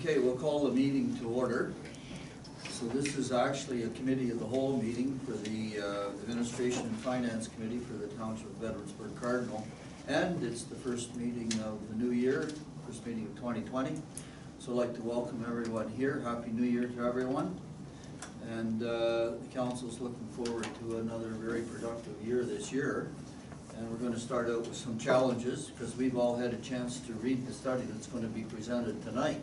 Okay, we'll call the meeting to order. So this is actually a committee of the whole meeting for the Administration and Finance Committee for the Township of Edwardsburg Cardinal. And it's the first meeting of the new year, first meeting of 2020. So I'd like to welcome everyone here. Happy New Year to everyone. And the council's looking forward to another very productive year this year. And we're going to start out with some challenges because we've all had a chance to read the study that's going to be presented tonight.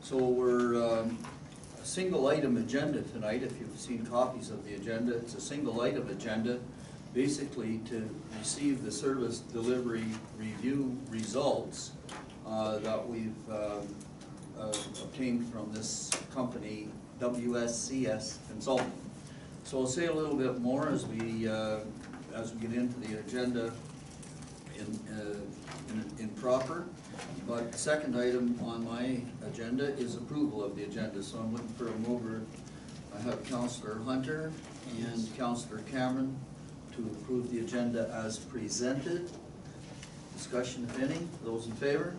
So we're a single item agenda tonight. If you've seen copies of the agenda, it's a single item agenda basically to receive the service delivery review results that we've obtained from this company, WSCS Consulting. So I'll say a little bit more as we get into the agenda in proper. But the second item on my agenda is approval of the agenda. So I'm looking for a mover. I have Councillor Hunter and Councillor Cameron to approve the agenda as presented. Discussion, if any. Those in favor?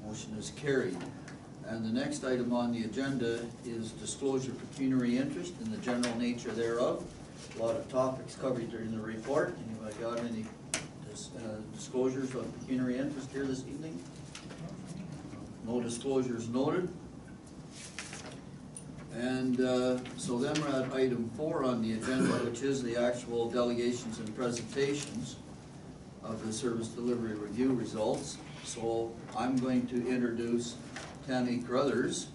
Motion is carried. And the next item on the agenda is disclosure of pecuniary interest and the general nature thereof. A lot of topics covered during the report. Anybody got any disclosures of pecuniary interest here this evening? No disclosures noted. And so then we're at item 4 on the agenda, which is the actual delegations and presentations of the service delivery review results. So I'm going to introduce Tammy Carruthers,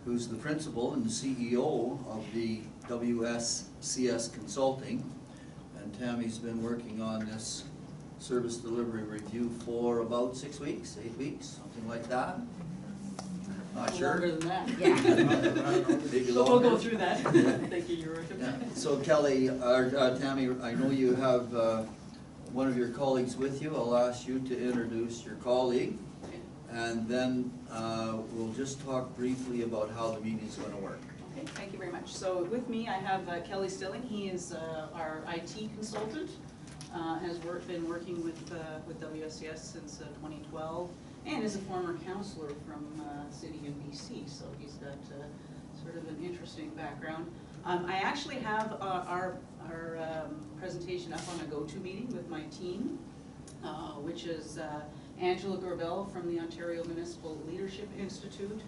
who's the principal and the CEO of the WSCS Consulting. And Tammy's been working on this service delivery review for about 6 weeks, 8 weeks, something like that. Not sure. Longer than that. Yeah. Maybe So longer. we'll go through that. Thank you, Your Worship. Yeah. So Kelly, Tammy, I know you have one of your colleagues with you. I'll ask you to introduce your colleague. Okay. And then we'll just talk briefly about how the meeting is going to work. Okay, thank you very much. So with me I have Kelly Stilling. He is our IT consultant. Has been working with WSCS since 2012 and is a former counselor from city in BC. So he's got sort of an interesting background. I actually have our presentation up on a go-to-meeting with my team, which is Angela Gorbell from the Ontario Municipal Leadership Institute.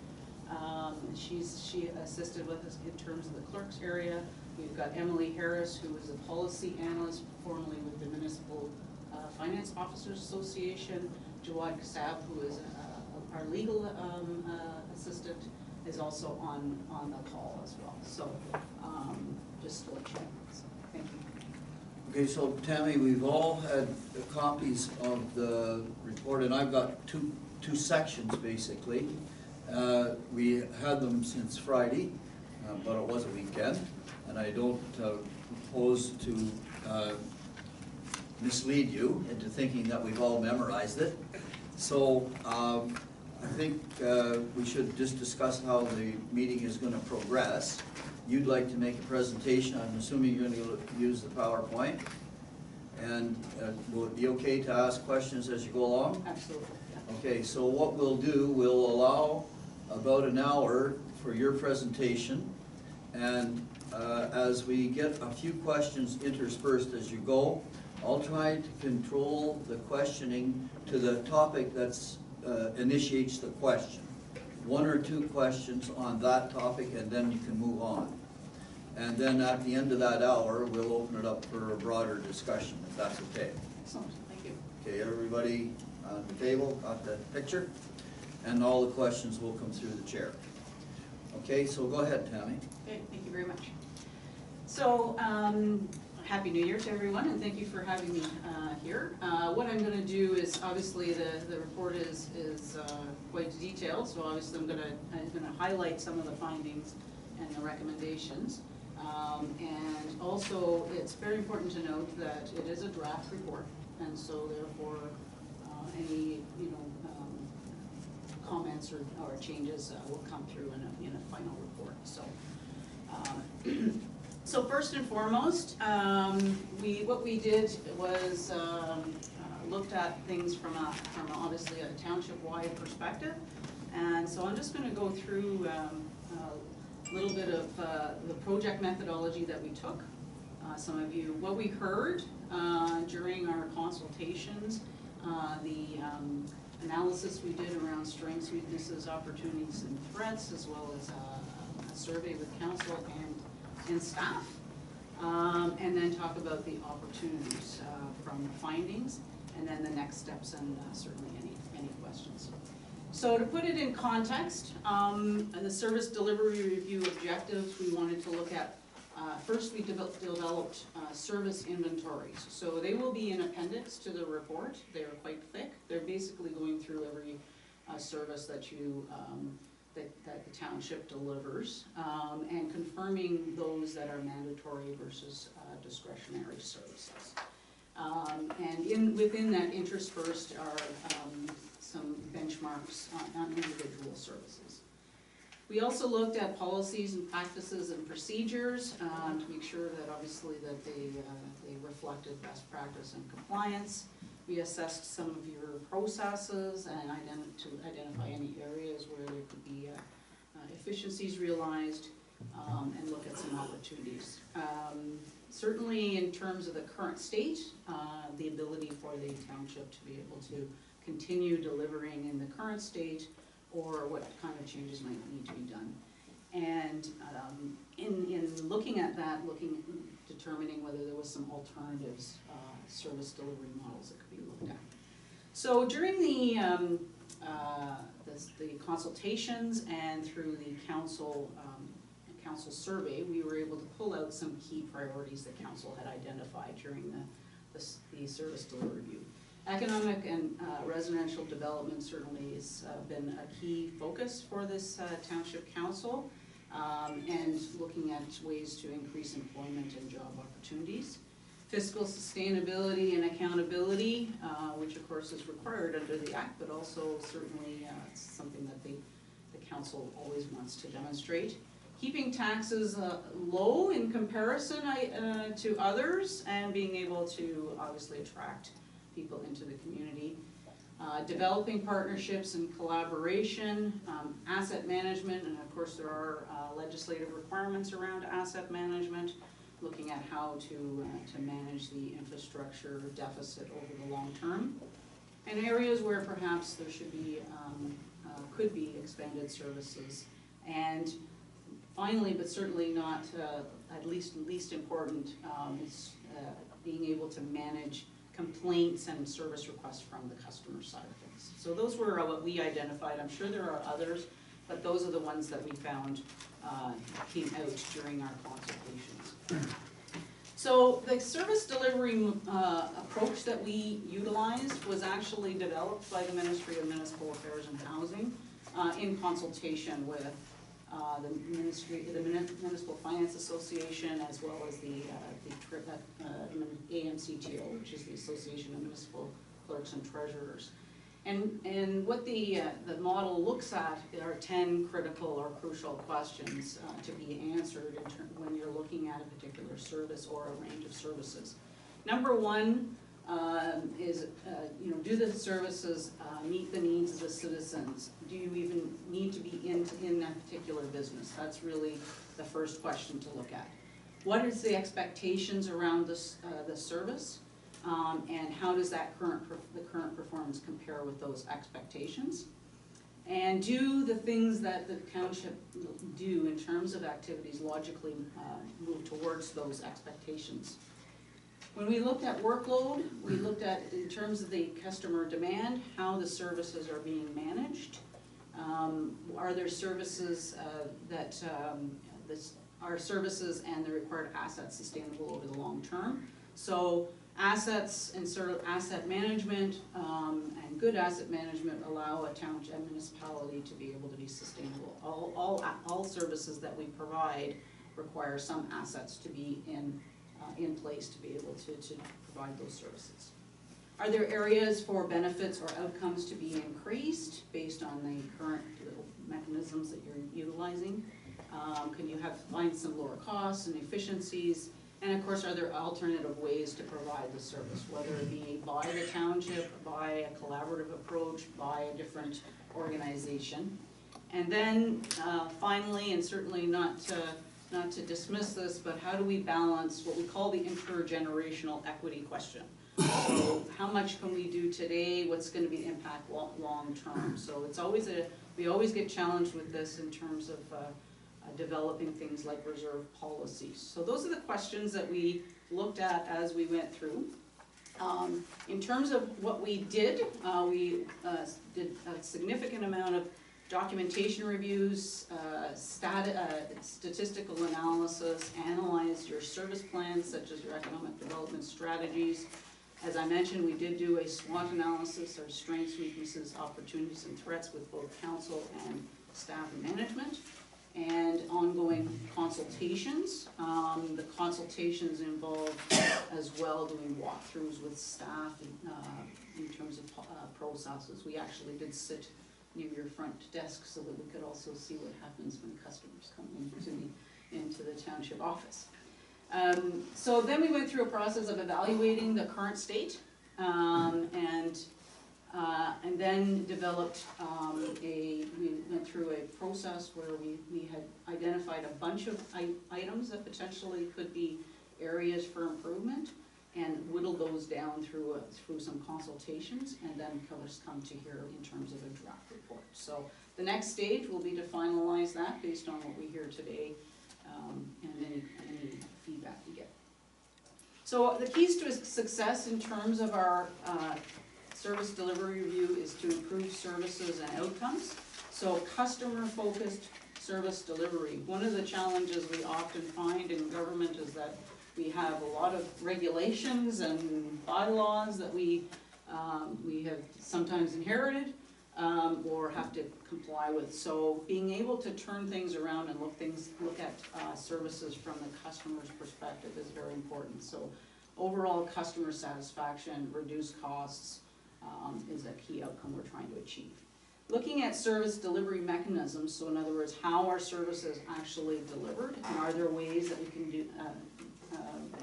She assisted with us in terms of the clerks area. We've got Emily Harris, who is a policy analyst formerly with the Municipal Finance Officers Association. Jawad Kassab, who is our legal assistant, is also on the call as well. So just to let you know. So, thank you. Okay, so Tammy, we've all had copies of the report, and I've got two sections basically. We had them since Friday, but it was a weekend, and I don't propose to mislead you into thinking that we've all memorized it. So I think we should just discuss how the meeting is going to progress. You'd like to make a presentation. I'm assuming you're going to use the PowerPoint. And will it be okay to ask questions as you go along? Absolutely. Yeah. Okay, so what we'll do, we'll allow about an hour for your presentation. And as we get a few questions interspersed as you go, I'll try to control the questioning to the topic that's initiates the question. 1 or 2 questions on that topic, and then you can move on. And then at the end of that hour, we'll open it up for a broader discussion, if that's okay. Excellent. Thank you. Okay, everybody on the table got the picture? And all the questions will come through the chair. Okay, so go ahead, Tammy. Okay, thank you very much. So, Happy New Year to everyone, and thank you for having me here. What I'm going to do is, obviously, the report is quite detailed, so obviously I'm going to highlight some of the findings and the recommendations. And also, it's very important to note that it is a draft report, and so therefore, any comments or changes will come through in a final report. So. So first and foremost, what we did was looked at things from obviously a township-wide perspective, And so I'm just gonna go through a little bit of the project methodology that we took. Some of you, what we heard during our consultations, the analysis we did around strengths, weaknesses, opportunities, and threats, as well as a survey with council and staff. And then talk about the opportunities from the findings, and then the next steps, and certainly any questions. So to put it in context, the service delivery review objectives, we wanted to look at, first we developed service inventories. So they will be an appendix to the report. They are quite thick. They're basically going through every service that you that the township delivers, and confirming those that are mandatory versus discretionary services. And within that interspersed are some benchmarks on individual services. We also looked at policies and practices and procedures to make sure that obviously that they reflected best practice and compliance. We assessed some of your processes and to identify any areas where there could be efficiencies realized, and look at some opportunities. Certainly in terms of the current state, the ability for the township to be able to continue delivering in the current state, or what kind of changes might need to be done. And in looking at that, determining whether there was some alternatives, service delivery models that could be looked at. So during the consultations and through the council survey, we were able to pull out some key priorities that council had identified during the service delivery review. Economic and residential development certainly has been a key focus for this township council, and looking at ways to increase employment and job opportunities. Fiscal sustainability and accountability, which of course is required under the Act, but also certainly it's something that the council always wants to demonstrate. Keeping taxes low in comparison to others, and being able to obviously attract people into the community. Developing partnerships and collaboration, asset management, and of course there are legislative requirements around asset management, looking at how to manage the infrastructure deficit over the long term, and areas where perhaps there should be, could be expanded services. And finally, but certainly not at least important, is being able to manage complaints and service requests from the customer side of things. So those were what we identified. I'm sure there are others, but those are the ones that we found came out during our consultations. So the service delivery approach that we utilized was actually developed by the Ministry of Municipal Affairs and Housing in consultation with the Municipal Finance Association, as well as the AMCTO, which is the Association of Municipal Clerks and Treasurers. And what the model looks at are 10 critical or crucial questions to be answered when you're looking at a particular service or a range of services. Number one is, do the services meet the needs of the citizens? Do you even need to be in that particular business? That's really the first question to look at. What is the expectations around this, the service? And how does that the current performance compare with those expectations? And do the things that the township do in terms of activities logically move towards those expectations? When we looked at workload, we looked at, in terms of the customer demand, how the services are being managed. Are there services that are services and the required assets sustainable over the long term? So assets and asset management and good asset management allow a township and municipality to be able to be sustainable. All services that we provide require some assets to be in place to be able to provide those services. Are there areas for benefits or outcomes to be increased based on the current mechanisms that you're utilizing? Can you find some lower costs and efficiencies? And of course, are there alternative ways to provide the service, whether it be by the township, by a collaborative approach, by a different organization. And then finally, and certainly not to dismiss this, but how do we balance what we call the intergenerational equity question? So how much can we do today? What's going to be the impact long term? So it's always we always get challenged with this in terms of developing things like reserve policies. So those are the questions that we looked at as we went through. In terms of what we did a significant amount of documentation reviews, statistical analysis, analyzed your service plans such as your economic development strategies. As I mentioned, we did do a SWOT analysis, our strengths, weaknesses, opportunities, and threats with both council and staff and management, and ongoing consultations. The consultations involved as well doing walkthroughs with staff in terms of processes. We actually did sit near your front desk so that we could also see what happens when customers come into the township office. So then we went through a process of evaluating the current state, and then developed we went through a process where we had identified a bunch of items that potentially could be areas for improvement, and whittled those down through some consultations, and then come to here in terms of a draft report. So the next stage will be to finalize that based on what we hear today, and any feedback we get. So the keys to success in terms of our service delivery review is to improve services and outcomes. So customer-focused service delivery. One of the challenges we often find in government is that we have a lot of regulations and bylaws that we have sometimes inherited or have to comply with. So being able to turn things around and look at services from the customer's perspective is very important. So overall customer satisfaction, reduced costs is a key outcome we're trying to achieve. Looking at service delivery mechanisms, so in other words, how are services actually delivered, and are there ways that we can do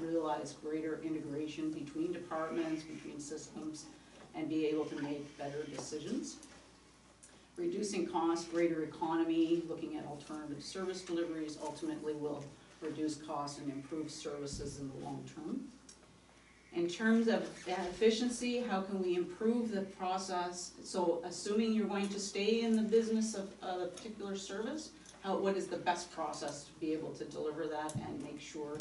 realize greater integration between departments, between systems, and be able to make better decisions. Reducing cost, greater economy, looking at alternative service deliveries ultimately will reduce costs and improve services in the long term. In terms of efficiency, how can we improve the process? So assuming you're going to stay in the business of a particular service, what is the best process to be able to deliver that and make sure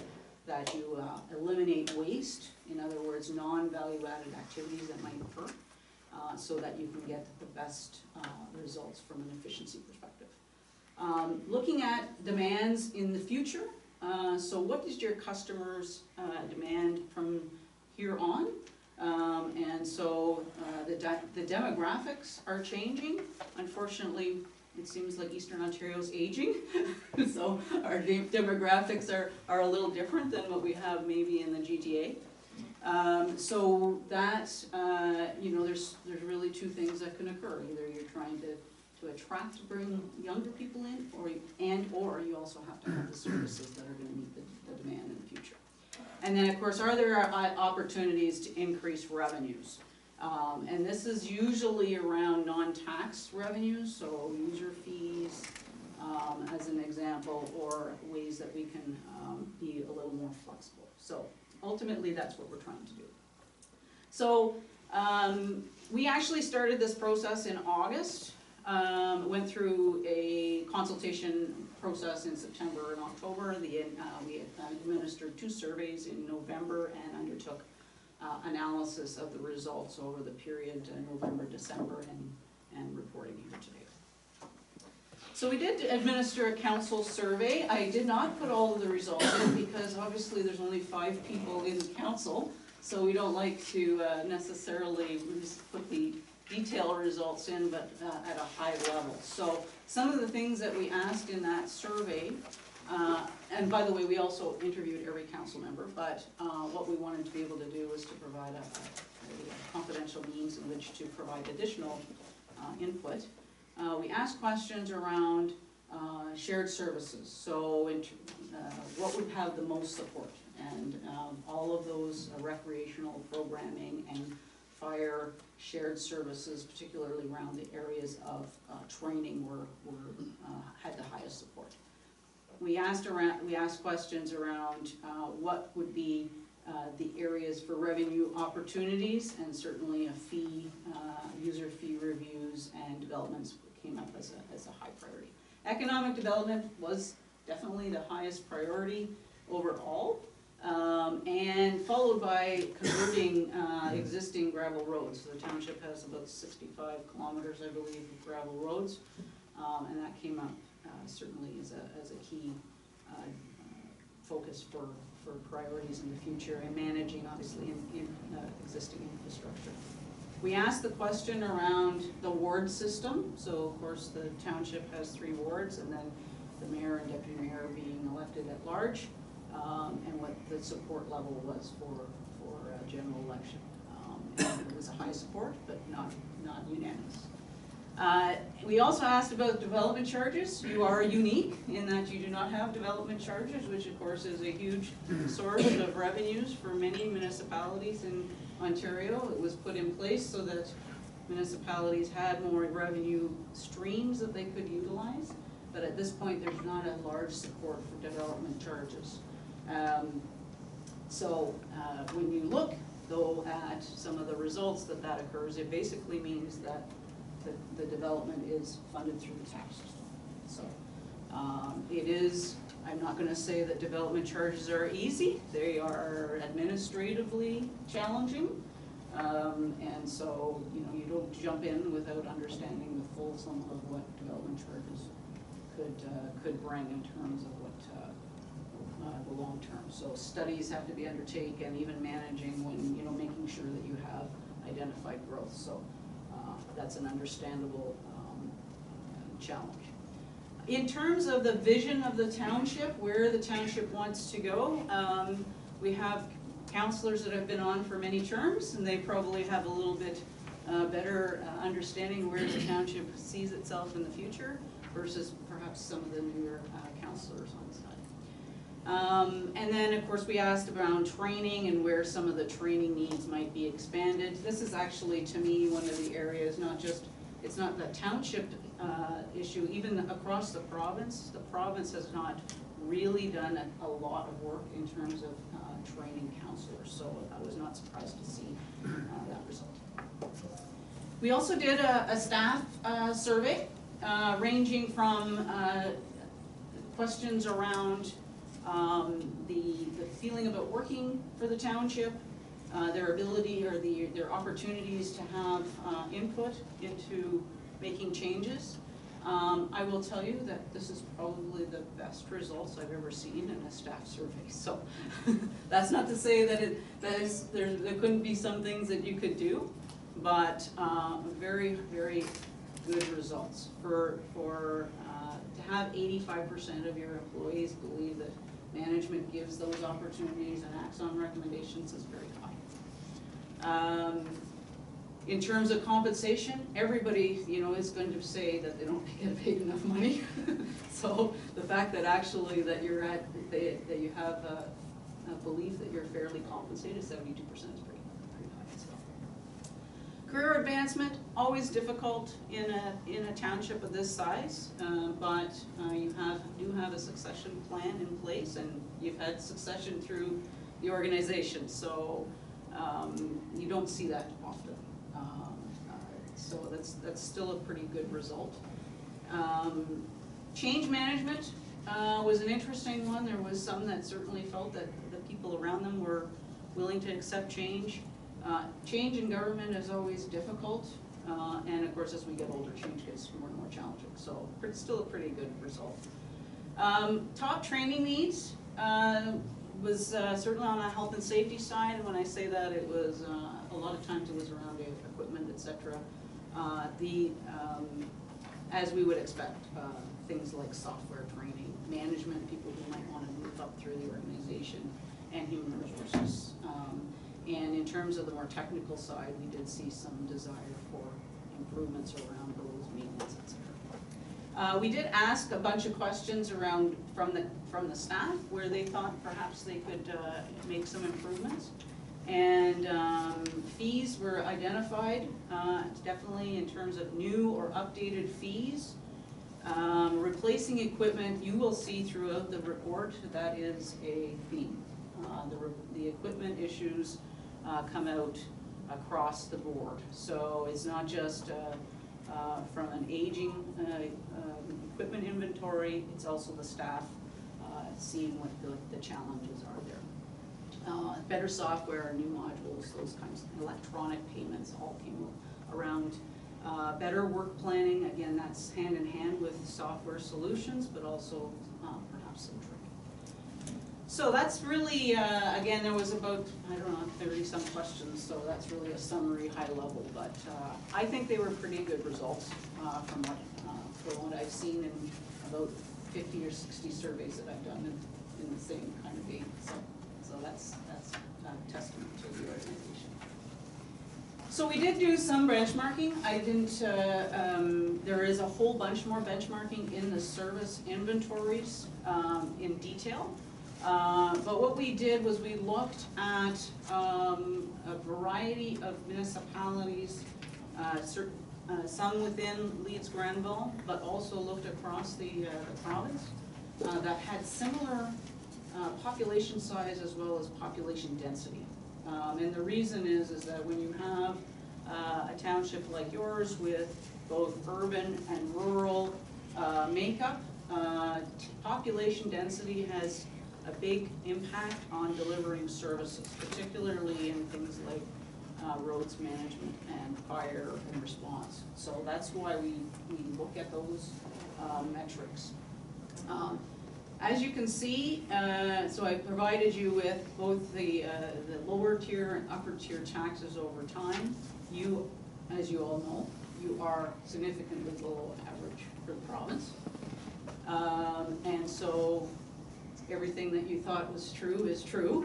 that you eliminate waste, in other words, non-value-added activities that might occur, so that you can get the best results from an efficiency perspective. Looking at demands in the future, so what is your customers' demand from here on? And so the demographics are changing. Unfortunately, it seems like Eastern Ontario is aging, so our demographics are a little different than what we have maybe in the GTA. So that, there's really two things that can occur. Either you're trying to attract, bring younger people in, or you also have to have the services that are going to meet the demand in the future. And then, of course, are there opportunities to increase revenues? And this is usually around non-tax revenues, so user fees, as an example, or ways that we can be a little more flexible. So ultimately, that's what we're trying to do. So we actually started this process in August, went through a consultation process in September and October. We administered 2 surveys in November and undertook analysis of the results over the period November, December, and reporting here today. So we did administer a council survey. I did not put all of the results in because obviously there's only 5 people in council, so we don't like to necessarily just put the detailed results in, but at a high level. So some of the things that we asked in that survey, and by the way, we also interviewed every council member, but what we wanted to be able to do was to provide a confidential means in which to provide additional input. We asked questions around shared services, so what would have the most support, and all of those recreational programming and fire, shared services, particularly around the areas of training had the highest support. We asked questions around what would be the areas for revenue opportunities, and certainly user fee reviews and developments came up as a high priority. Economic development was definitely the highest priority overall, and followed by converting existing gravel roads. So the township has about 65 kilometers, I believe, of gravel roads, and that came up certainly as a key focus for priorities in the future, and managing obviously in existing infrastructure. We asked the question around the ward system. So of course the township has 3 wards, and then the mayor and deputy mayor being elected at large, and what the support level was for a general election. And it was a high support, but not unanimous. We also asked about development charges. You are unique in that you do not have development charges, which of course is a huge source of revenues for many municipalities in Ontario. It was put in place so that municipalities had more revenue streams that they could utilize, but at this point there's not a large support for development charges. When you look though at some of the results that occurs, it basically means that the development is funded through the tax system. So it is, I'm not going to say that development charges are easy. They are administratively challenging, and so you don't jump in without understanding the full sum of what development charges could bring in terms of what the long term. So studies have to be undertaken, even managing when making sure that you have identified growth. So that's an understandable challenge. In terms of the vision of the township, where the township wants to go, we have councillors that have been on for many terms, and they probably have a little bit better understanding where the township sees itself in the future versus perhaps some of the newer councillors on the side. And then of course we asked around training and where some of the training needs might be expanded. This is actually, to me, one of the areas, it's not the township issue, even across the province. The province has not really done a lot of work in terms of training counselors, so I was not surprised to see that result. We also did a staff survey ranging from questions around the feeling about working for the township, their ability or their opportunities to have input into making changes. I will tell you that this is probably the best results I've ever seen in a staff survey. So that's not to say that there couldn't be some things that you could do, but very, very good results. To have 85% of your employees believe that management gives those opportunities and acts on recommendations is very high. In terms of compensation, everybody is going to say that they don't get paid enough money. So the fact that actually that you have a belief that you're fairly compensated, 72% is pretty high as well. Career advancement, always difficult in a township of this size, but you do have a succession plan in place, and you've had succession through the organization, so you don't see that often. So that's still a pretty good result. Change management was an interesting one. There was some that certainly felt that the people around them were willing to accept change. Change in government is always difficult, and of course as we get older, change gets more and more challenging. So it's still a pretty good result. Top training needs was certainly on the health and safety side. And when I say that, it was a lot of times it was around equipment, etc. As we would expect, things like software training, management, people who might want to move up through the organization, and human resources. And in terms of the more technical side, we did see some desire for improvements around rules, maintenance, etc. We did ask a bunch of questions around from the staff where they thought perhaps they could make some improvements. And fees were identified, definitely in terms of new or updated fees. Replacing equipment, you will see throughout the report, that is a theme. The equipment issues come out across the board. So it's not just from an aging equipment inventory, it's also the staff seeing what the challenges are there. Better software, new modules, those kinds of electronic payments all came around. Better work planning, again, that's hand in hand with software solutions, but also perhaps some training. So that's really, again, there was about, I don't know, 30 some questions, so that's really a summary, high level, but I think they were pretty good results from what I've seen in about 50 or 60 surveys that I've done in the same kind of vein. So that's a testament to the organization. So we did do some benchmarking. I didn't, there is a whole bunch more benchmarking in the service inventories in detail. But what we did was we looked at a variety of municipalities, some within Leeds-Granville, but also looked across the province that had similar population size as well as population density. And the reason is that when you have a township like yours with both urban and rural makeup, population density has a big impact on delivering services, particularly in things like roads management and fire and response. So that's why we look at those metrics. As you can see, so I provided you with both the lower tier and upper tier taxes over time. You, as you all know, you are significantly below average for the province. And so everything that you thought was true is true,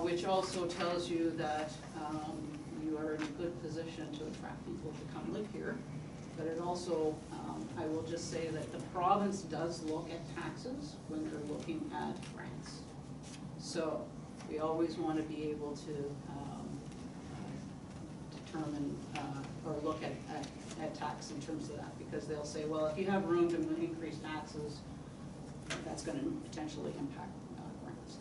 which also tells you that you are in a good position to attract people to come live here. But it also, I will just say that the province does look at taxes when they're looking at grants. So we always want to be able to determine or look at tax in terms of that, because they'll say, well, if you have room to increase taxes, that's going to potentially impact grants.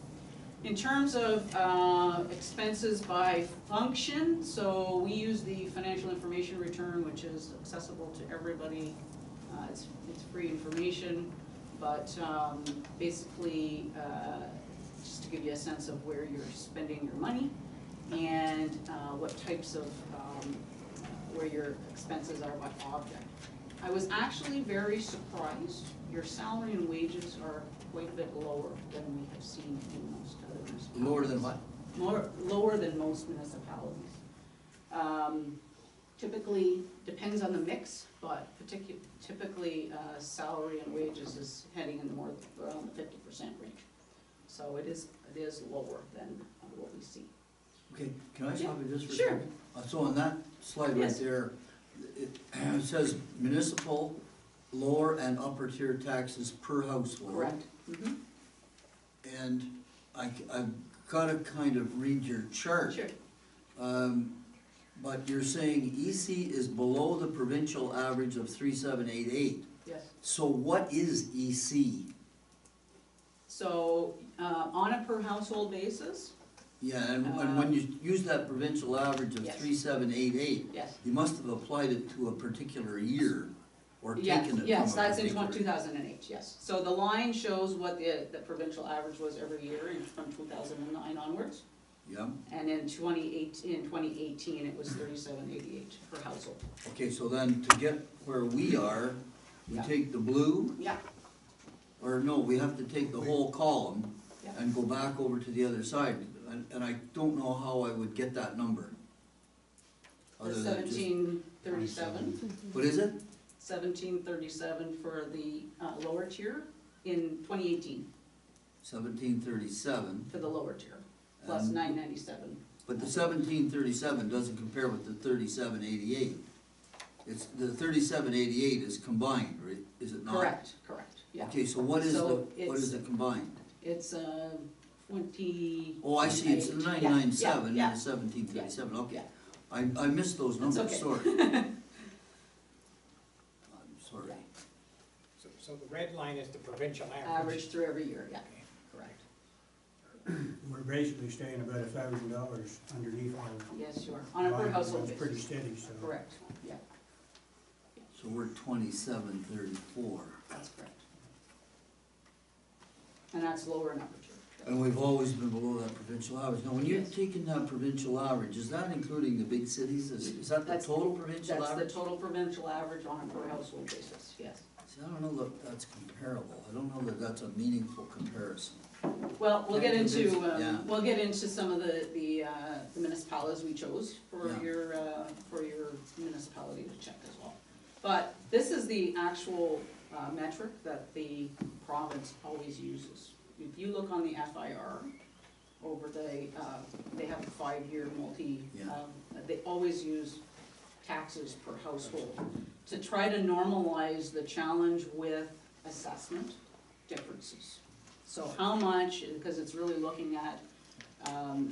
In terms of expenses by function, so we use the financial information return, which is accessible to everybody. It's free information, but basically just to give you a sense of where you're spending your money and what types of, where your expenses are by object. I was actually very surprised. Your salary and wages are quite a bit lower than we have seen in most other municipalities. Lower than what? Lower than most municipalities. Typically, depends on the mix, but typically salary and wages is heading in more around the 50% range. So it is lower than what we see. Okay, can I stop you just for a Sure. second? So on that slide Yes. right there, it says municipal lower and upper tier taxes per household. Correct. Mm-hmm. And I've got to kind of read your chart. Sure. But you're saying EC is below the provincial average of 3788. Yes. So what is EC? So on a per household basis, Yeah, and when you use that provincial average of Yes. 3788, yes. you must have applied it to a particular year or Yes, taken it yes, from a that's in particular. 2008, yes. So the line shows what the provincial average was every year from 2009 onwards. Yeah, And in 2018, it was 3788 per household. okay, so then to get where we are, we Yeah. take the blue, Yeah, or no, we have to take the whole column Yeah. and go back over to the other side. And I don't know how I would get that number. the Other than just- 1737, What is it? 1737 for the lower tier in 2018 1737. for the lower tier, plus 997. But the 1737 doesn't compare with the 3788. It's, the 3788 is combined, right? Is it not? Correct, correct, yeah. Okay, so what is So what is the combined? It's 20. Oh, I see, it's the 99.7 and Yeah, the 1737, okay. yeah. I missed those That's numbers, okay. sorry. I'm sorry. So the red line is the provincial average. Average through every year, yeah, correct. We're basically staying about $1,000 underneath our. Yes, you are, on a per line, household that's pretty basis. steady, so. Correct, yeah, So we're 2734. that's correct. And that's lower in Upper Tier. And we've always been below that provincial average. Now, when you're Yes. taking that provincial average, is that including the big cities? Is that the That's- total provincial That's the average? total provincial average on a per household basis, yes. See, I don't know that that's comparable. I don't know that that's a meaningful comparison. Well, we'll get into, Yeah. we'll get into some of the municipalities we chose for Yeah. your municipality to check as well. But this is the actual metric that the province always uses. If you look on the FIR, over they have a 5-year Yeah. they always use taxes per household to try to normalize the challenge with assessment differences. So how much, because it's really looking at,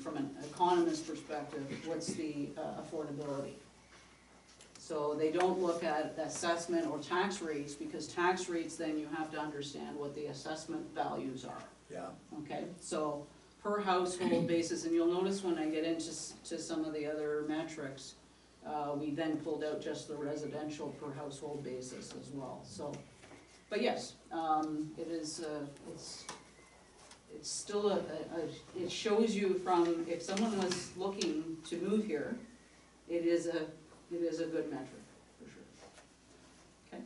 from an economist perspective, what's the affordability? So they don't look at assessment or tax rates, because tax rates, then you have to understand what the assessment values are. Yeah. Okay, so per household basis, and you'll notice when I get into some of the other metrics, we then pulled out just the residential per household basis as well, so. But yes, it is, it's still it shows you from, if someone was looking to move here, it is a good metric, for sure. Okay.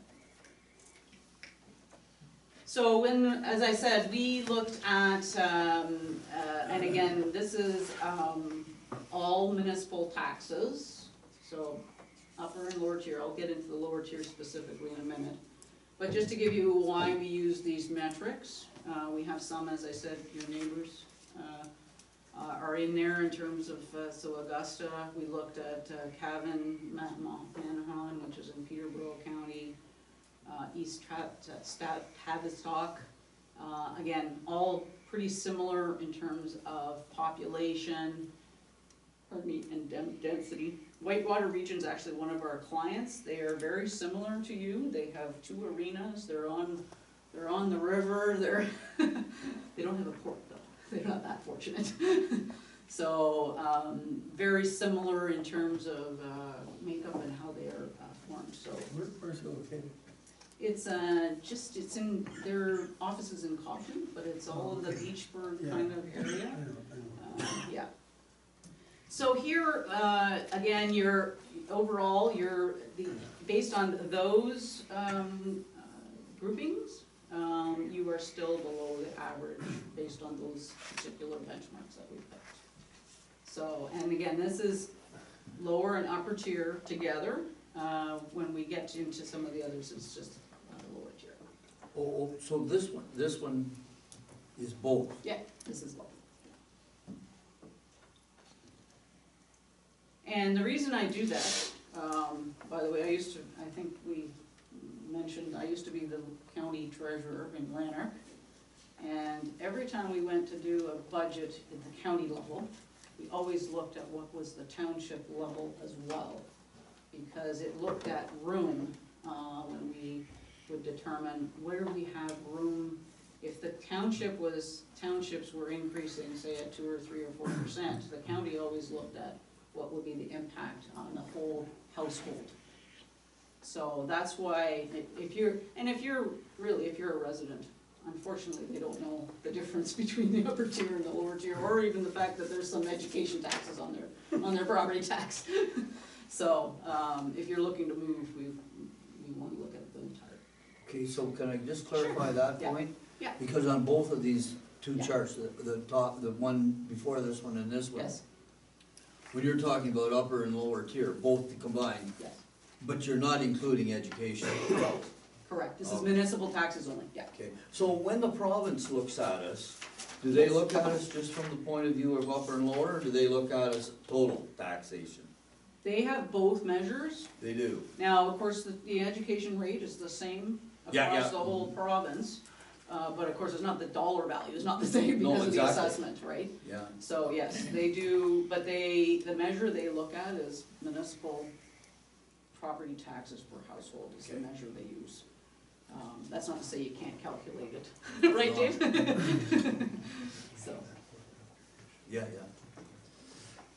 So when, as I said, we looked at, and again, this is all municipal taxes, so upper and lower tier. I'll get into the lower tier specifically in a minute. But just to give you why we use these metrics, we have some, as I said, your neighbors are in there in terms of, so Augusta, we looked at Cavan, Manahan, which is in Peterborough County, East Tavistock, again, all pretty similar in terms of population, pardon me, and density. Whitewater Region's actually one of our clients. They are very similar to you. They have 2 arenas. They're on the river. They don't have a port though. They're not that fortunate. So very similar in terms of makeup and how they are formed. So Where's it located? it's it's in their offices in Cobden, but it's all in the Beachburg kind of area. Yeah. So here, again, based on those groupings, you are still below the average based on those particular benchmarks that we picked. So, and again, this is lower and upper tier together. When we get into some of the others, it's just on the lower tier. Oh, so this one is both. Yeah, this is low. And the reason I do that, by the way, I think we mentioned, I used to be the county treasurer in Lanark. And every time we went to do a budget at the county level, we always looked at what was the township level as well. Because it looked at room, when we would determine where we have room. If the townships were increasing, say at 2 or 3 or 4%, the county always looked at what would be the impact on the whole household. So that's why, if you're a resident, unfortunately, they don't know the difference between the upper tier and the lower tier, or even the fact that there's some education taxes on their property tax. So, if you're looking to move, we want to look at the entire. Okay, so can I just clarify that Yeah. point? Yeah. Because on both of these 2 Yeah. charts, the top, the one before this one and this one. Yes, When you're talking about upper and lower tier, both combined, yes, but you're not including education. correct. This is Okay. municipal taxes only, yeah. Okay, so when the province looks at us, do they look at us just from the point of view of upper and lower, or do they look at us total taxation? They have both measures. They do. Now, of course, the education rate is the same Yeah, across yeah. the whole province, But of course, it's not the dollar value, it's not the same No, because of the exactly. assessment, right? Yeah, So yes, they do, but the measure they look at is municipal property taxes per household is the Okay. measure they use. That's not to say you can't calculate it, right, Dave? So, yeah.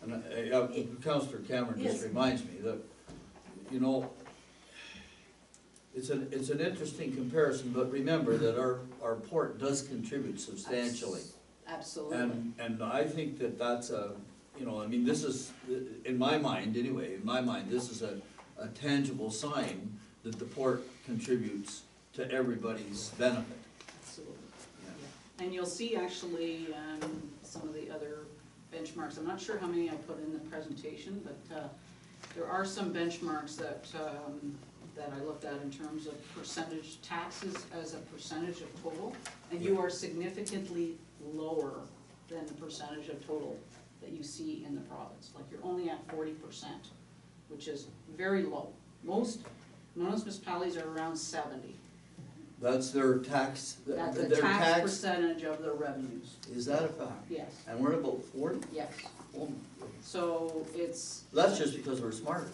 And Councillor Cameron just Yes. reminds me that, you know, it's an interesting comparison, but remember that our port does contribute substantially. absolutely. And I think that that's a, you know, I mean, this is, in my mind anyway, this is a tangible sign that the port contributes to everybody's benefit. Absolutely. Yeah. Yeah. And you'll see actually, some of the other benchmarks, I'm not sure how many I put in the presentation, but, there are some benchmarks that I looked at in terms of percentage taxes as a percentage of total, and you are significantly lower than the percentage of total that you see in the province. Like you're only at 40%, which is very low. Most municipalities are around 70. That's their tax, That's the their tax tax, percentage of their revenues, is that a fact? yes, And we're about 40? yes. Oh, So it's, that's just because we're smarter.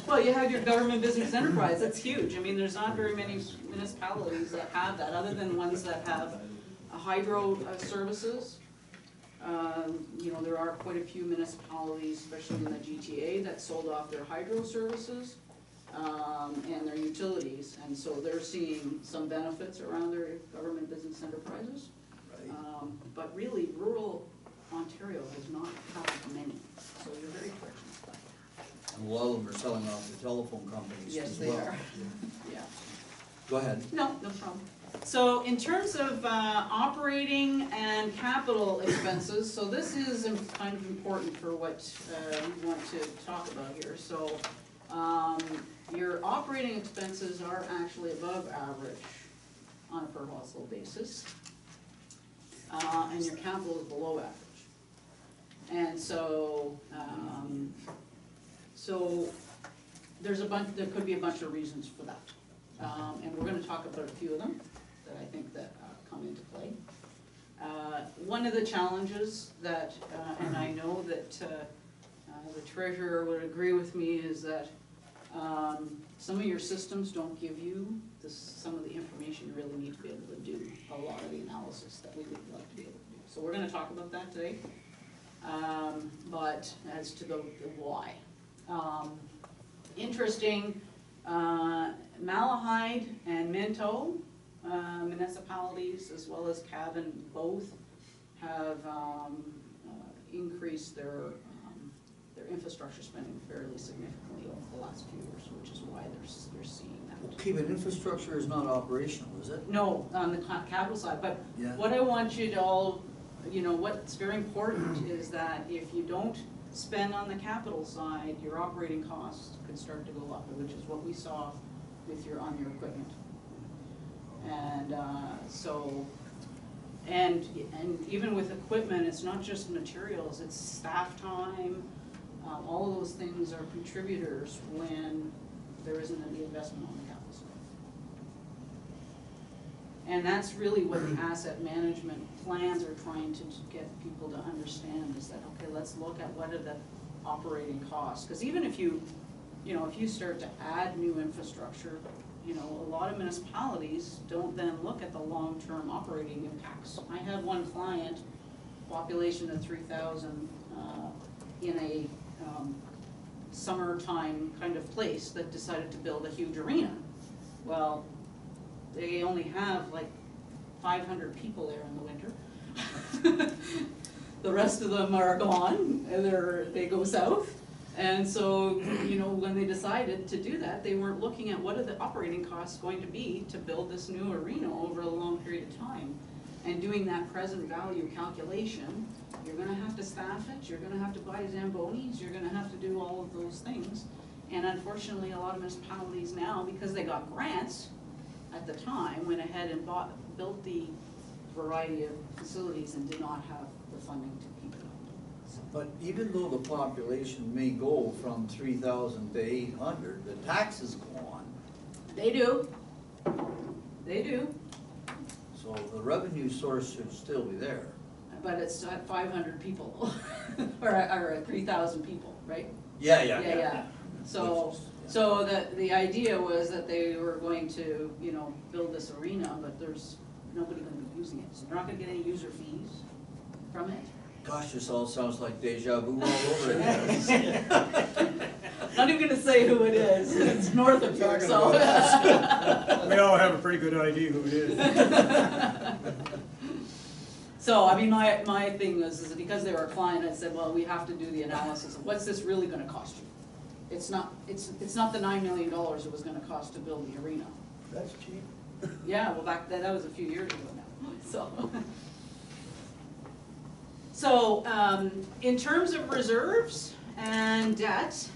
well, you have your government business enterprise, that's huge. I mean, there's not very many municipalities that have that, other than ones that have hydro services. You know, there are quite a few municipalities, especially in the GTA, that sold off their hydro services, and their utilities, and so they're seeing some benefits around their government business enterprises. Right. But really, rural Ontario does not have many, so you're very fortunate. And a lot of them are selling off the telephone companies Yes, as they well. are. Yeah. Go ahead. No problem. So in terms of operating and capital expenses, so this is kind of important for what we want to talk about here. So your operating expenses are actually above average on a per household basis, and your capital is below average. And so, there could be a bunch of reasons for that. And we're gonna talk about a few of them that I think that come into play. One of the challenges that, and I know that the treasurer would agree with me, is that some of your systems don't give you some of the information you really need to be able to do a lot of the analysis that we would like to be able to do. So we're gonna talk about that today. But as to the why. Interesting, Malahide and Minto municipalities, as well as Cavan, both have increased their infrastructure spending fairly significantly over the last few years, which is why they're seeing that. Okay, but infrastructure is not operational, is it? No, on the capital side, but Yeah. what I want you to all, you know, what's very important is that if you don't spend on the capital side, your operating costs could start to go up, which is what we saw with on your equipment. And and even with equipment, it's not just materials, it's staff time. All of those things are contributors when there isn't any investment on the capital side. And that's really what the asset management plans are trying to get people to understand, is that, okay, let's look at what are the operating costs. Because even if you start to add new infrastructure, you know, a lot of municipalities don't then look at the long-term operating impacts. I have one client, population of 3,000, in a summertime kind of place, that decided to build a huge arena. Well, they only have like 500 people there in the winter. The rest of them are gone, and they go south. And so, you know, when they decided to do that, they weren't looking at what are the operating costs going to be to build this new arena over a long period of time. And doing that present value calculation, you're gonna have to staff it, you're gonna have to buy Zambonis, you're gonna have to do all of those things. And unfortunately, a lot of municipalities now, because they got grants at the time, went ahead and built the variety of facilities and did not have the funding to keep it up. But even though the population may go from 3,000 to 800, the taxes go on. They do. They do, So the revenue source should still be there. but it's at 500 people, or 3,000 people, right? Yeah. So, so the idea was that they were going to, you know, build this arena, but there's nobody gonna be using it, so they're not gonna get any user fees from it. Gosh, this all sounds like deja vu all over again. Not even gonna say who it is, it's north of here, so. We all have a pretty good idea who it is. So, I mean, my thing was, is because they were a client, I said, well, we have to do the analysis of what's this really gonna cost you? It's not the $9 million it was gonna cost to build the arena. That's cheap. Yeah, well, back then, that was a few years ago now, so. So, in terms of reserves and debt,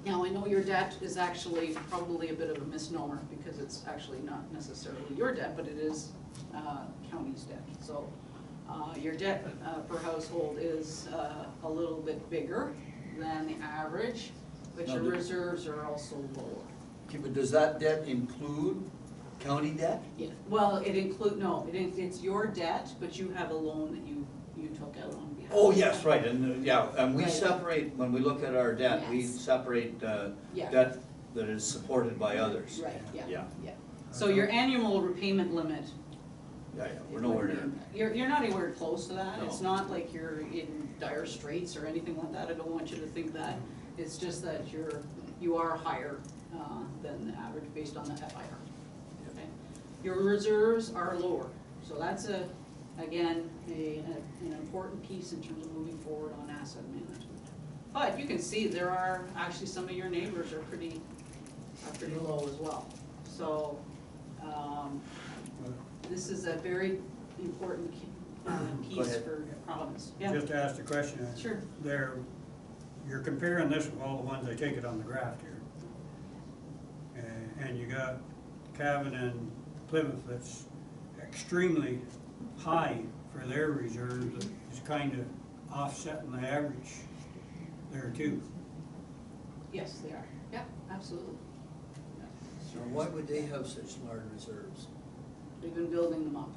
now I know your debt is actually probably a bit of a misnomer because it's actually not necessarily your debt, but it is county's debt. So, your debt per household is a little bit bigger than the average, but your reserves are also lower. Okay, but does that debt include county debt? Yeah, well, it's your debt, but you have a loan that you took out on behalf. Oh, of yes, that. right, and we Right. separate, when we look at our debt, we Yes. separate Yeah. debt that is supported by others. Right, yeah, Yeah. yeah. So your annual repayment limit. Yeah, we're nowhere near. You're not anywhere close to that. No. It's not like you're in dire straits or anything like that. I don't want you to think that. It's just that you are higher than the average based on the FIR. Okay? Your reserves are lower, so that's again, an important piece in terms of moving forward on asset management. But you can see there are, actually some of your neighbors are pretty low as well. So, this is a very important piece ahead. for province. Yeah, Just to ask the question. Sure. You're comparing this with all the ones I take it on the graph here. And you got Cavan and Plymouth that's extremely high for their reserves, is kind of offsetting the average there too. yes, they are. Yeah, absolutely. Yeah. So why would they have such large reserves? They've been building them up.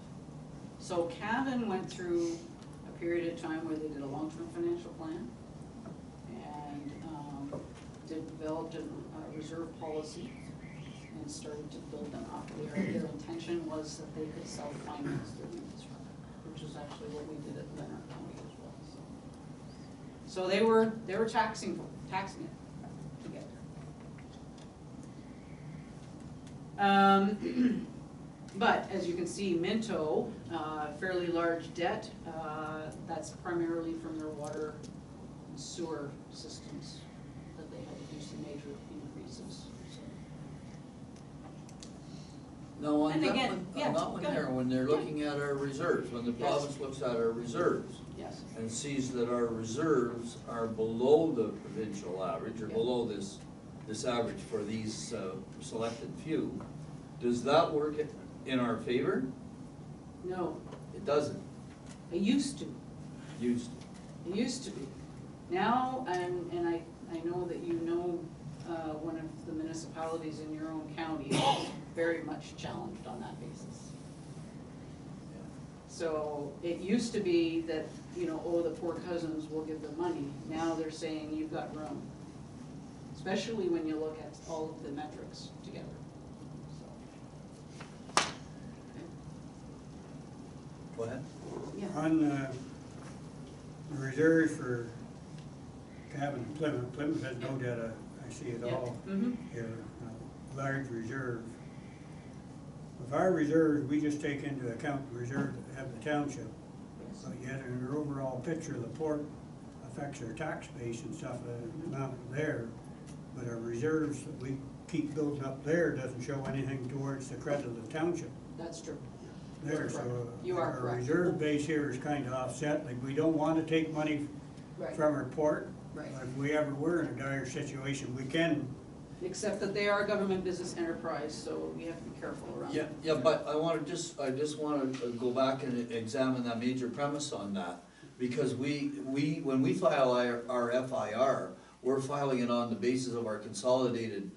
So Cavan went through a period of time where they did a long-term financial plan and developed a reserve policy and started to build them up. Their intention was that they could self-finance their infrastructure, which is actually what we did at Leonard County as well. So they were taxing it together. But as you can see, Minto, fairly large debt, that's primarily from their water and sewer systems that they had to do some major increases. So. No, on And that again, one, yeah, on that one go ahead. there, when they're looking at our reserves, when the Yes. province looks at our reserves Yes, and sees that our reserves are below the provincial average, or Yeah. below this average for these selected few, does that work in our favor? no, It doesn't. it used to. Used It used to be. Now, and I know that you know one of the municipalities in your own county is very much challenged on that basis. So it used to be that, you know, oh, the poor cousins will give them money. Now they're saying you've got room, especially when you look at all of the metrics together. So, Go ahead. yeah. On the reserve for Cavan and Plymouth has no debt, I see it all Mm-hmm. here, a large reserve. With our reserves, we just take into account the reserve of the township, but yet in our overall picture, the port affects our tax base and stuff, the amount there. But our reserves that we keep building up there doesn't show anything towards the credit of the township That's true. there, You're so correct. You are our correct. reserve base here is kind of offset, like we don't want to take money Right. from our port. Right. But if we ever were in a dire situation, we can. Except that they are a government business enterprise, so we have to be careful around it. Yeah, but I just want to go back and examine that major premise on that. Because when we file our FIR, we're filing it on the basis of our consolidated,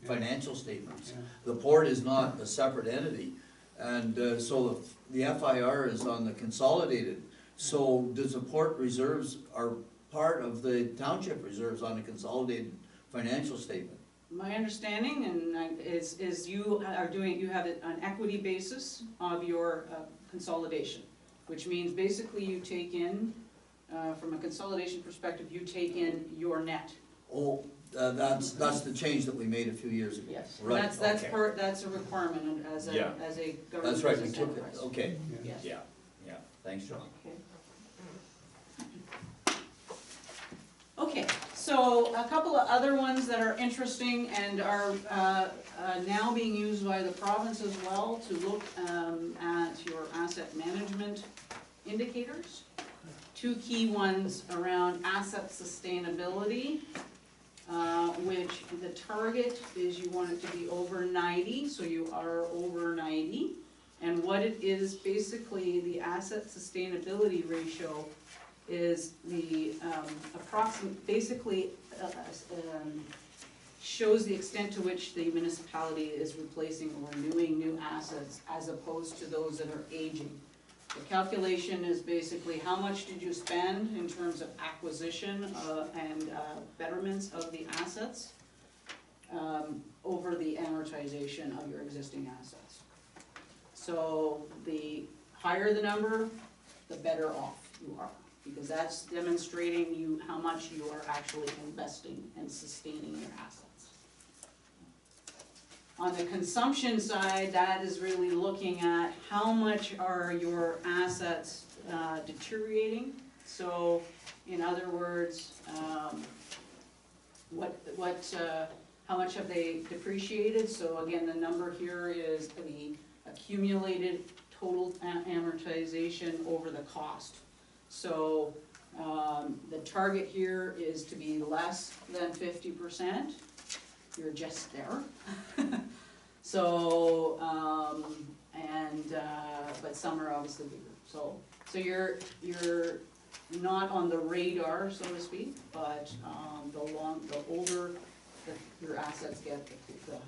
financial statements. Yeah. The port is not a separate entity, and, so the FIR is on the consolidated. So does the port reserves are part of the township reserves on the consolidated financial statement? My understanding is you have an equity basis of your consolidation, which means basically you take in, from a consolidation perspective, you take in your net. Oh, that's the change that we made a few years ago. Yes. Right, That's okay. that's a requirement as a, Yeah. as a government That's right, we business took it, enterprise. okay, Yes. yeah, thanks, John. Okay. Okay, so a couple of other ones that are interesting and are now being used by the province as well to look at your asset management indicators. Two key ones around asset sustainability, which the target is you want it to be over 90, so you are over 90. And what it is, basically, the asset sustainability ratio is the approximate, basically shows the extent to which the municipality is replacing or renewing new assets as opposed to those that are aging. The calculation is basically how much did you spend in terms of acquisition and betterments of the assets over the amortization of your existing assets. So the higher the number, the better off you are, because that's demonstrating you how much you are actually investing and sustaining your assets. On the consumption side, that is really looking at how much are your assets deteriorating. So, in other words, how much have they depreciated? So again, the number here is the accumulated total amortization over the cost. So the target here is to be less than 50%. You're just there. So, but some are obviously bigger. So you're not on the radar, so to speak, but the older your assets get, the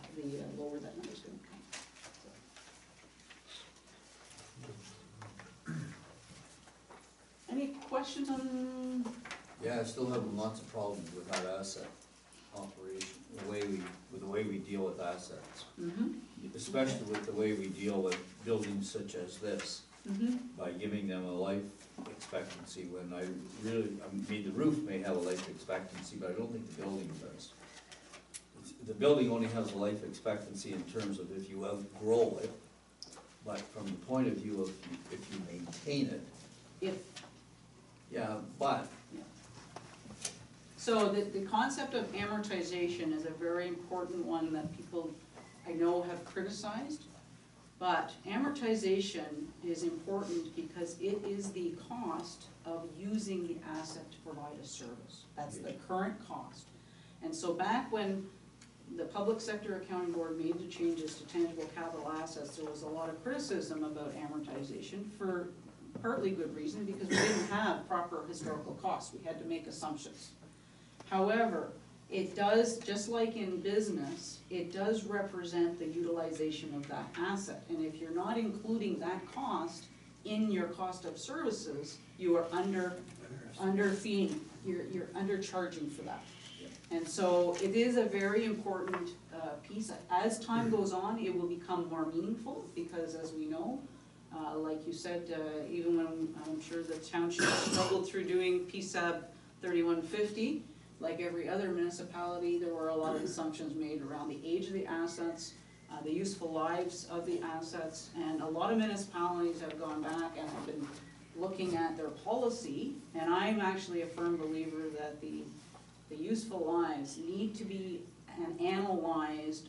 lower that number's going to come. Any questions on? Yeah, I still have lots of problems with that asset operation, the way we deal with assets. Mm-hmm. Especially with the way we deal with buildings such as this, Mm-hmm. by giving them a life expectancy when the roof may have a life expectancy, but I don't think the building does. The building only has a life expectancy in terms of if you outgrow it, but from the point of view of if you maintain it. Yeah, but. Yeah. So the concept of amortization is a very important one that people I know have criticized, but amortization is important because it is the cost of using the asset to provide a service. That's the current cost. And so back when the Public Sector Accounting Board made the changes to tangible capital assets, there was a lot of criticism about amortization for partly good reason, because we didn't have proper historical costs. We had to make assumptions. However, it does, just like in business, it does represent the utilization of that asset. And if you're not including that cost in your cost of services, you are underfeeding, you're undercharging for that. And so it is a very important piece. As time goes on, it will become more meaningful because, as we know, like you said, even when I'm sure the township struggled through doing PSAB 3150, like every other municipality, there were a lot of assumptions made around the age of the assets, the useful lives of the assets, and a lot of municipalities have gone back and have been looking at their policy, and I'm actually a firm believer that the useful lives need to be analyzed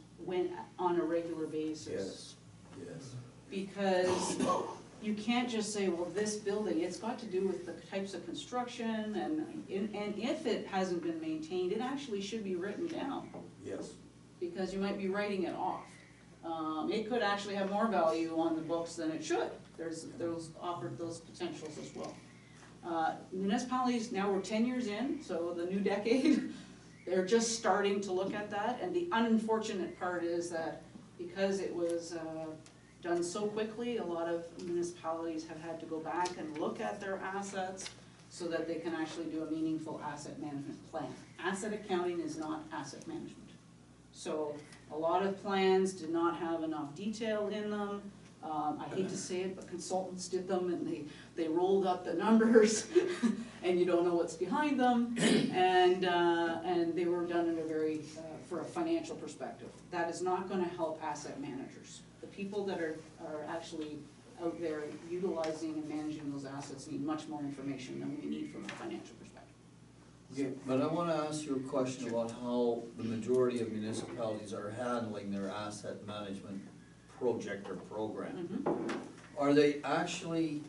on a regular basis. Yes. Because you can't just say, well, this building, it's got to do with the types of construction, and if it hasn't been maintained, it actually should be written down. Yes. Because you might be writing it off. It could actually have more value on the books than it should. There's offered those potentials as well. Municipalities, now we're 10 years in, so the new decade, they're just starting to look at that, and the unfortunate part is that because it was done so quickly, a lot of municipalities have had to go back and look at their assets so that they can actually do a meaningful asset management plan. Asset accounting is not asset management. So a lot of plans did not have enough detail in them. I hate to say it, but consultants did them and they rolled up the numbers and you don't know what's behind them. And they were done in a very, for a financial perspective. That is not gonna help asset managers. The people that are actually out there utilizing and managing those assets need much more information than we need from a financial perspective. Okay, but I wanna ask you a question about how the majority of municipalities are handling their asset management project or program. Are they actually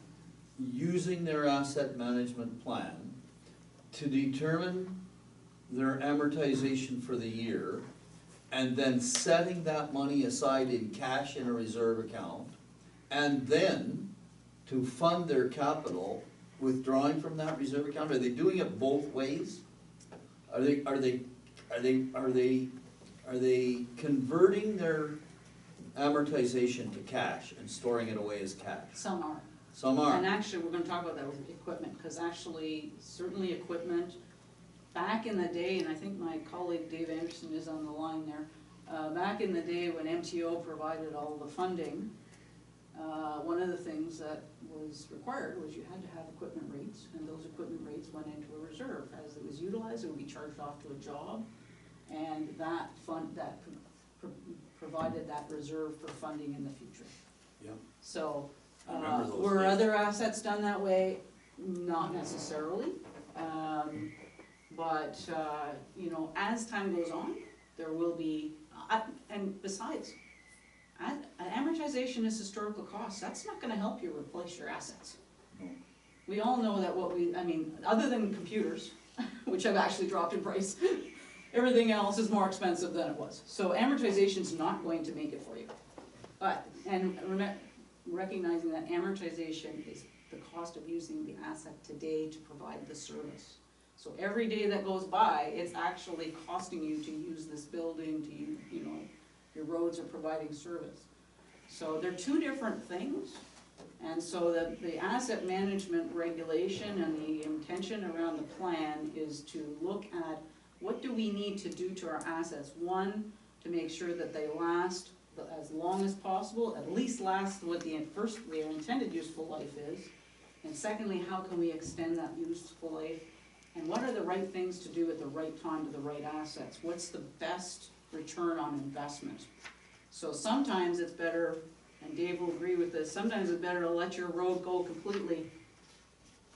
using their asset management plan to determine their amortization for the year and then setting that money aside in cash in a reserve account and then to fund their capital withdrawing from that reserve account? Are they doing it both ways? Are they converting their amortization to cash and storing it away as cash? Some are. Some are. And actually, we're gonna talk about that with equipment, because actually, certainly equipment, back in the day, and I think my colleague Dave Anderson is on the line there, back in the day when MTO provided all the funding, one of the things that was required was you had to have equipment rates, and those equipment rates went into a reserve. As it was utilized, it would be charged off to a job, and that fund, that provided that reserve for funding in the future. Yeah. So, I remember those were days. other assets done that way? Not necessarily. But, you know, as time goes on, there will be, and besides, amortization is historical cost. That's not gonna help you replace your assets. No. We all know that I mean, other than computers, which have actually dropped in price, everything else is more expensive than it was. So amortization's not going to make it for you. But, and recognizing that amortization is the cost of using the asset today to provide the service. So every day that goes by, it's actually costing you to use this building, to you know, your roads are providing service. So they're two different things. And so the asset management regulation and the intention around the plan is to look at what do we need to do to our assets. One, to make sure that they last as long as possible, at least last what their intended useful life is. And secondly, how can we extend that useful life? And what are the right things to do at the right time to the right assets? What's the best return on investment? So sometimes it's better, and Dave will agree with this, sometimes it's better to let your road go completely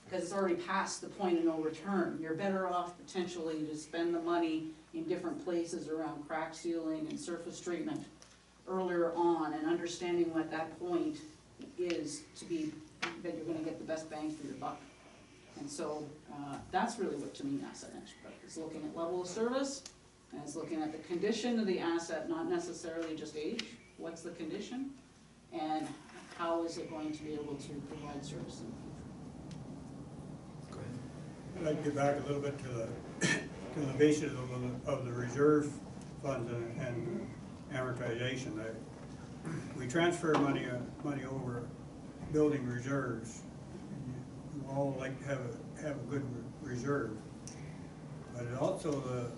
because it's already past the point of no return. You're better off potentially to spend the money in different places around crack sealing and surface treatment earlier on, and understanding what that point is to be, that you're gonna get the best bang for your buck. And so that's really what, to me, asset management is looking at level of service, and it's looking at the condition of the asset, not necessarily just age. What's the condition, and how is it going to be able to provide service in the future? Go ahead. I'd like to get back a little bit to the basis of the reserve funds and amortization. We transfer money over building reserves. You all like to have a good reserve, but it also,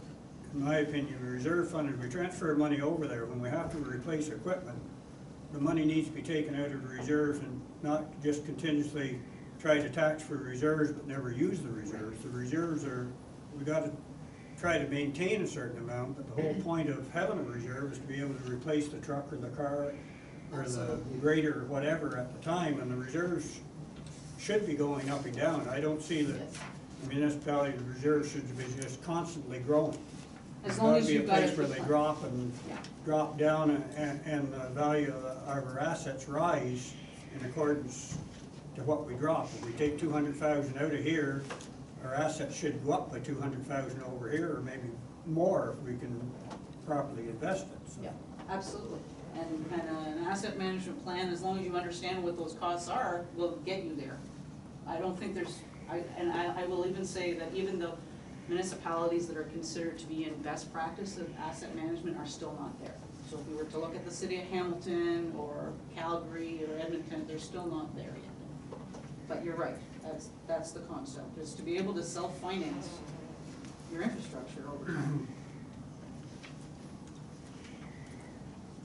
in my opinion, the reserve fund, if we transfer money over there, when we have to replace equipment, the money needs to be taken out of the reserves and not just continuously try to tax for reserves but never use the reserves. The reserves we got to try to maintain a certain amount, but the whole point of having a reserve is to be able to replace the truck or the car or the grader or whatever at the time, and the reserves should be going up and down. I don't see that the municipality, the reserves should be just constantly growing. As long as you've got There's got to be a place where they drop and drop down, and the value of our assets rise in accordance to what we drop. If we take 200,000 out of here, our assets should go up by 200,000 over here, or maybe more if we can properly invest it. So. Yeah, absolutely. And an asset management plan, as long as you understand what those costs are, will get you there. I don't think I will even say that even though municipalities that are considered to be in best practice of asset management are still not there. So if we were to look at the city of Hamilton or Calgary or Edmonton, they're still not there yet. But you're right, that's the concept, is to be able to self-finance your infrastructure over time.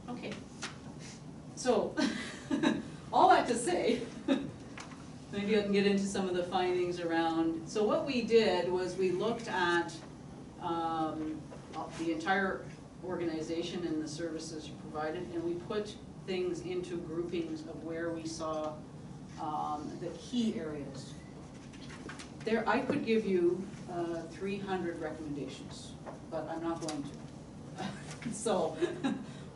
Okay, so all that to say, maybe I can get into some of the findings around. So what we did was we looked at the entire organization and the services you provided, and we put things into groupings of where we saw the key areas. There, I could give you 300 recommendations, but I'm not going to. So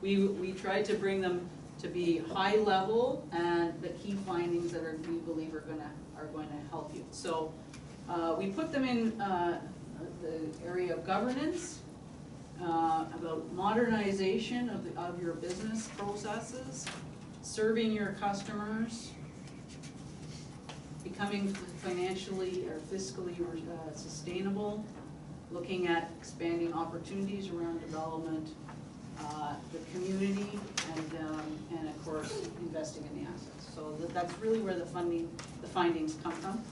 we tried to bring them to be high level and the key findings that we believe are going to help you. So we put them in the area of governance, about modernization of your business processes, serving your customers, becoming financially or fiscally sustainable, looking at expanding opportunities around development, the community, and of course, investing in the assets. So that's really where the findings come from.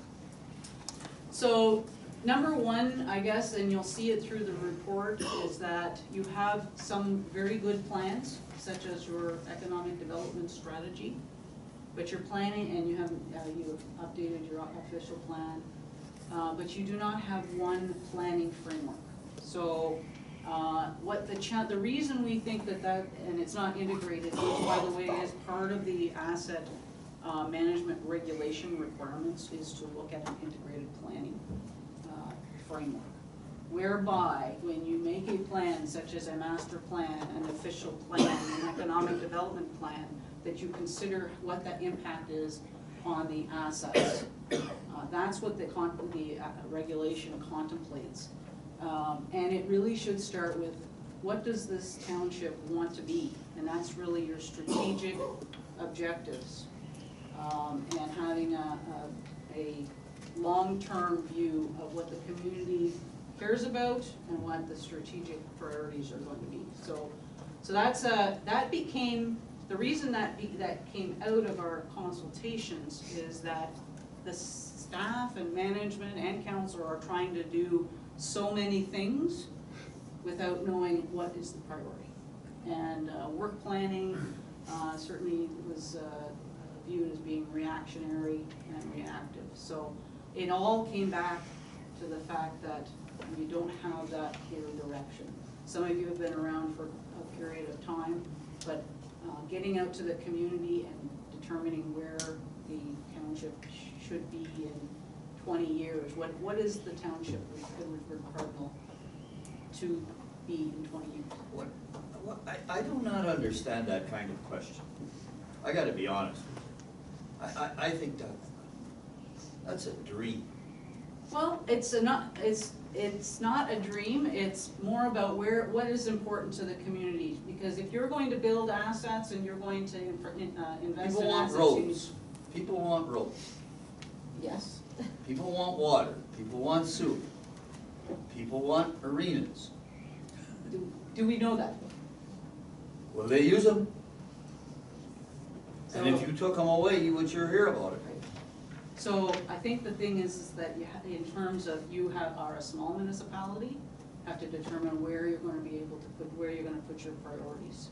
So number one, I guess, and you'll see it through the report, is that you have some very good plans, such as your economic development strategy, but you're planning, and you have updated your official plan, but you do not have one planning framework. So the reason we think that, and it's not integrated, which by the way is part of the asset management regulation requirements, is to look at an integrated planning framework, whereby when you make a plan, such as a master plan, an official plan, an economic development plan, that you consider what that impact is on the assets. That's what the regulation contemplates. And it really should start with, what does this township want to be? And that's really your strategic objectives. And having a long-term view of what the community cares about and what the strategic priorities are going to be. So that became, the reason that came out of our consultations is that the staff and management and council are trying to do so many things without knowing what is the priority. And work planning certainly was viewed as being reactionary and reactive. So it all came back to the fact that you don't have that clear direction. Some of you have been around for a period of time, but getting out to the community and determining where the township should be in 20 years. What is the township in Cardinal to be in 20 years? I do not understand that kind of question. I gotta be honest with you. I think that's a dream. Well, it's not a dream. It's more about what is important to the community. Because if you're going to build assets and you're going to invest People in want assets, roads. People want roads. Yes. People want water. People want sewer. People want arenas. Do we know that? Well, they use them. And if you took them away, you would sure hear about it. So I think the thing is that in terms of are a small municipality, have to determine where you're going to be able to where you're going to put your priorities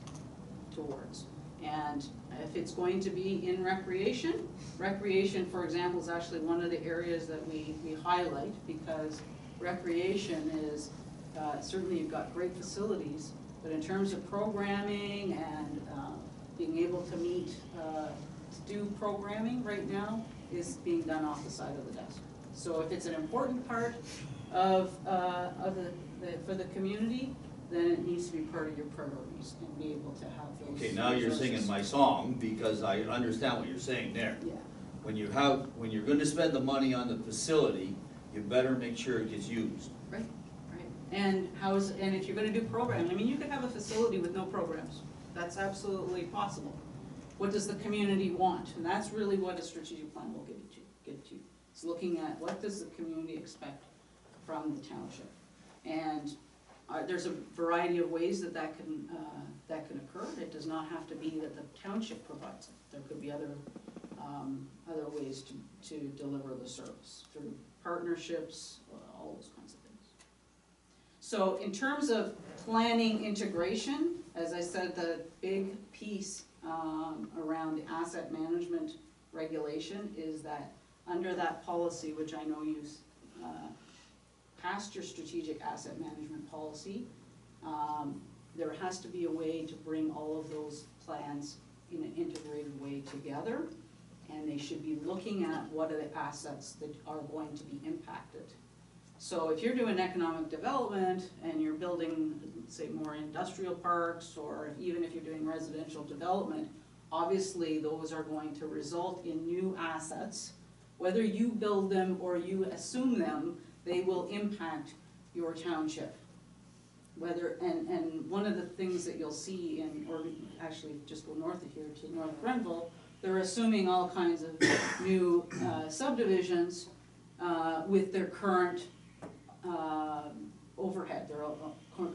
towards. And if it's going to be in recreation, for example, is actually one of the areas that we highlight, because recreation is, certainly you've got great facilities, but in terms of programming and being able to meet, to do programming right now is being done off the side of the desk. So if it's an important part of for the community, then it needs to be part of your priorities and be able to have those. Okay, now you're singing my song, because I understand what you're saying there. Yeah. When you're going to spend the money on the facility, you better make sure it gets used. Right, right. And if you're going to do programming, I mean, you could have a facility with no programs. That's absolutely possible. What does the community want? And that's really what a strategic plan will get you. It's looking at what does the community expect from the township. And there's a variety of ways that can occur. It does not have to be that the township provides it. There could be other ways to deliver the service, through partnerships, all those kinds of things. So in terms of planning integration, as I said, the big piece around the asset management regulation is that under that policy, which I know you passed your strategic asset management policy, there has to be a way to bring all of those plans in an integrated way together, and they should be looking at what are the assets that are going to be impacted. So if you're doing economic development and you're building, say, more industrial parks, or even if you're doing residential development, obviously those are going to result in new assets. Whether you build them or you assume them, they will impact your township. And one of the things that you'll see or actually just go north of here to North Grenville, they're assuming all kinds of new subdivisions with their current overhead, their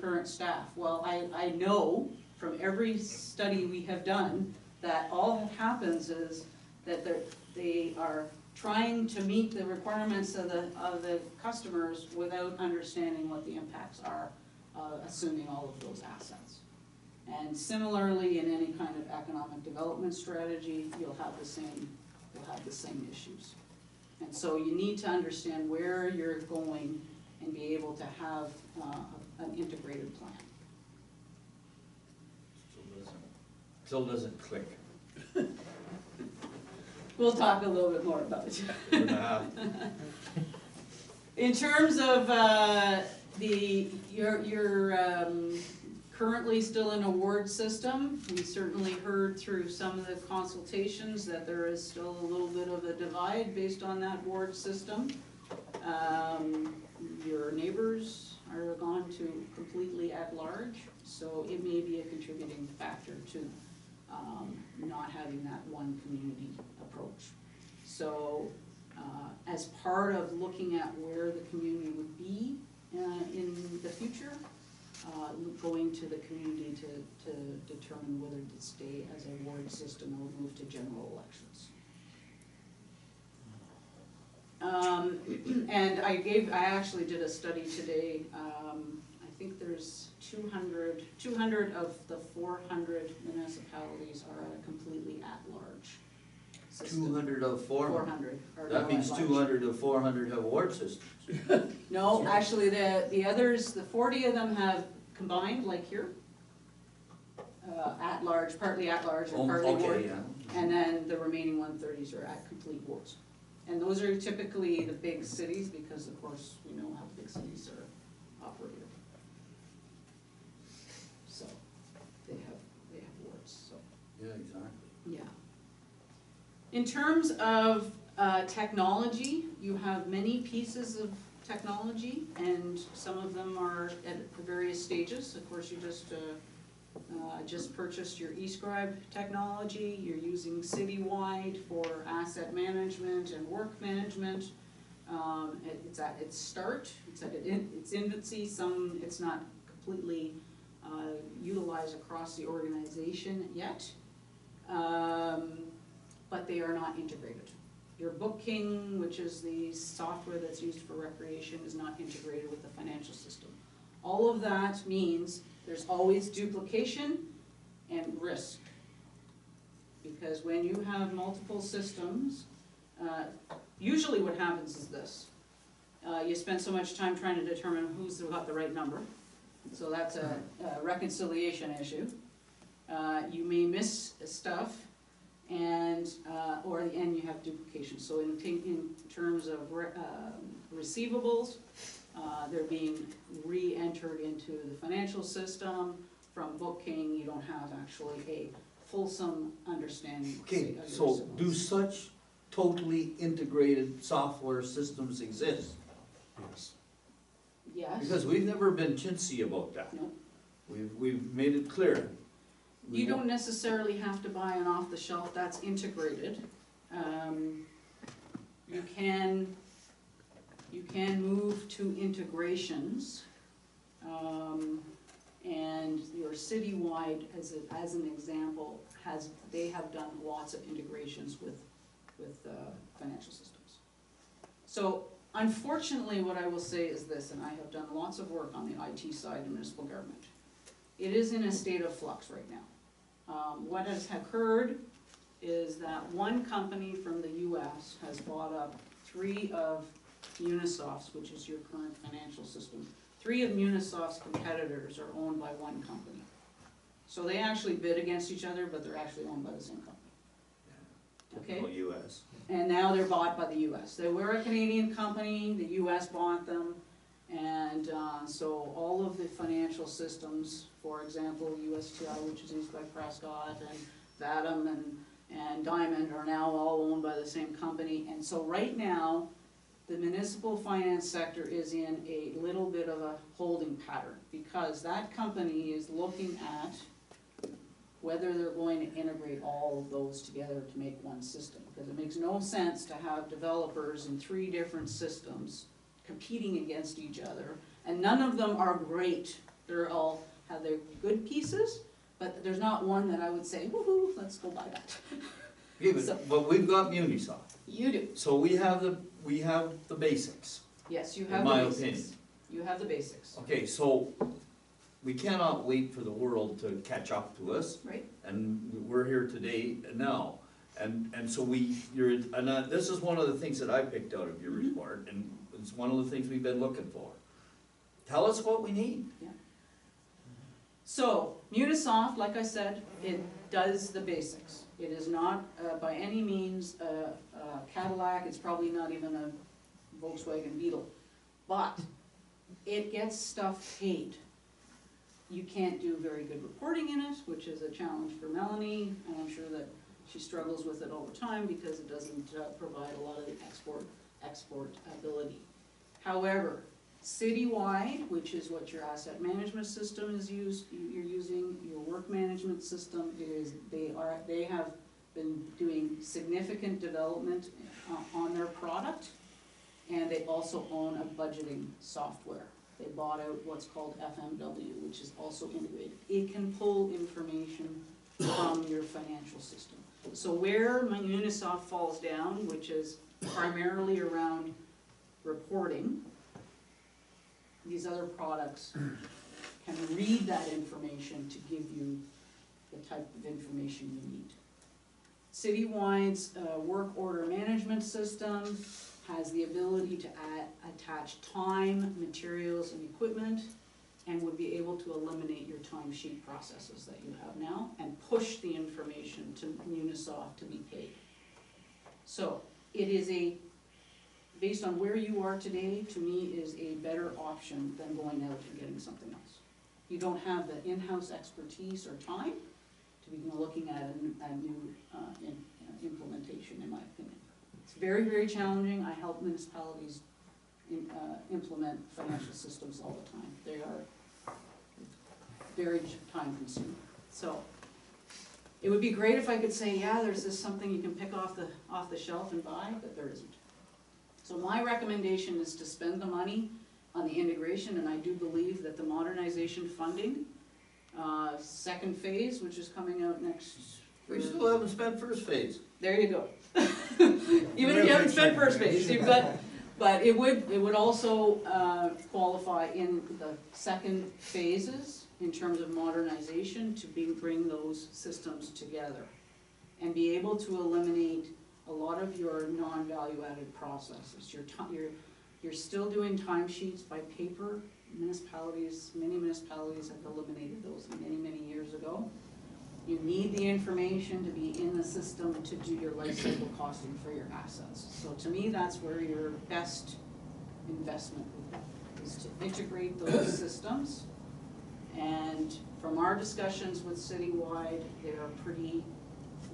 current staff. Well, I know from every study we have done that all that happens is that they are trying to meet the requirements of the customers without understanding what the impacts are, assuming all of those assets. And similarly, in any kind of economic development strategy, you'll have the same issues. And so you need to understand where you're going and be able to have an integrated plan. Still doesn't click. We'll talk a little bit more about it. Yeah. In terms of you're currently still in a ward system. We certainly heard through some of the consultations that there is still a little bit of a divide based on that ward system. Your neighbors are gone to completely at large, so it may be a contributing factor to not having that one community approach. So as part of looking at where the community would be in the future, going to the community to determine whether to stay as a ward system or move to general elections. And I actually did a study today. I think there's 200 of the 400 municipalities are a completely at-large system. 200 of 400. 400 are That means at-large. 200 of 400 have ward systems. No, actually, the others, the 40 of them have combined, like here, at-large, partly at-large and partly ward. Okay, yeah. And then the remaining 130s are at complete wards. And those are typically the big cities, because of course, we know how big cities are operated. So, they have wards, so. Yeah, exactly. Yeah. In terms of technology, you have many pieces of technology, and some of them are at the various stages. Of course, you just purchased your eScribe technology. You're using citywide for asset management and work management. It's at its start. It's at its infancy. It's not completely utilized across the organization yet, but they are not integrated. Your Booking, which is the software that's used for recreation, is not integrated with the financial system. All of that means there's always duplication and risk. Because when you have multiple systems, usually what happens is this. You spend so much time trying to determine who's got the right number. So that's a reconciliation issue. You may miss stuff, and you have duplication. So in terms of receivables, they're being re-entered into the financial system. From Booking, you don't have actually a fulsome understanding. Okay, of so your do such totally integrated software systems exist? Yes. Yes. Because we've never been chintzy about that. No. We've made it clear. You don't necessarily have to buy an off-the-shelf that's integrated. you can move to integrations. And your citywide, as an example, they have done lots of integrations with financial systems. So unfortunately, what I will say is this, and I have done lots of work on the IT side of municipal government. It is in a state of flux right now. What has occurred is that one company from the US has bought up 3 of Unisoft's, which is your current financial system. 3 of Unisoft's competitors are owned by one company. So they actually bid against each other, but they're actually owned by the same company. Typical US. And now they're bought by the US. They were a Canadian company, the US bought them, and so all of the financial systems, for example, USTI, which is used by Prescott, and Vadim and Diamond are now all owned by the same company. And so right now, the municipal finance sector is in a little bit of a holding pattern, because that company is looking at whether they're going to integrate all of those together to make one system. Because it makes no sense to have developers in 3 different systems competing against each other, and none of them are great. They're all have their good pieces, but there's not one that I would say, woohoo, let's go buy that. Okay, but we've got Munisoft. You do. So we have the basics. Yes, you In have my the basics. opinion. You have the basics, Okay, so we cannot wait for the world to catch up to us, right? and we're here today and now. And so this is one of the things that I picked out of your report, and it's one of the things we've been looking for. Tell us what we need. So, Munisoft, like I said, it does the basics. It is not by any means a Cadillac, it's probably not even a Volkswagen Beetle, but it gets stuff paid. You can't do very good reporting in it, which is a challenge for Melanie, and I'm sure that she struggles with it all the time because it doesn't provide a lot of the export ability. However, citywide, which is what your asset management system is you're using, your work management system they have been doing significant development on their product, and they also own a budgeting software. They bought out what's called FMW, which is also integrated. It can pull information from your financial system. So where Munisoft falls down, which is primarily around reporting, these other products can read that information to give you the type of information you need. Citywide's work order management system has the ability to attach time, materials, and equipment, and would be able to eliminate your timesheet processes that you have now and push the information to Munisoft to be paid. So it is based on where you are today, to me, is a better option than going out and getting something else. You don't have the in-house expertise or time to be looking at a new implementation, in my opinion. It's very, very challenging. I help municipalities implement financial systems all the time. They are very time consuming. So it would be great if I could say, yeah, there's this something you can pick off the shelf and buy, but there isn't. So my recommendation is to spend the money on the integration, and I do believe that the modernization funding, second phase, which is coming out next. We still haven't spent first phase. There you go. Even if you haven't spent first phase, you've got, but it would also qualify in the second phases in terms of modernization to bring those systems together and be able to eliminate a lot of your non-value added processes. You're still doing timesheets by paper. Many municipalities have eliminated those many, many years ago. You need the information to be in the system to do your life cycle costing for your assets. So to me, that's where your best investment would be, is to integrate those systems. And from our discussions with Citywide, they are pretty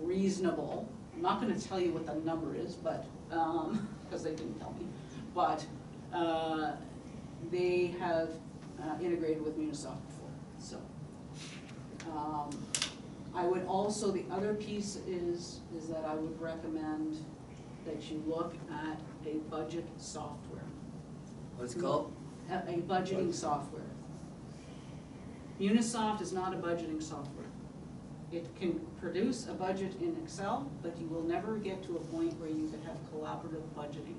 reasonable. I'm not going to tell you what the number is, but because they didn't tell me, but they have integrated with Munisoft before. So I would also, the other piece is that I would recommend that you look at a budget software. What's it called? A budgeting software. Unisoft is not a budgeting software. It can produce a budget in Excel, but you will never get to a point where you could have collaborative budgeting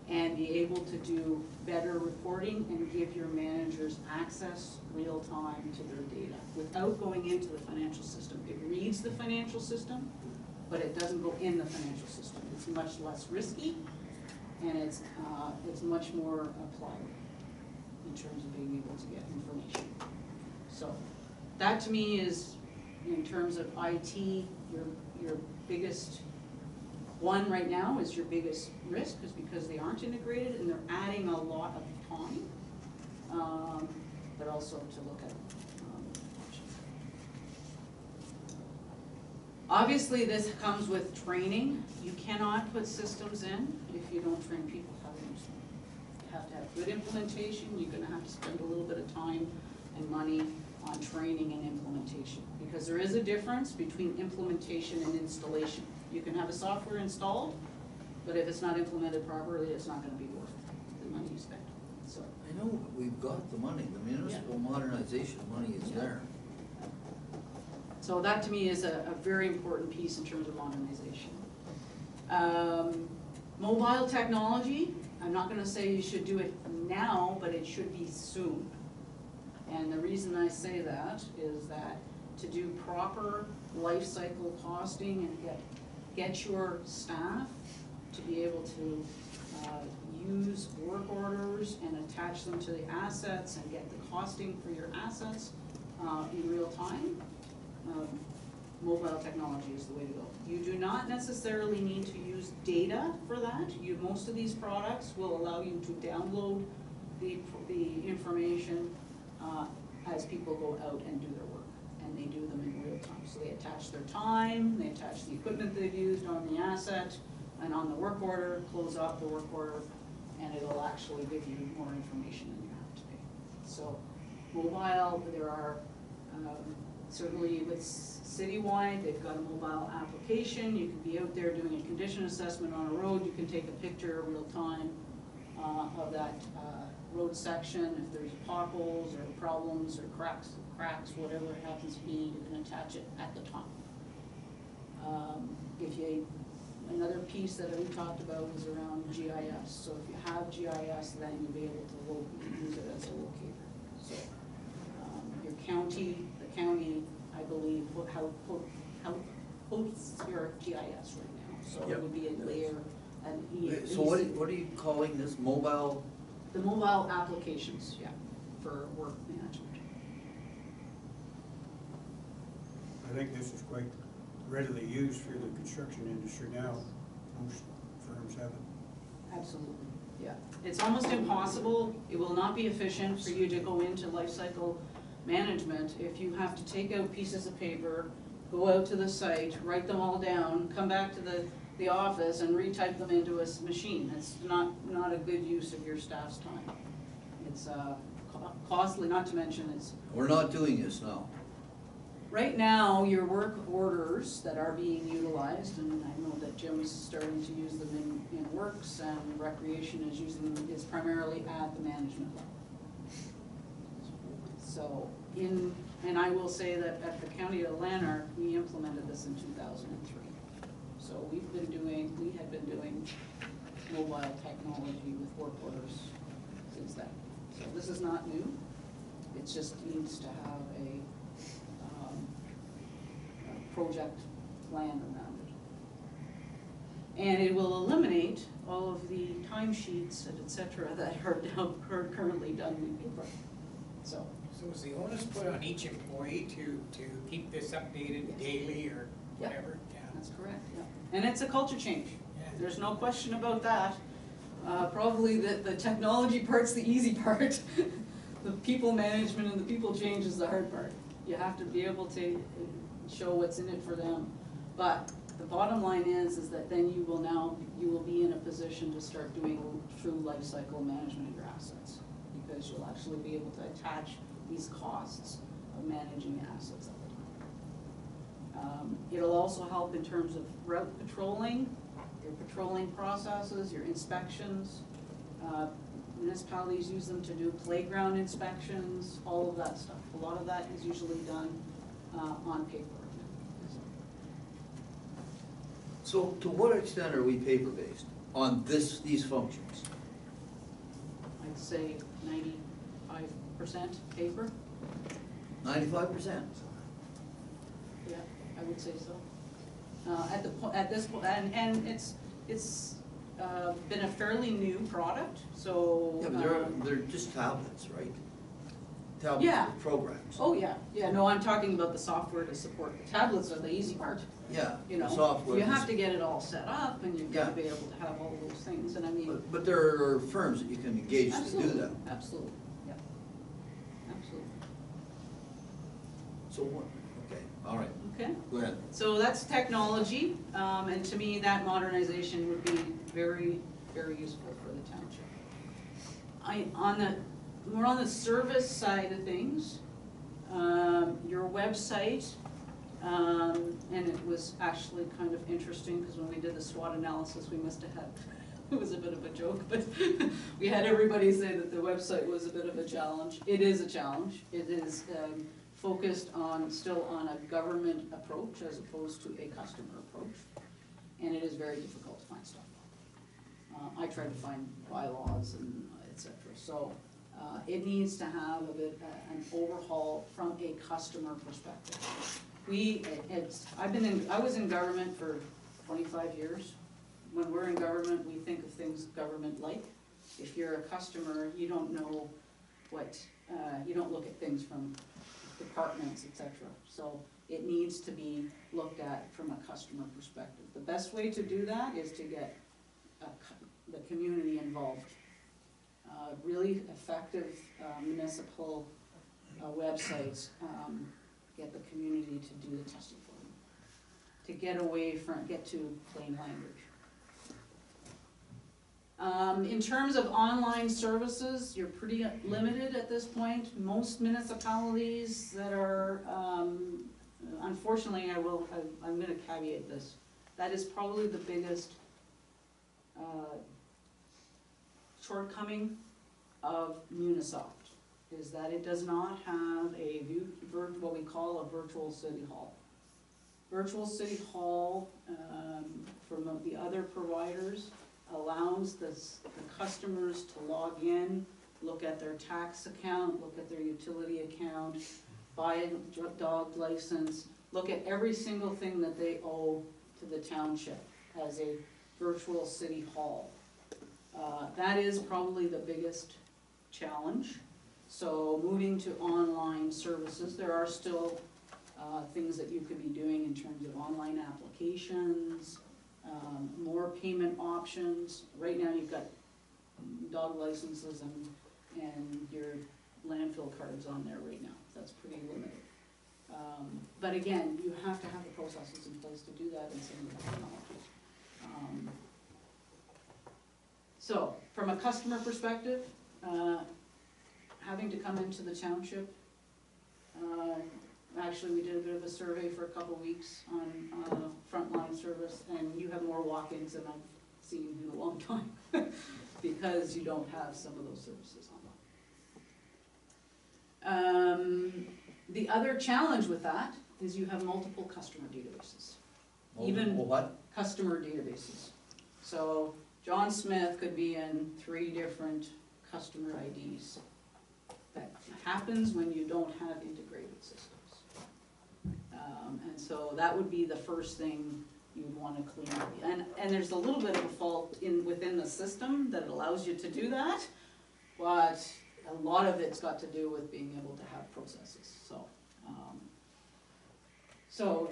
and be able to do better reporting and give your managers access real time to their data without going into the financial system. It reads the financial system, but it doesn't go in the financial system. It's much less risky, and it's much more applied in terms of being able to get information. So that to me is, in terms of IT, your biggest one right now is your biggest risk, is because they aren't integrated and they're adding a lot of time, but also to look at options. Obviously, this comes with training. You cannot put systems in if you don't train people how to use them. You have to have good implementation. You're gonna have to spend a little bit of time and money on training and implementation, because there is a difference between implementation and installation. You can have a software installed, but if it's not implemented properly, it's not gonna be worth the money you spend. So, I know we've got the money, the municipal modernization money is there. so that to me is a very important piece in terms of modernization. Mobile technology, I'm not gonna say you should do it now, but it should be soon. And the reason I say that is that to do proper life cycle costing and get your staff to be able to use work orders and attach them to the assets and get the costing for your assets in real time, mobile technology is the way to go. You do not necessarily need to use data for that. Most of these products will allow you to download the information as people go out and do their work, and they do them in real time. So they attach their time, they attach the equipment they've used on the asset and on the work order, close off the work order, and it'll actually give you more information than you have to pay. So mobile, there are certainly with Citywide, they've got a mobile application. You can be out there doing a condition assessment on a road. You can take a picture real time of that road section. If there's potholes or problems or cracks, whatever it happens to be, you can attach it at the time. Another piece that we talked about was around GIS. So if you have GIS, then you'll be able to use it as a locator. So your county, the county, I believe, hosts your GIS right now. So it would be a layer, an So what are you calling this, mobile? The mobile applications, yeah, for work management. I think this is quite readily used for the construction industry now. Most firms have it. Absolutely, yeah. It's almost impossible, it will not be efficient for you to go into life cycle management if you have to take out pieces of paper, go out to the site, write them all down, come back to the office and retype them into a machine. It's not a good use of your staff's time. It's costly, not to mention it's... We're not doing this now. Right now, your work orders that are being utilized, and I know that Jim's starting to use them in works, and recreation is primarily at the management level. So and I will say that at the County of Lanark, we implemented this in 2003. So we had been doing mobile technology with work orders since then. So this is not new. It just needs to have a project plan around it. And it will eliminate all of the timesheets and et cetera that are currently done in paper. So is the onus put on each employee to keep this updated daily or whatever? Yeah. That's correct, yeah. And it's a culture change. Yeah. There's no question about that. Probably the technology part's the easy part. The people management and the people change is the hard part. You have to be able to show what's in it for them. But the bottom line is that then you will be in a position to start doing true life cycle management of your assets, because you'll actually be able to attach these costs of managing assets at the time. It'll also help in terms of route patrolling your patrolling processes, your inspections. Municipalities use them to do playground inspections, all of that stuff. A lot of that is usually done on paper. So to what extent are we paper-based on these functions? I'd say 95% paper. 95%? Yeah, I would say so. At this point, and it's been a fairly new product, so. Yeah, but they're just tablets, right? Tablets Yeah. with programs. Oh, yeah, no, I'm talking about the software to support. The tablets are the easy part, Yeah, you the know. software. You have to get it all set up, and you've got to Yeah. be able to have all those things, and I mean. But there are firms that you can engage to do Absolutely, that. absolutely, yeah, absolutely. So what, okay, all right, Okay. go ahead. So that's technology, and to me, that modernization would be very, very useful for the township. More on the service side of things, your website, and it was actually kind of interesting, because when we did the SWOT analysis, we must have had, it was a bit of a joke, but we had everybody say that the website was a bit of a challenge. It is a challenge. It is focused still on a government approach as opposed to a customer approach, and it is very difficult to find stuff. I tried to find bylaws and et cetera. So it needs to have a bit an overhaul from a customer perspective. I was in government for 25 years. When we're in government, we think of things government-like. If you're a customer, you don't know you don't look at things from departments, et cetera. So it needs to be looked at from a customer perspective. The best way to do that is to get the community involved. Really effective municipal websites get the community to do the testing for them, to get to plain language. In terms of online services, you're pretty limited at this point. Most municipalities that are, unfortunately, I'm gonna caveat this. That is probably the biggest shortcoming of Munisoft, is that it does not have what we call a virtual city hall. Virtual city hall, from the other providers, allows the customers to log in, look at their tax account, look at their utility account, buy a dog license, look at every single thing that they owe to the township as a virtual city hall. That is probably the biggest challenge. So moving to online services, there are still things that you could be doing in terms of online applications, more payment options. Right now you've got dog licenses and your landfill cards on there right now. That's pretty limited. But again, you have to have the processes in place to do that in some of the technologies. So, from a customer perspective, having to come into the township, actually we did a bit of a survey for a couple weeks on frontline service, and you have more walk-ins than I've seen in a long time, because you don't have some of those services online. The other challenge with that is you have multiple customer databases. Multiple what? Customer databases. So John Smith could be in 3 different customer IDs. That happens when you don't have integrated systems. And so that would be the first thing you'd want to clean up. And there's a little bit of a fault within the system that allows you to do that, but a lot of it's got to do with being able to have processes. So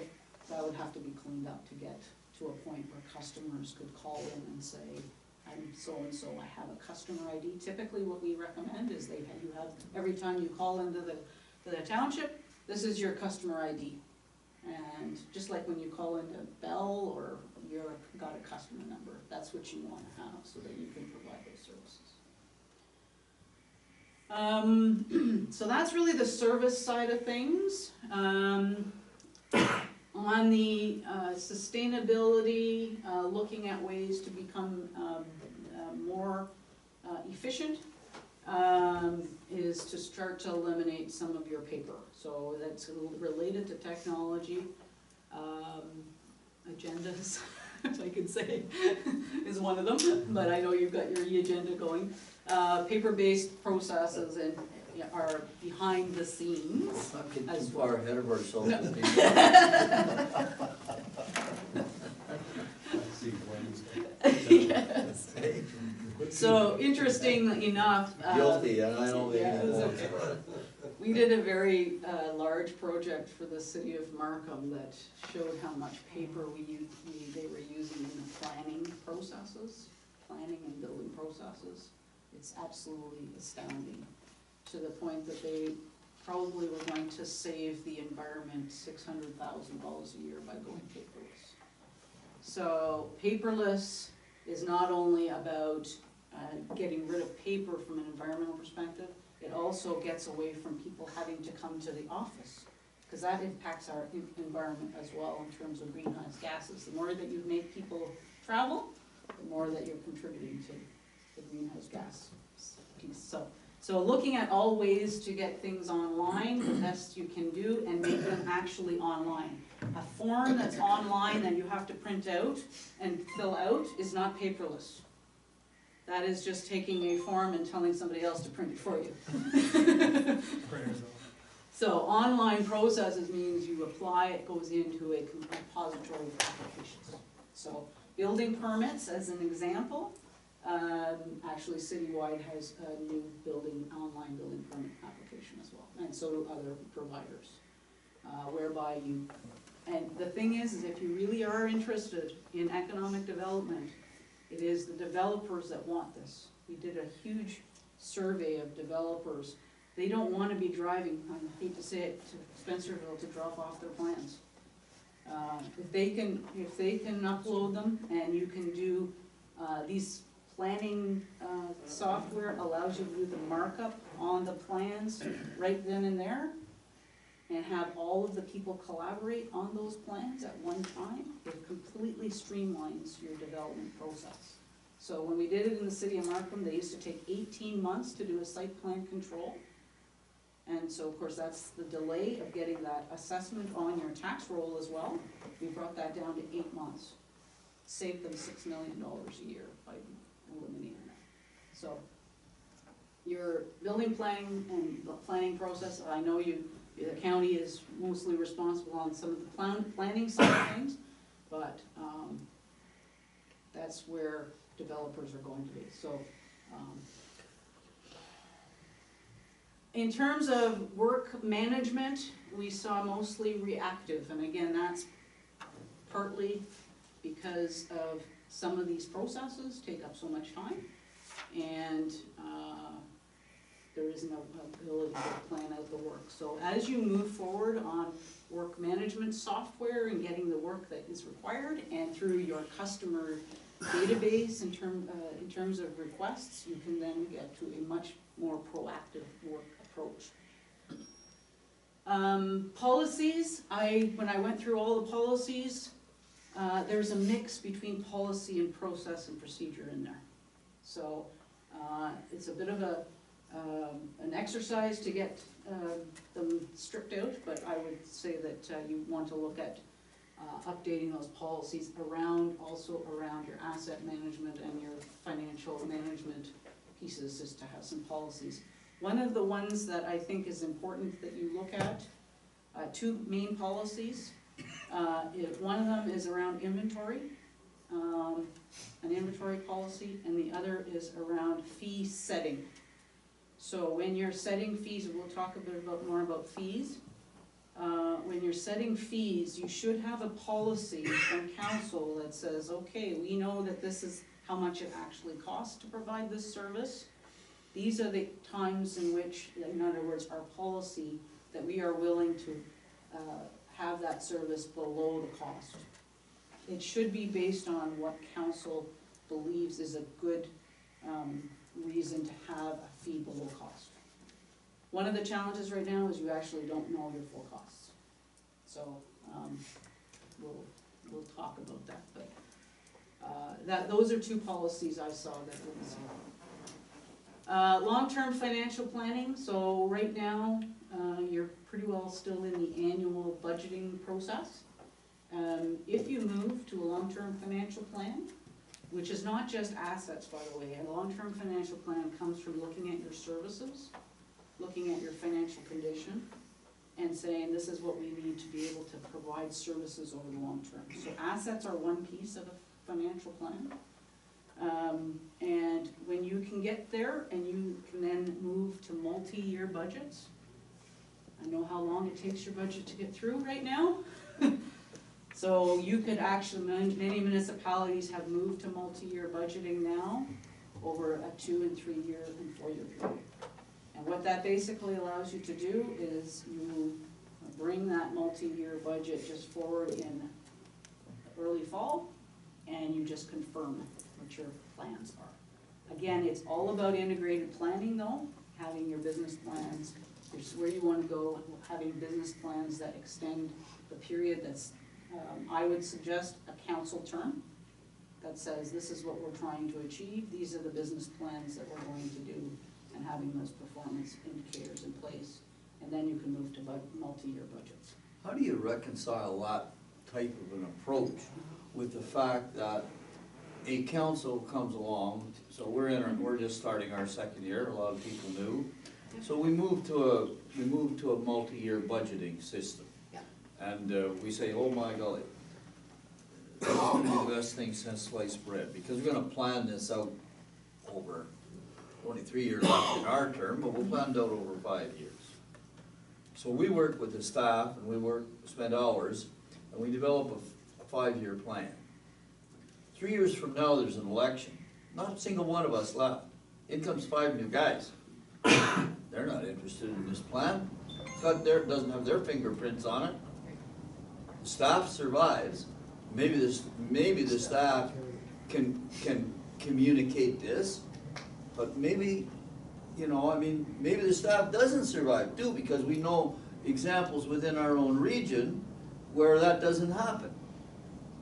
that would have to be cleaned up to get to a point where customers could call in and say, I'm so-and-so, I have a customer ID. Typically what we recommend is you have, every time you call into the township, this is your customer ID. And just like when you call into Bell or you've got a customer number, that's what you want to have so that you can provide those services. So that's really the service side of things. On On the sustainability, looking at ways to become more efficient, is to start to eliminate some of your paper. So that's related to technology. Agendas, if I could say, is one of them, but I know you've got your e-agenda going. Paper-based processes and are behind the scenes. Not getting as too well. far ahead of ourselves. No. Yes. So interesting enough. Guilty, and I don't think Yeah, it it's was. okay. We did a very large project for the city of Markham that showed how much paper they were using in the planning processes, planning and building processes. It's absolutely astounding, to the point that they probably were going to save the environment $600,000 a year by going paperless. So paperless is not only about getting rid of paper from an environmental perspective, it also gets away from people having to come to the office, because that impacts our environment as well in terms of greenhouse gases. The more that you make people travel, the more that you're contributing to the greenhouse gas piece. So looking at all ways to get things online, the best you can do, and make them actually online. A form that's online that you have to print out and fill out is not paperless. That is just taking a form and telling somebody else to print it for you. So online processes means you apply, it goes into a repository of applications. So building permits, as an example, actually citywide has a new online building permit application as well, and so do other providers, whereby and the thing is if you really are interested in economic development, it is the developers that want this. We did a huge survey of developers. They don't want to be driving, I hate to say it, to Spencerville to drop off their plans. If they can upload them, and you can do these planning software allows you to do the markup on the plans right then and there, and have all of the people collaborate on those plans at one time. It completely streamlines your development process. So when we did it in the city of Markham, they used to take 18 months to do a site plan control. And so of course that's the delay of getting that assessment on your tax roll as well. We brought that down to 8 months. Saved them $6 million a year by eliminating that. So your building planning and the planning process, I know the county is mostly responsible on some of the planning side of things, but that's where developers are going to be. So in terms of work management, we saw mostly reactive, and again, that's partly because of some of these processes take up so much time, and there is no ability to plan out the work. So as you move forward on work management software and getting the work that is required, and through your customer database in terms of requests, you can then get to a much more proactive work approach. Policies, when I went through all the policies, there's a mix between policy and process and procedure in there. So it's a bit of an exercise to get them stripped out, but I would say that you want to look at updating those policies also around your asset management and your financial management pieces, is to have some policies. One of the ones that I think is important that you look at, two main policies. One of them is around inventory, an inventory policy, and the other is around fee setting. So when you're setting fees, and we'll talk a bit more about fees, when you're setting fees, you should have a policy from council that says, okay, we know that this is how much it actually costs to provide this service. These are the times in which, in other words, our policy that we are willing to have that service below the cost. It should be based on what council believes is a good reason to have a fee below cost. One of the challenges right now is you actually don't know your full costs. So we'll talk about that, but those are two policies I saw that was. Long-term financial planning, so right now, you're pretty well still in the annual budgeting process. If you move to a long-term financial plan, which is not just assets, by the way, a long-term financial plan comes from looking at your services, looking at your financial condition, and saying this is what we need to be able to provide services over the long term. So assets are one piece of a financial plan. And when you can get there and you can then move to multi-year budgets, I know how long it takes your budget to get through right now. So you could actually, many municipalities have moved to multi-year budgeting now over a 2 and 3 year and 4 year period. And what that basically allows you to do is you bring that multi-year budget just forward in early fall, and you just confirm what your plans are. Again, it's all about integrated planning though, having your business plans, where you want to go, having business plans that extend the period that's, I would suggest a council term that says this is what we're trying to achieve, these are the business plans that we're going to do, and having those performance indicators in place, and then you can move to multi-year budgets. How do you reconcile that type of an approach with the fact that a council comes along, so we're just starting our second year, a lot of people new, so we move to a multi-year budgeting system. Yeah. And we say, oh my golly, this is gonna be the best thing since sliced bread, because we're gonna plan this out over only 3 years left in our term, but we'll plan it out over 5 years. So we work with the staff and we spend hours, and we develop a 5-year plan. 3 years from now, there's an election. Not a single one of us left. In comes 5 new guys. They're not interested in this plan. Doesn't have their fingerprints on it. The staff survives. Maybe the staff can communicate this, but maybe, maybe the staff doesn't survive too, because we know examples within our own region where that doesn't happen.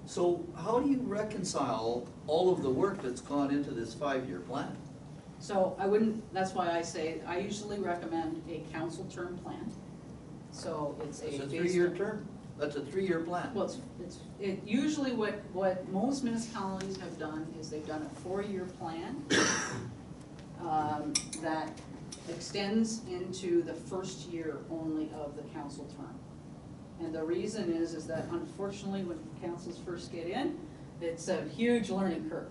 So how do you reconcile all of the work that's gone into this 5-year plan? So that's why I say, I usually recommend a council term plan. So it's It's a 3-year term. That's a 3-year plan. Well, usually what most municipalities have done is they've done a 4-year plan that extends into the first year only of the council term. And the reason is that unfortunately when councils first get in, it's a huge learning curve.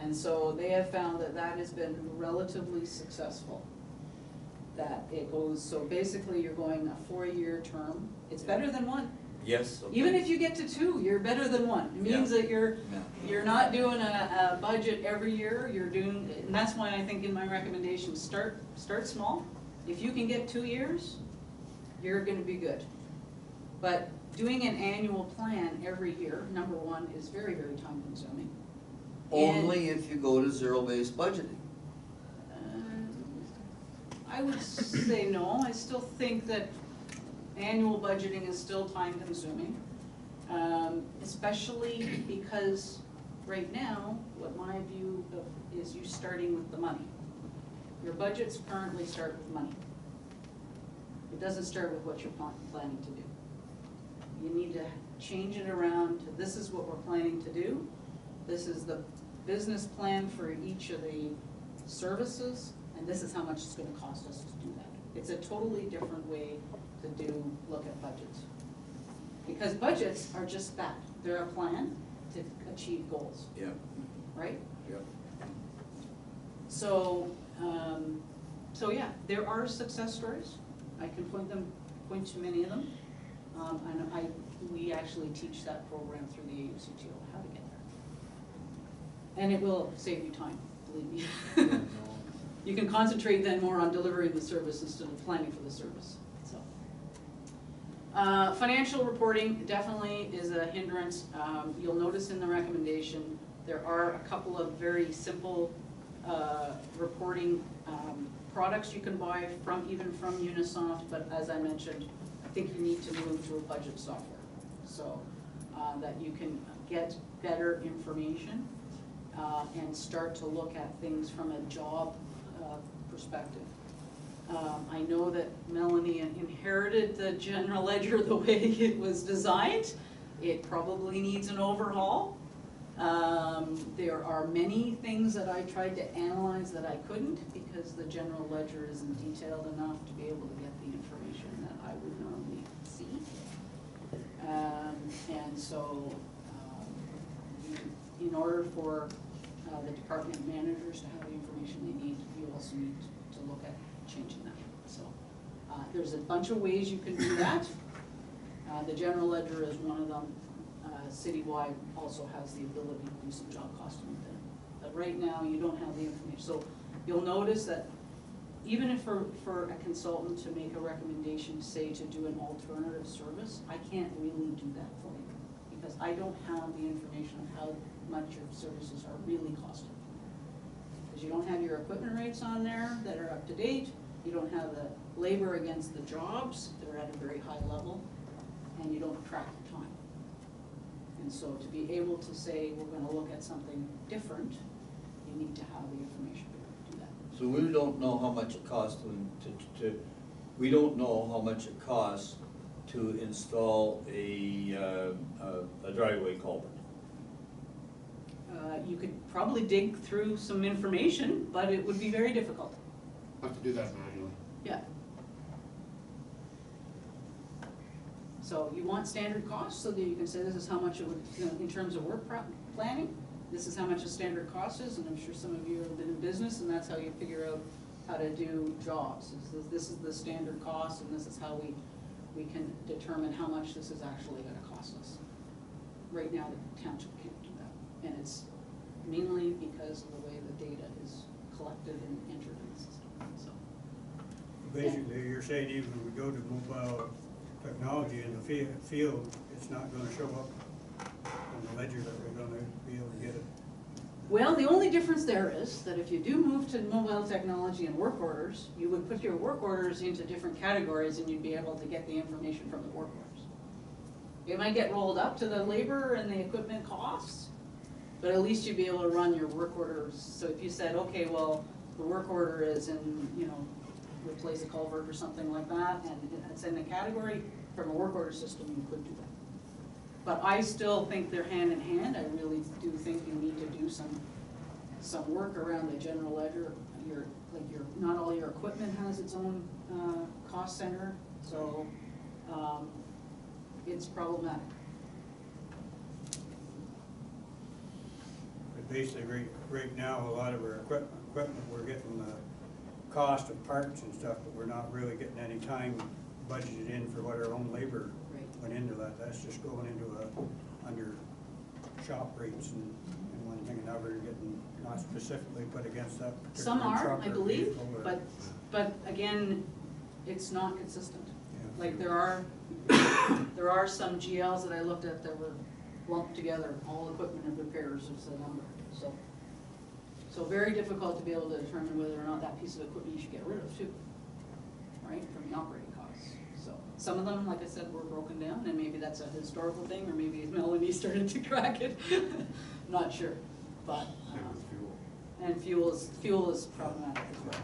And so they have found that has been relatively successful. That it goes, so basically you're going a 4-year term. It's better than 1. Yes. Okay. Even if you get to 2, you're better than 1. It means that you're not doing a budget every year, you're doing, and that's why I think in my recommendation, start small. If you can get 2 years, you're gonna be good. But doing an annual plan every year, number 1, is very, very time consuming. Only if you go to zero-based budgeting. I would say no. I still think that annual budgeting is still time consuming, especially because right now, what my view of is you starting with the money. Your budgets currently start with money. It doesn't start with what you're planning to do. You need to change it around to this is what we're planning to do. This is the business plan for each of the services, and this is how much it's gonna cost us to do that. It's a totally different way to look at budgets. Because budgets are just that. They're a plan to achieve goals. Yeah. Right? Yeah. So, yeah, there are success stories. I can point to many of them. And we actually teach that program through the AUCTO, how to get there. And it will save you time, believe me. You can concentrate then more on delivering the service instead of planning for the service. So, financial reporting definitely is a hindrance. You'll notice in the recommendation there are a couple of very simple reporting products you can buy even from Unisoft, but as I mentioned, I think you need to move to a budget software. So that you can get better information and start to look at things from a job perspective. I know that Melanie inherited the general ledger the way it was designed. It probably needs an overhaul. There are many things that I tried to analyze that I couldn't because the general ledger isn't detailed enough to be able to get the information that I would normally see. And so, in order for the department managers to have the information they need, you also need to look at changing that. So, there's a bunch of ways you can do that. The general ledger is one of them. Citywide also has the ability to do some job costing within it. But right now, you don't have the information. So you'll notice that even if for a consultant to make a recommendation, say to do an alternative service, I can't really do that for you because I don't have the information of how much your services are really costing. Because you don't have your equipment rates on there that are up to date, you don't have the labor against the jobs, they're at a very high level, and you don't track your time. And so to be able to say, we're gonna look at something different, you need to have the information to do that. So we don't know how much it costs we don't know how much it costs to install a driveway culvert. You could probably dig through some information, but it would be very difficult. Have to do that manually. Yeah. So you want standard costs so that you can say this is how much it would, in terms of work planning, this is how much a standard cost is, and I'm sure some of you have been in business and that's how you figure out how to do jobs. This is the standard cost and this is how we can determine how much this is actually gonna cost us. Right now the township can't do that, and it's mainly because of the way the data is collected and entered in the system, so. Basically, you're saying even if we go to mobile technology in the field, it's not gonna show up on the ledger that we're gonna be able to get it. Well, the only difference there is that if you do move to mobile technology and work orders, you would put your work orders into different categories and you'd be able to get the information from the work orders. It might get rolled up to the labor and the equipment costs, but at least you'd be able to run your work orders. So if you said, okay, well, the work order is in, replace a culvert or something like that, and it's in the category, from a work order system, you could do that. But I still think they're hand in hand. I really do think you need to do some work around the general ledger. Not all your equipment has its own cost center, so it's problematic. But basically, right now, a lot of our equipment, we're getting the cost of parts and stuff, but we're not really getting any time budgeted in for what our own labor went into that. That's just going into under shop rates and one thing and another, getting not specifically put against that particular Some are, truck I or believe, vehicle or- but again, it's not consistent. Yeah. Like there are some GLs that I looked at that were lumped together, all equipment and repairs is the number, so very difficult to be able to determine whether or not that piece of equipment you should get rid of too, right, from the operating costs. So some of them, like I said, were broken down, and maybe that's a historical thing, or maybe Melanie started to crack it. Not sure, but Same with fuel. and fuel is problematic as well.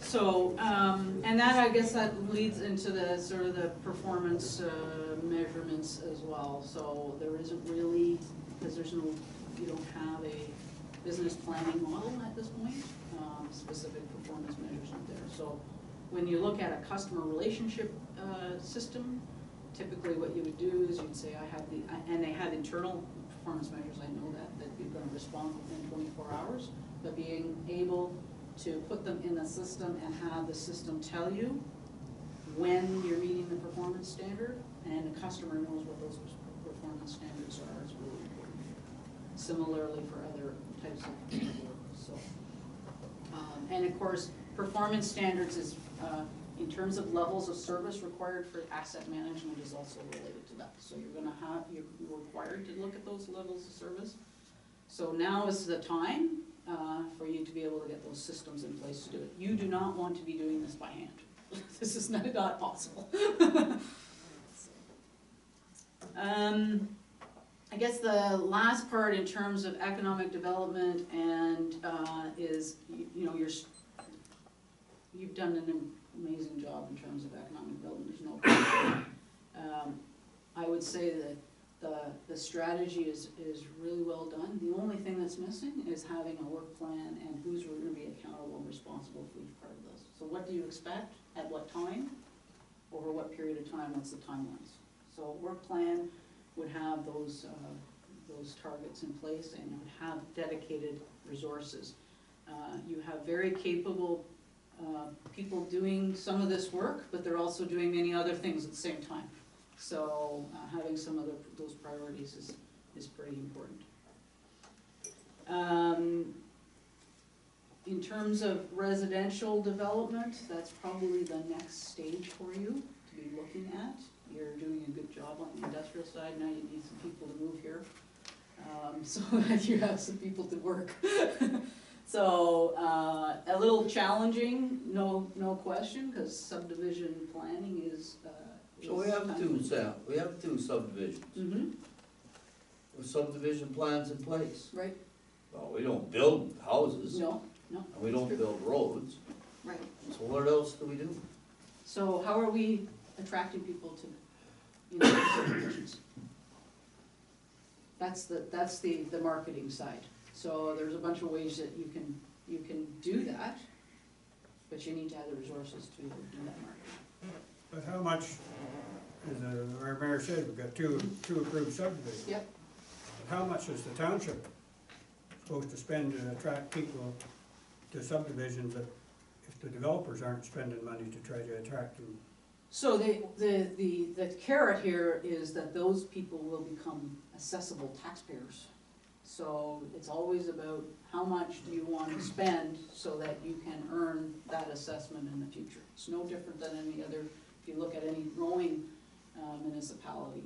So, and that, I guess that leads into the sort of the performance measurements as well. So there isn't really, because you don't have a business planning model at this point, specific performance measures out there. So when you look at a customer relationship system, typically what you would do is you'd say, and they have internal performance measures, I know that you're going to respond within 24 hours, but being able to put them in the system and have the system tell you when you're meeting the performance standard, and the customer knows what those performance standards are, is really important. Similarly for other types of work. So, and of course, performance standards is, in terms of levels of service required for asset management, is also related to that. So you're required to look at those levels of service. So now is the time for you to be able to get those systems in place to do it. You do not want to be doing this by hand. This is not possible. I guess the last part in terms of economic development and, is, you know, you've done an amazing job in terms of economic development, there's no question. I would say that the strategy is really well done. The only thing that's missing is having a work plan and who's gonna be accountable and responsible for each part of this. So what do you expect, at what time, over what period of time, what's the timelines? So work plan would have those targets in place, and it would have dedicated resources. You have very capable people doing some of this work, but they're also doing many other things at the same time. So having some of those priorities is pretty important. In terms of residential development, that's probably the next stage for you to be looking at. You're doing a good job on the industrial side, now you need some people to move here, so that you have some people to work. So, a little challenging, no question, because subdivision planning is, So we have two subdivisions, Mm-hmm, with subdivision plans in place. right, Well, we don't build houses, no, and we don't true. build roads, right. so what else do we do? So how are we attracting people to, you know, subdivisions? That's the marketing side. So there's a bunch of ways that you can do that, but you need to have the resources to do that marketing. But how much, as our mayor said, we've got two approved subdivisions. Yep. But how much is the township supposed to spend to attract people to subdivisions that, if the developers aren't spending money to try to attract them? So the carrot here is that those people will become accessible taxpayers. So it's always about how much do you want to spend so that you can earn that assessment in the future. It's no different than any other, if you look at any growing municipality,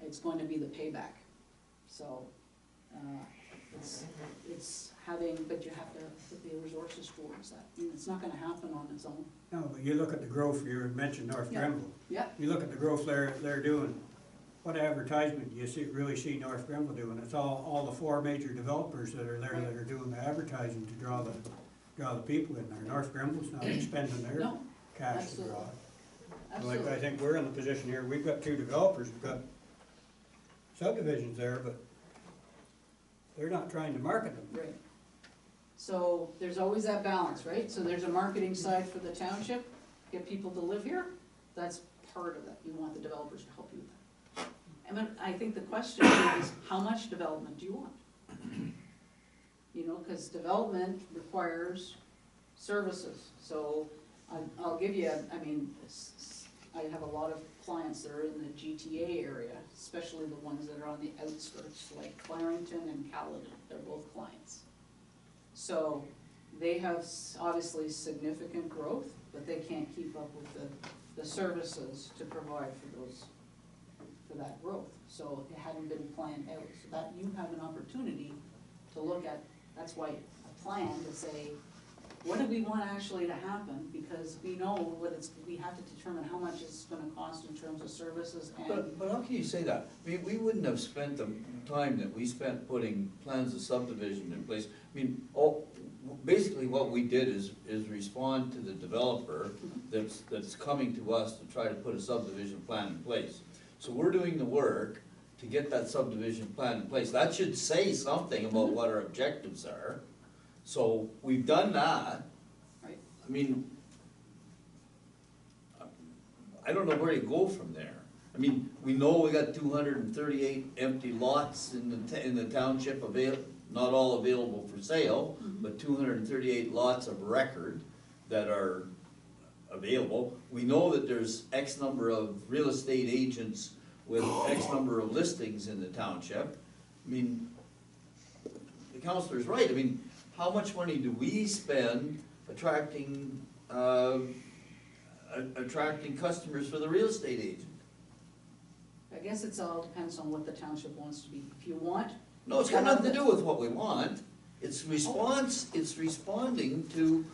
it's going to be the payback. So it's having, but you have to put the resources towards that. I mean, it's not gonna happen on its own. No, but you look at the growth, you mentioned North Yeah. Grenville. Yeah. You look at the growth they're doing, what advertisement do you really see North Grenville doing? It's all the four major developers that are there that are doing the advertising to draw the people in there. North Grenville's not spending their No, cash to draw. absolutely. Like, I think we're in the position here, we've got two developers, we've got subdivisions there, but they're not trying to market them. Right. So there's always that balance, right? So there's a marketing side for the township, get people to live here, that's part of that. You want the developers to help you with that. And then I think the question is, how much development do you want? You know, because development requires services. So I'll give you, I mean, I have a lot of clients that are in the GTA area, especially the ones that are on the outskirts, like Clarington and Caledon, they're both clients. So they have obviously significant growth, but they can't keep up with the services to provide for that growth. So it hadn't been planned out, so that you have an opportunity to look at, that's why a plan to say, what do we want actually to happen? Because we know we have to determine how much it's gonna cost in terms of services and. But how can you say that? I mean, we wouldn't have spent the time that we spent putting plans of subdivision in place. I mean, basically what we did is respond to the developer that's coming to us to try to put a subdivision plan in place. So we're doing the work to get that subdivision plan in place. That should say something about what our objectives are. So we've done that. Right. I mean, I don't know where you go from there. I mean, we know we got 238 empty lots in the township not all available for sale, but 238 lots of record that are available. We know that there's X number of real estate agents with X number of listings in the township. I mean, the councillor's right. I mean, how much money do we spend attracting customers for the real estate agent? I guess it's all depends on what the township wants to be. If you want. No, it's got nothing to do with what we want. It's responding to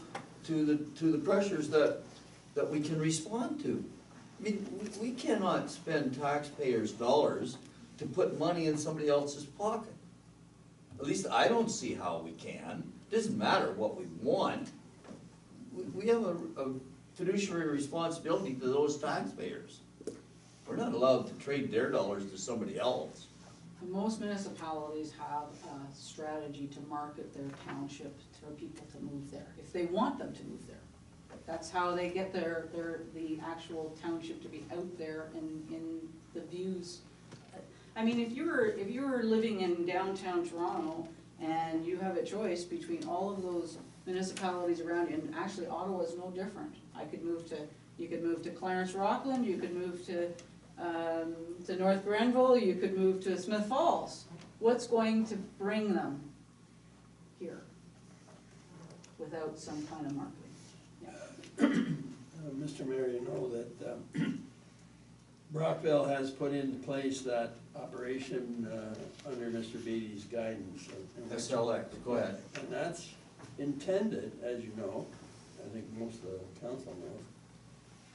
the pressures that we can respond to. I mean, we cannot spend taxpayers' dollars to put money in somebody else's pocket. At least I don't see how we can. Doesn't matter what we want. We have a fiduciary responsibility to those taxpayers. We're not allowed to trade their dollars to somebody else. Most municipalities have a strategy to market their township for people to move there, if they want them to move there. That's how they get the actual township to be out there in the views. I mean, if you were living in downtown Toronto and you have a choice between all of those municipalities around you, and actually Ottawa is no different. You could move to Clarence Rockland, you could move to North Grenville, you could move to Smith Falls. What's going to bring them here without some kind of marketing? Yeah. Mr. Mayor, you know that Brockville has put into place that operation under Mr. Beatty's guidance. SLX, go ahead. And that's intended, as you know, I think most of the council knows,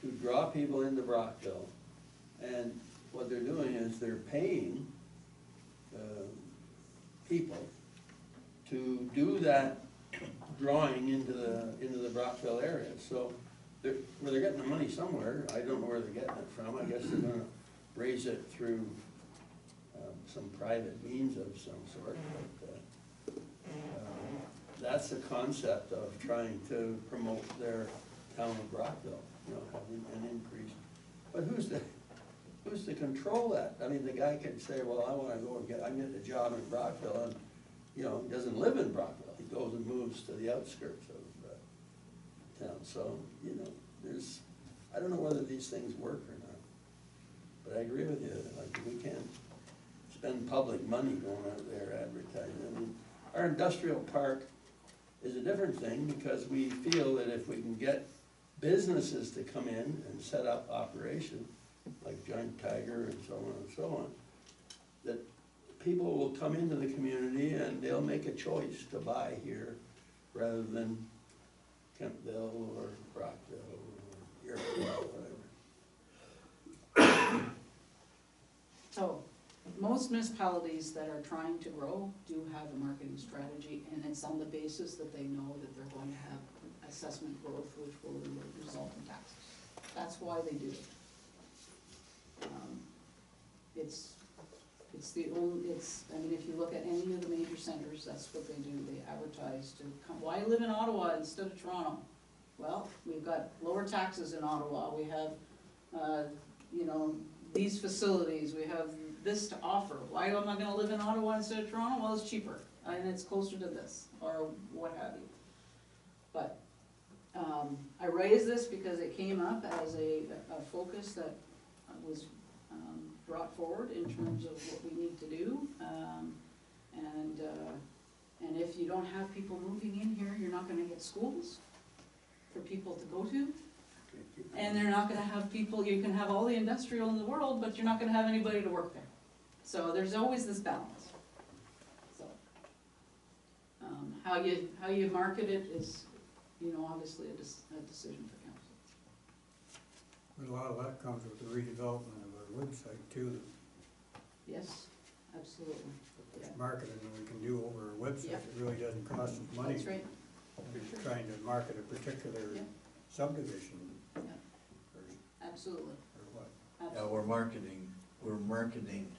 to draw people into Brockville. And what they're doing is they're paying people to do that drawing into the Brockville area. So they're getting the money somewhere. I don't know where they're getting it from. I guess they're gonna raise it through some private means of some sort. But that's the concept of trying to promote their town of Brockville, you know, having an increase. But who's to control that? I mean, the guy could say, well, I wanna go and I'm getting a job in Brockville, and, you know, he doesn't live in Brockville. He goes and moves to the outskirts of town. So, you know, I don't know whether these things work or not. But I agree with you, like, we can't spend public money going out there advertising. I mean, our industrial park is a different thing, because we feel that if we can get businesses to come in and set up operation, like Giant Tiger and so on and so on, that people will come into the community and they'll make a choice to buy here rather than Kempville or Brockville or Yorkville or whatever. So, most municipalities that are trying to grow do have a marketing strategy, and it's on the basis that they know that they're going to have assessment growth, which will result in taxes. That's why they do it. I mean, if you look at any of the major centers, that's what they do. They advertise to come. Why live in Ottawa instead of Toronto? Well, we've got lower taxes in Ottawa. We have, you know, these facilities. We have this to offer. Why am I gonna live in Ottawa instead of Toronto? Well, it's cheaper, and it's closer to this, or what have you. But I raised this because it came up as a focus that was brought forward in terms of what we need to do. And if you don't have people moving in here, you're not gonna get schools for people to go to. And they're not gonna have people, you can have all the industrial in the world, but you're not gonna have anybody to work there. So there's always this balance. So, how you market it is, you know, obviously a decision for council. But a lot of that comes with the redevelopment of our website too. Yes, absolutely. There's Yeah. marketing that we can do over our website. Yeah. It really doesn't cost us money. That's right. We're trying to market a particular Yeah. subdivision. Yeah. Or Absolutely. what. Yeah, Absolutely. we're marketing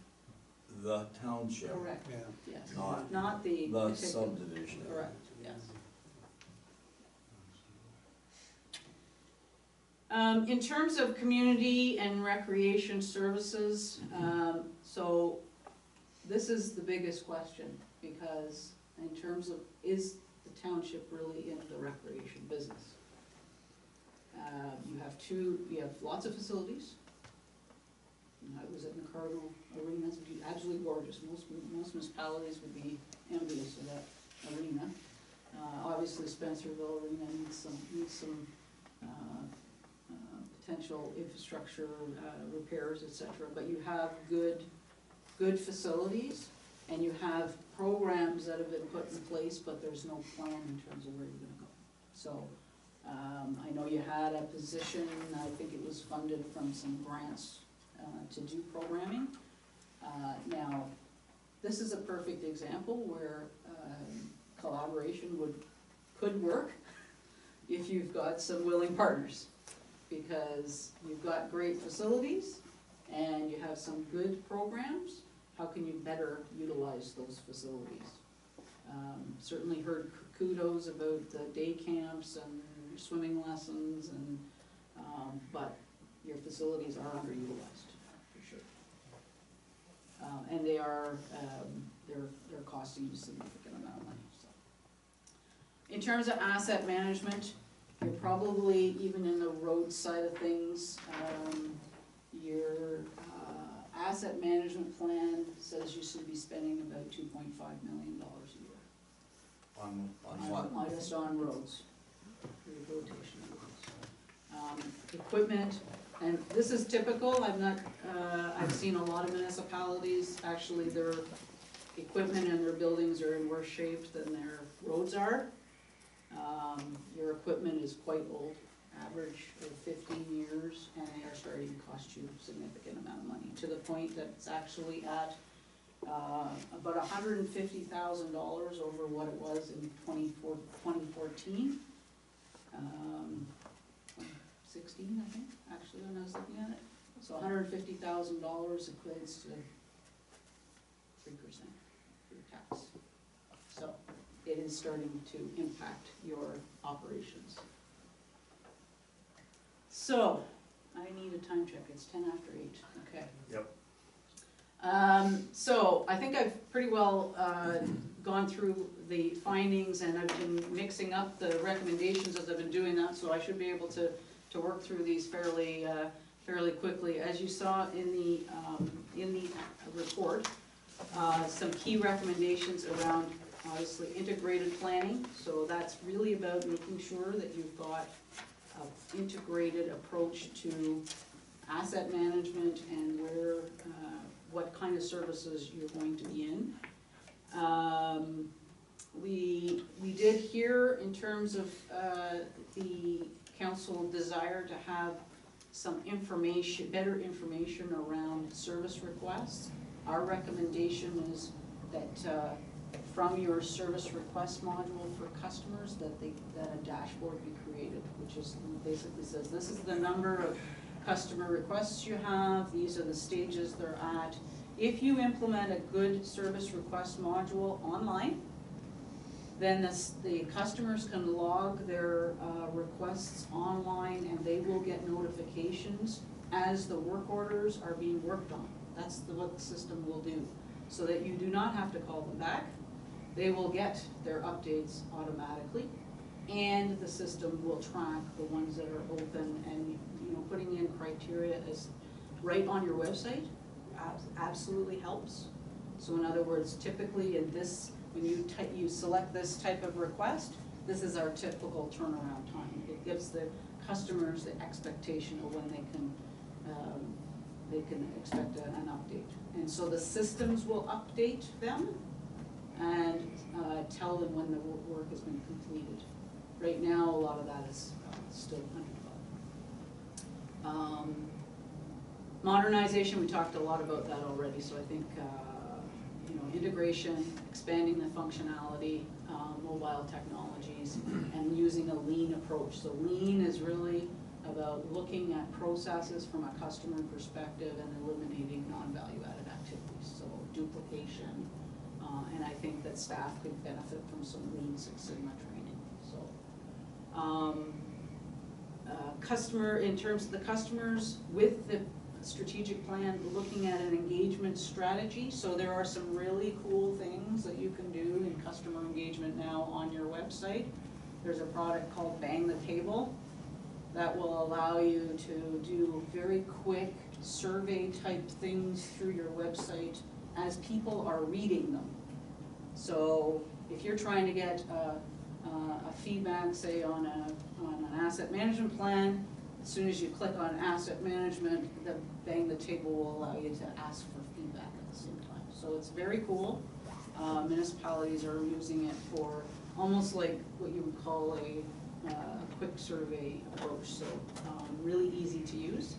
the township. Correct, Yeah. yes. Not Not the the particular. subdivision. Correct, yes. In terms of community and recreation services, so this is the biggest question, because in terms of, is the township really in the recreation business? You have lots of facilities. I was at the Cardinal Arena, it's absolutely gorgeous. Most municipalities would be envious of that arena. Obviously Spencerville Arena needs some potential infrastructure repairs, etc. But you have good facilities, and you have programs that have been put in place, but there's no plan in terms of where you're gonna go. So I know you had a position, I think it was funded from some grants to do programming. Now, this is a perfect example where collaboration could work if you've got some willing partners, because you've got great facilities and you have some good programs. How can you better utilize those facilities? Certainly heard kudos about the day camps and swimming lessons, and but your facilities are underutilized, for sure. And they are, they're costing you a significant amount of money, so. In terms of asset management, you're probably, even in the road side of things, your asset management plan says you should be spending about $2.5 million a year. On what? Just on roads, rehabilitation of roads. Equipment, and this is typical, I've seen a lot of municipalities, actually their equipment and their buildings are in worse shape than their roads are. Your equipment is quite old, average of 15 years, and they are starting to cost you a significant amount of money, to the point that it's actually at about $150,000 over what it was in 2014. 16, I think, actually, when I was looking at it. So $150,000 equates to 3% for your tax. So it is starting to impact your operations. So, I need a time check, it's 10 after 8, okay. Yep. So I think I've pretty well gone through the findings, and I've been mixing up the recommendations as I've been doing that, so I should be able to work through these fairly quickly. As you saw in the report, some key recommendations around, obviously, integrated planning. So that's really about making sure that you've got an integrated approach to asset management and what kind of services you're going to be in. We did hear, in terms of the council desire to have some information, better information around service requests. Our recommendation is that from your service request module for customers, that a dashboard be created, which is basically says, this is the number of customer requests you have, these are the stages they're at. If you implement a good service request module online, then the customers can log their requests online, and they will get notifications as the work orders are being worked on. That's what the system will do, so that you do not have to call them back. They will get their updates automatically, and the system will track the ones that are open, and putting in criteria is right on your website absolutely helps. So in other words, typically in this, when you select this type of request, this is our typical turnaround time. It gives the customers the expectation of when they can expect an update. And so the systems will update them and tell them when the work has been completed. Right now, a lot of that is still under development. Modernization, we talked a lot about that already, so I think integration, expanding the functionality, mobile technologies, and using a lean approach. So lean is really about looking at processes from a customer perspective and eliminating non-value-added activities, so duplication, and I think that staff could benefit from some Lean Six Sigma training. So, in terms of the customers, with the strategic plan, looking at an engagement strategy. So there are some really cool things that you can do in customer engagement now on your website. There's a product called Bang the Table that will allow you to do very quick survey type things through your website as people are reading them. So if you're trying to get a feedback, say on an asset management plan, as soon as you click on asset management, the Bang the Table will allow you to ask for feedback at the same time. So it's very cool. Municipalities are using it for almost like what you would call a a quick survey approach, so really easy to use.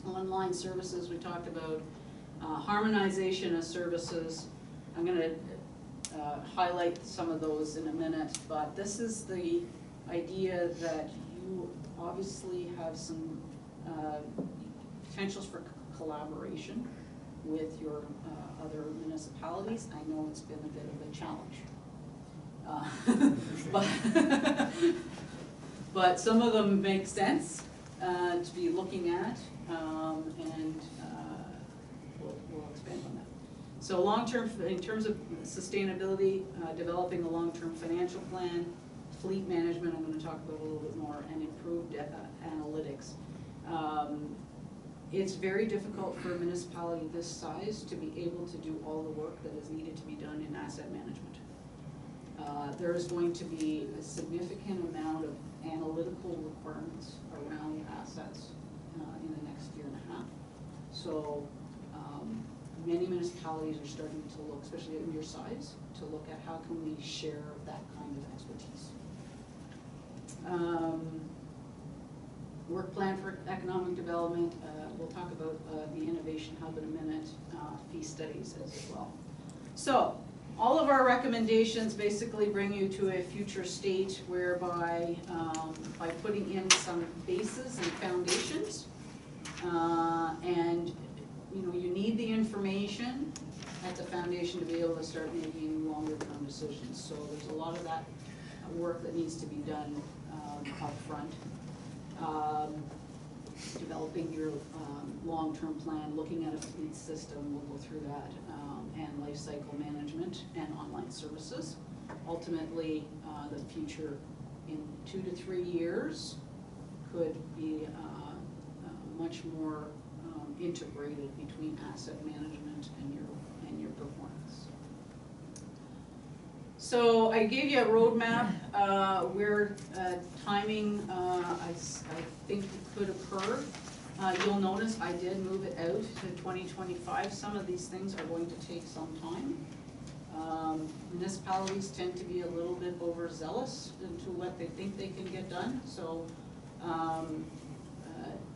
Online services, we talked about harmonization of services. I'm gonna highlight some of those in a minute, but this is the idea that you obviously have some potentials for collaboration with your other municipalities. I know it's been a bit of a challenge. But some of them make sense to be looking at, and we'll expand on that. So long-term, in terms of sustainability, developing a long-term financial plan, fleet management, I'm going to talk about a little bit more, and improved analytics. It's very difficult for a municipality this size to be able to do all the work that is needed to be done in asset management. There is going to be a significant amount of analytical requirements around assets in the next year and a half. So many municipalities are starting to look, especially in your size, to look at how can we share that kind of expertise. Work plan for economic development, we'll talk about the innovation hub in a minute, fee studies as well. So, all of our recommendations basically bring you to a future state whereby by putting in some bases and foundations, and you need the information at the foundation to be able to start making longer term decisions. So there's a lot of that work that needs to be done up front. Developing your long-term plan, looking at a fleet system, we'll go through that, and life cycle management and online services. Ultimately, the future in 2 to 3 years could be much more integrated between asset management and your performance. So I gave you a roadmap where timing I think could occur. You'll notice I did move it out to 2025. Some of these things are going to take some time. Municipalities tend to be a little bit overzealous into what they think they can get done. So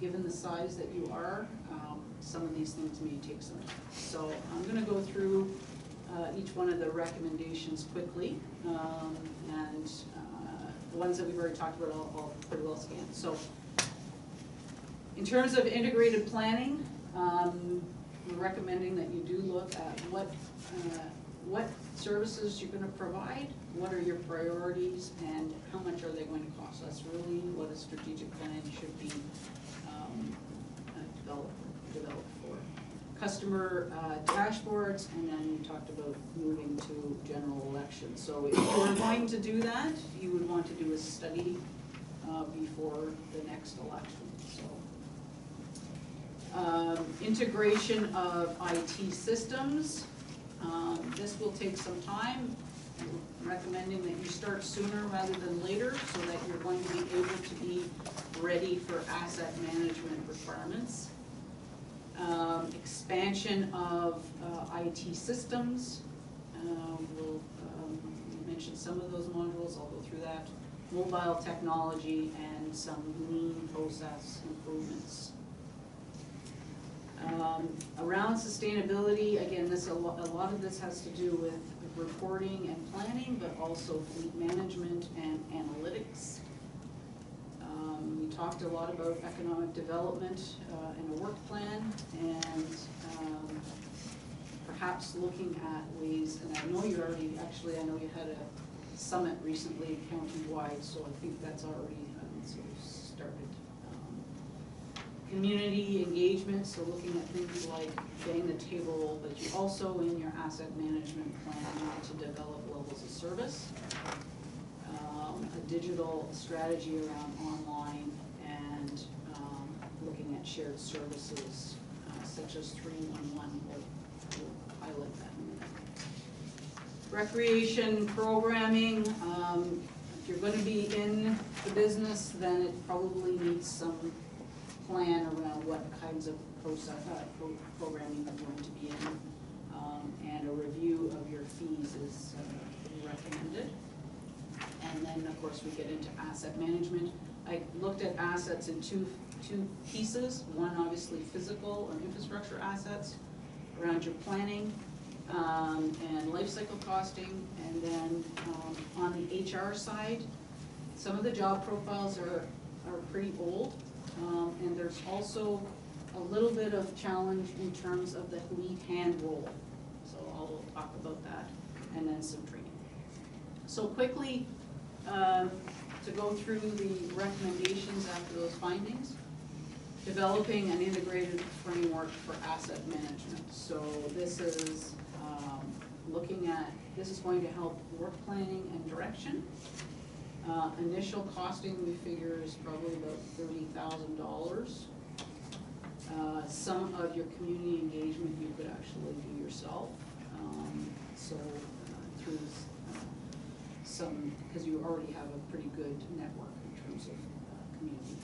given the size that you are, some of these things may take some time. So I'm going to go through each one of the recommendations quickly, and the ones that we've already talked about I'll pretty well scan. So in terms of integrated planning, we're recommending that you do look at what services you're going to provide, what are your priorities, and how much are they going to cost. That's really what a strategic plan should be developed for. Customer dashboards, and then we talked about moving to general elections. So if you were going to do that, you would want to do a study before the next election. So integration of IT systems. This will take some time. I'm recommending that you start sooner rather than later so that you're going to be able to be ready for asset management requirements. Expansion of IT systems. We'll mention some of those modules, I'll go through that. Mobile technology and some lean process improvements. Around sustainability, again, a lot of this has to do with reporting and planning, but also fleet management and analytics. We talked a lot about economic development and a work plan, and perhaps looking at ways, and I know you already, actually I know you had a summit recently county-wide, so I think that's already sort of started. Community engagement, so looking at things like getting the table, but you also in your asset management plan need to develop levels of service. A digital strategy around online, and looking at shared services such as 311. We'll highlight that in a minute. Recreation programming. If you're going to be in the business, then it probably needs some plan around what kinds of programming you're going to be in, and a review of your fees is recommended. And then, of course, course, we get into asset management. I looked at assets in two pieces. One, obviously physical or infrastructure assets around your planning and life cycle costing. And then on the HR side, some of the job profiles are pretty old. And there's also a little bit of challenge in terms of the lead hand role. So I'll talk about that, and then some training. So quickly, to go through the recommendations after those findings, developing an integrated framework for asset management. So this is this is going to help work planning and direction. Initial costing, we figure, is probably about $30,000. Some of your community engagement you could actually do yourself. Through some, because you already have a pretty good network in terms of community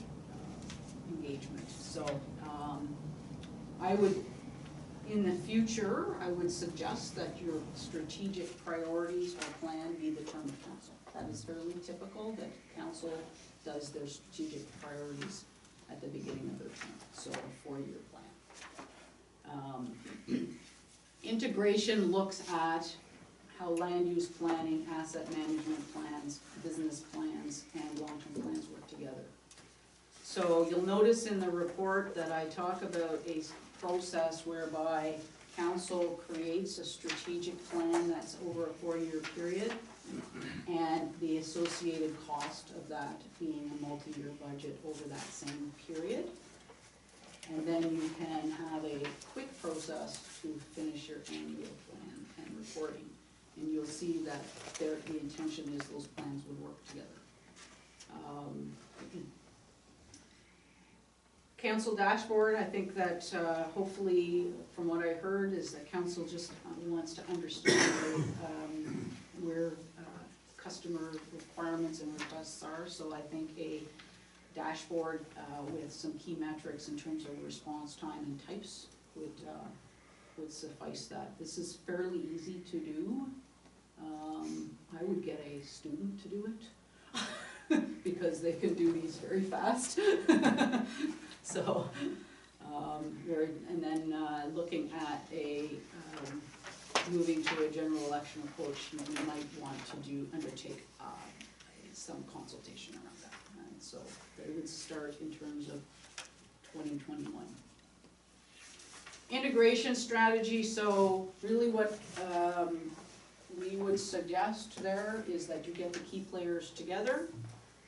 engagement. So I would, in the future, I would suggest that your strategic priorities or plan be the term of council. That is fairly typical, that council does their strategic priorities at the beginning of their term, so a 4-year plan. Integration looks at how land use planning, asset management plans, business plans, and long-term plans work together. So you'll notice in the report that I talk about a process whereby council creates a strategic plan that's over a 4-year period, and the associated cost of that being a multi-year budget over that same period. And then you can have a quick process to finish your annual plan and reporting. And you'll see that the intention is those plans would work together. Council dashboard, I think that hopefully, from what I heard, is that council just wants to understand where customer requirements and requests are. So I think a dashboard with some key metrics in terms of response time and types would suffice that. This is fairly easy to do. I would get a student to do it because they can do these very fast. So, and then looking at moving to a general election approach, you might want to undertake some consultation around that. And so they would start in terms of 2021. Integration strategy, so really what we would suggest there is that you get the key players together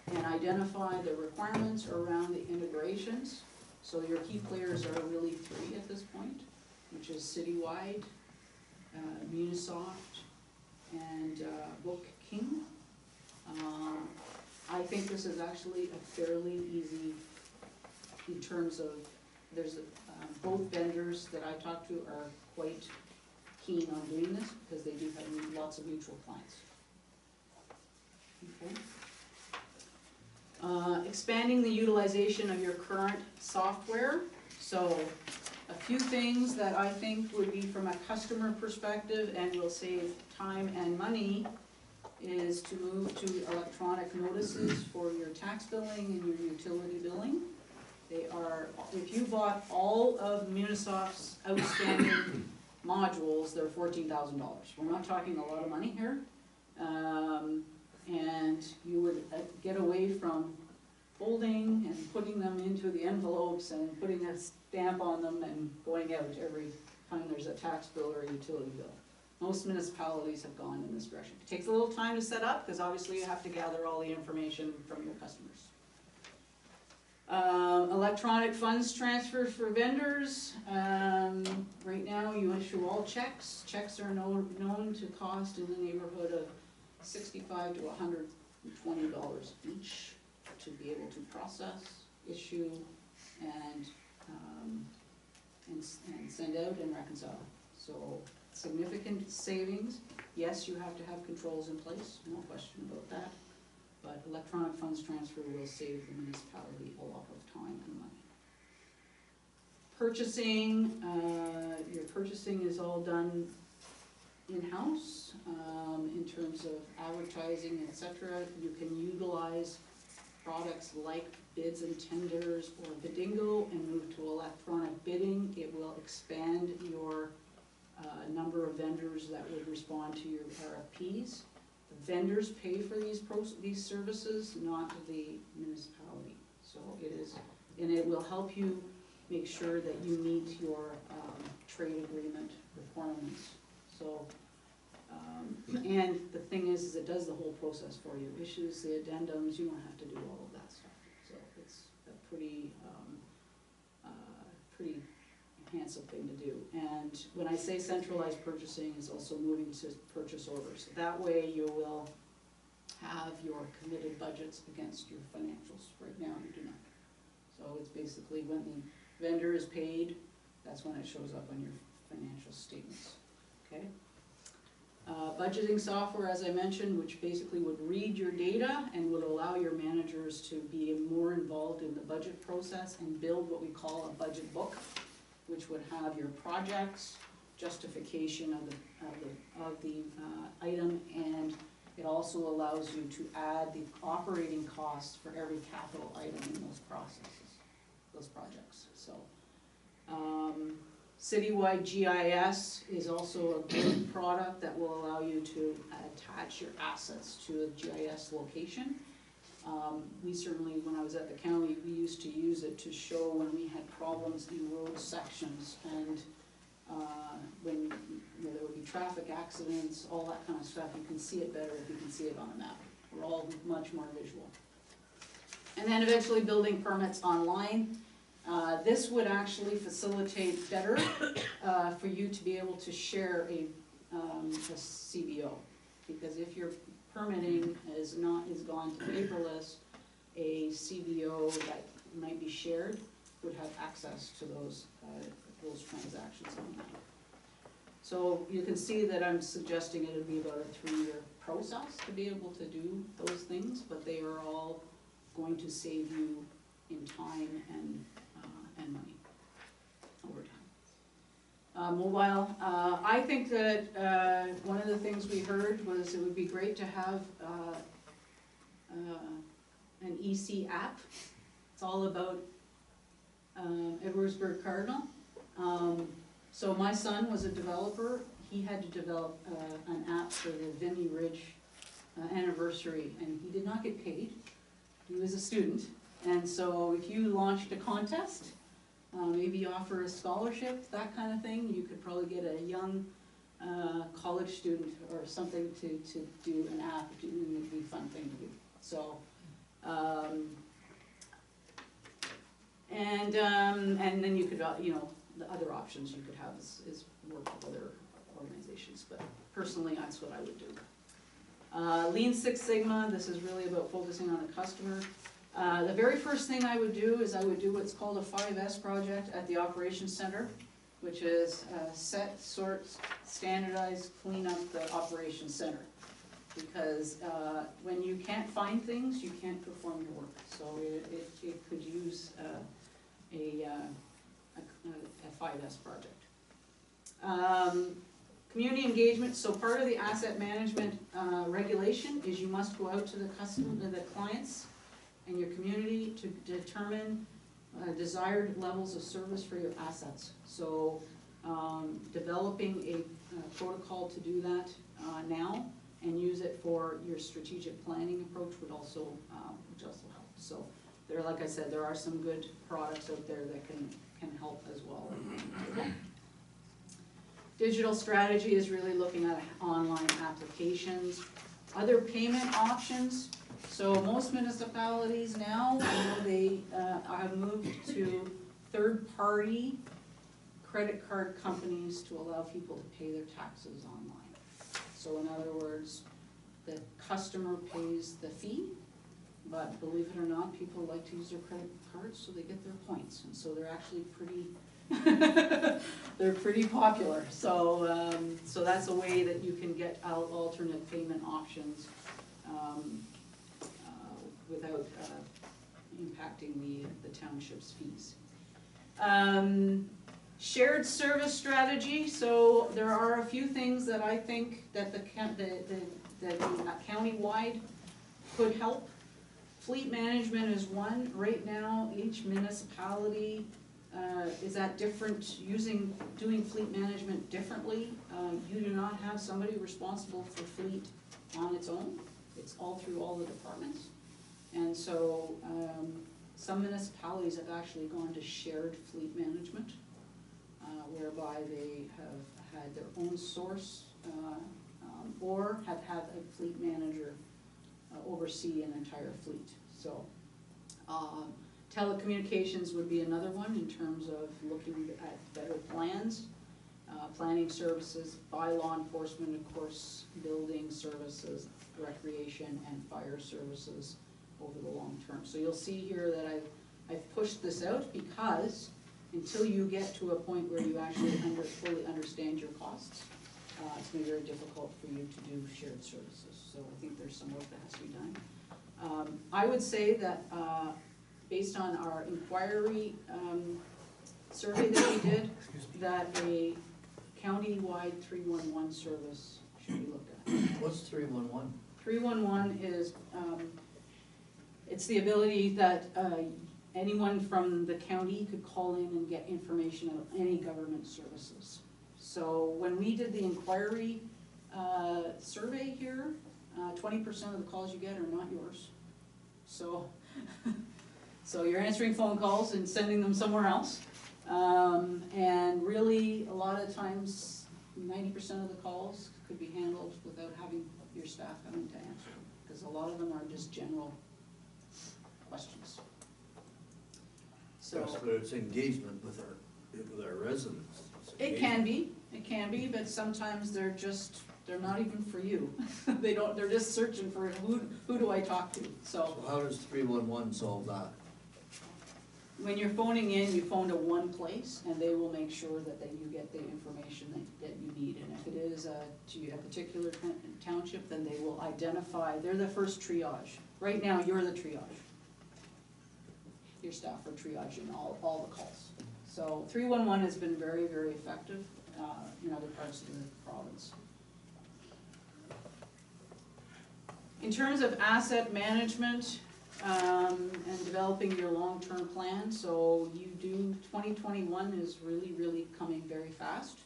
and identify the requirements around the integrations. So your key players are really 3 at this point, which is Citywide, Munisoft, and Book King. I think this is actually a fairly easy, in terms of, there's both vendors that I talked to are quite keen on doing this because they do have lots of mutual clients. Okay. Expanding the utilization of your current software. So a few things that I think would be from a customer perspective and will save time and money is to move to electronic notices for your tax billing and your utility billing. They are, if you bought all of Munisoft's outstanding modules, they're $14,000. We're not talking a lot of money here. And you would get away from folding and putting them into the envelopes and putting a stamp on them and going out every time there's a tax bill or a utility bill. Most municipalities have gone in this direction. It takes a little time to set up because obviously you have to gather all the information from your customers. Electronic funds transfer for vendors. Right now you issue all checks. Checks are known to cost in the neighborhood of $65 to $120 each to be able to process, issue, and send out and reconcile. So significant savings. Yes, you have to have controls in place, no question about that. But electronic funds transfer will save the municipality a lot of time and money. Purchasing, your purchasing is all done in-house, in terms of advertising, et cetera. You can utilize products like bids and tenders or Bidingo and move to electronic bidding. It will expand your number of vendors that would respond to your RFPs. The vendors pay for these services, not the municipality. So it is, and it will help you make sure that you meet your trade agreement requirements. So, and the thing is it does the whole process for you. Issues the addendums, you don't have to do all of that stuff. So it's a pretty, pretty handsome thing to do. And when I say centralized purchasing, is also moving to purchase orders. That way you will have your committed budgets against your financials. Right now you do not. So it's basically when the vendor is paid, that's when it shows up on your financial statements, okay? Budgeting software, as I mentioned, which basically would read your data and would allow your managers to be more involved in the budget process and build what we call a budget book, which would have your projects, justification of the item, and it also allows you to add the operating costs for every capital item in those processes, those projects. So, citywide GIS is also a great product that will allow you to attach your assets to a GIS location. We certainly, when I was at the county, we used to use it to show when we had problems in road sections and when there would be traffic accidents, all that kind of stuff. You can see it better if you can see it on a map. We're all much more visual. And then eventually building permits online. This would actually facilitate better for you to be able to share a CBO. Because if your permitting is gone to paperless, a CBO that might be shared would have access to those transactions online. So you can see that I'm suggesting it would be about a 3-year process to be able to do those things, but they are all going to save you in time and money over time. Mobile, I think that one of the things we heard was it would be great to have an EC app. It's all about Edwardsburg Cardinal. So my son was a developer. He had to develop an app for the Vimy Ridge anniversary, and he did not get paid. He was a student, and so if you launched a contest, maybe offer a scholarship, that kind of thing, you could probably get a young college student or something to do an app. It would be a fun thing to do. So, and then you could, the other options you could have is work with other organizations, but personally, that's what I would do. Lean Six Sigma, this is really about focusing on the customer. The very first thing I would do is I would do what's called a 5S project at the Operations Center, which is set, sort, standardize, clean up the Operations Center. Because when you can't find things, you can't perform your work. So it could use a 5S project. Community engagement, so part of the asset management regulation is you must go out to the clients and your community to determine desired levels of service for your assets. So developing a protocol to do that now and use it for your strategic planning approach would also help. So there, like I said, there are some good products out there that can help as well. Digital strategy is really looking at online applications. Other payment options. So most municipalities now, they have moved to third-party credit card companies to allow people to pay their taxes online. So in other words, the customer pays the fee, but believe it or not, people like to use their credit cards so they get their points, and so they're actually pretty they're pretty popular. So so that's a way that you can get out alternate payment options without impacting the township's fees. Shared service strategy, so there are a few things that I think that the county-wide could help. Fleet management is one. Right now, each municipality is at different, doing fleet management differently. You do not have somebody responsible for fleet on its own. It's all through all the departments. And so some municipalities have actually gone to shared fleet management, whereby they have had their own source or have had a fleet manager oversee an entire fleet. So telecommunications would be another one in terms of looking at better plans, planning services by law enforcement, of course, building services, recreation, and fire services over the long term. So you'll see here that I've pushed this out because until you get to a point where you actually fully understand your costs, it's going to be very difficult for you to do shared services. So I think there's some work that has to be done. I would say that based on our inquiry survey that we did, that a county-wide 311 service should be looked at. What's 311? 311 is, it's the ability that anyone from the county could call in and get information of any government services. So when we did the inquiry survey here, 20% of the calls you get are not yours. So, so you're answering phone calls and sending them somewhere else. And really, a lot of times, 90% of the calls could be handled without having your staff having to answer them, because a lot of them are just general questions. So Yes, but it's engagement with our residents. it can be, but sometimes they're not even for you. They're just searching for who do I talk to, So how does 311 solve that? when you're phoning in, you phone to one place, and they will make sure that you get the information that you need. And if it is to a particular township, then they will identify, they're the first triage. Right now, you're the triage. Your staff are triaging all the calls. So 311 has been very, very effective in other parts of the province. In terms of asset management, and developing your long-term plan, so 2021 is really, really coming very fast.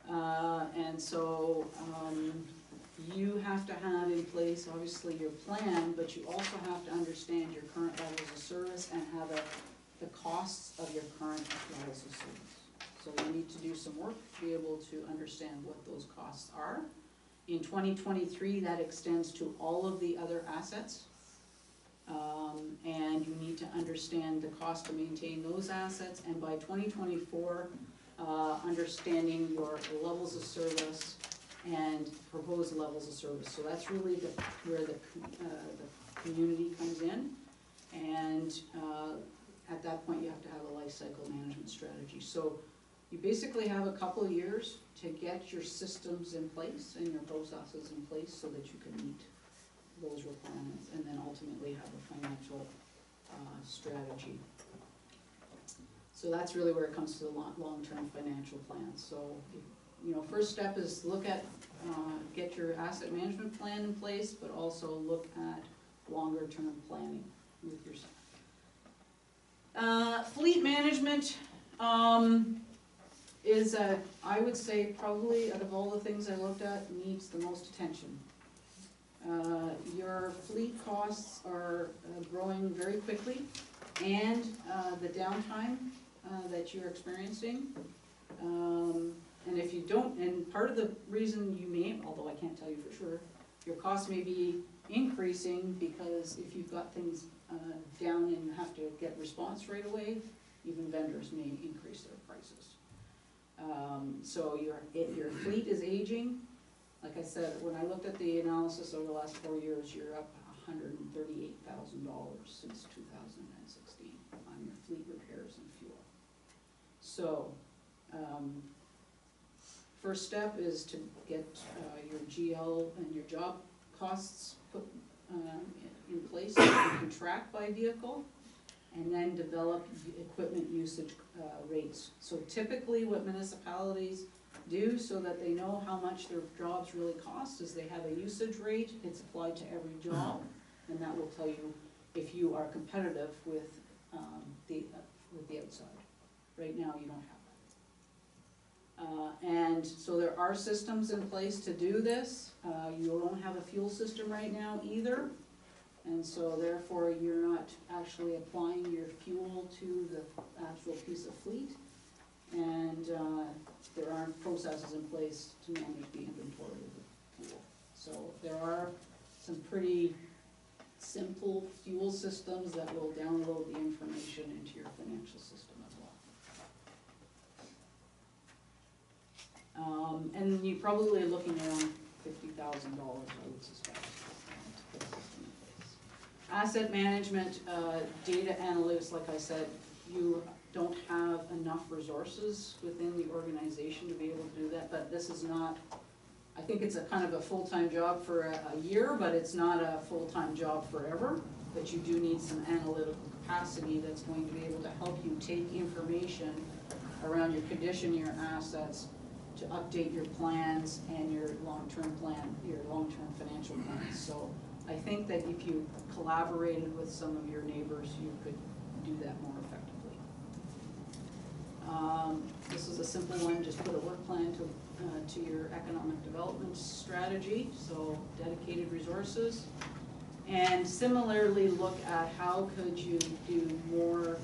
And so you have to have in place, obviously, your plan, but you also have to understand your current levels of service and have the costs of your current levels of service. So you need to do some work to be able to understand what those costs are. In 2023, that extends to all of the other assets. And you need to understand the cost to maintain those assets, and by 2024, understanding your levels of service and proposed levels of service. So that's really where the community comes in, and at that point you have to have a life cycle management strategy. So you basically have a couple of years to get your systems in place and your processes in place so that you can meet those requirements, and then ultimately have a financial strategy. So that's really where it comes to the long-term financial plan. So, first step is look at, get your asset management plan in place, but also look at longer-term planning with yourself. Fleet management is, I would say, probably out of all the things I looked at, needs the most attention. Your fleet costs are growing very quickly, and the downtime that you're experiencing. And if you don't, and part of the reason you may, although I can't tell you for sure, your costs may be increasing because if you've got things down and you have to get response right away, even vendors may increase their prices. So your fleet is aging. Like I said, when I looked at the analysis over the last 4 years, you're up $138,000 since 2016 on your fleet repairs and fuel. So, first step is to get your GL and your job costs put in place so you can track by vehicle. and then develop equipment usage rates. So typically what municipalities do so that they know how much their jobs really cost is they have a usage rate, it's applied to every job, and that will tell you if you are competitive with the outside. Right now, you don't have that. And so there are systems in place to do this. You don't have a fuel system right now either. And so therefore, you're not actually applying your fuel to the actual piece of fleet. And there aren't processes in place to manage the inventory of the fuel. So there are some pretty simple fuel systems that will download the information into your financial system as well. And you're probably looking around $50,000, I would suspect, to put a system in place. Asset management, data analytics, like I said, you don't have enough resources within the organization to be able to do that, but this is not, I think it's a kind of a full-time job for a year, but it's not a full-time job forever. But you do need some analytical capacity that's going to be able to help you take information around your condition, your assets, to update your plans and your long-term plan, your long-term financial plans. So I think that if you collaborated with some of your neighbors, you could do that more effectively. This is a simple one, just put a work plan to your economic development strategy, so dedicated resources. And similarly look at how could you do more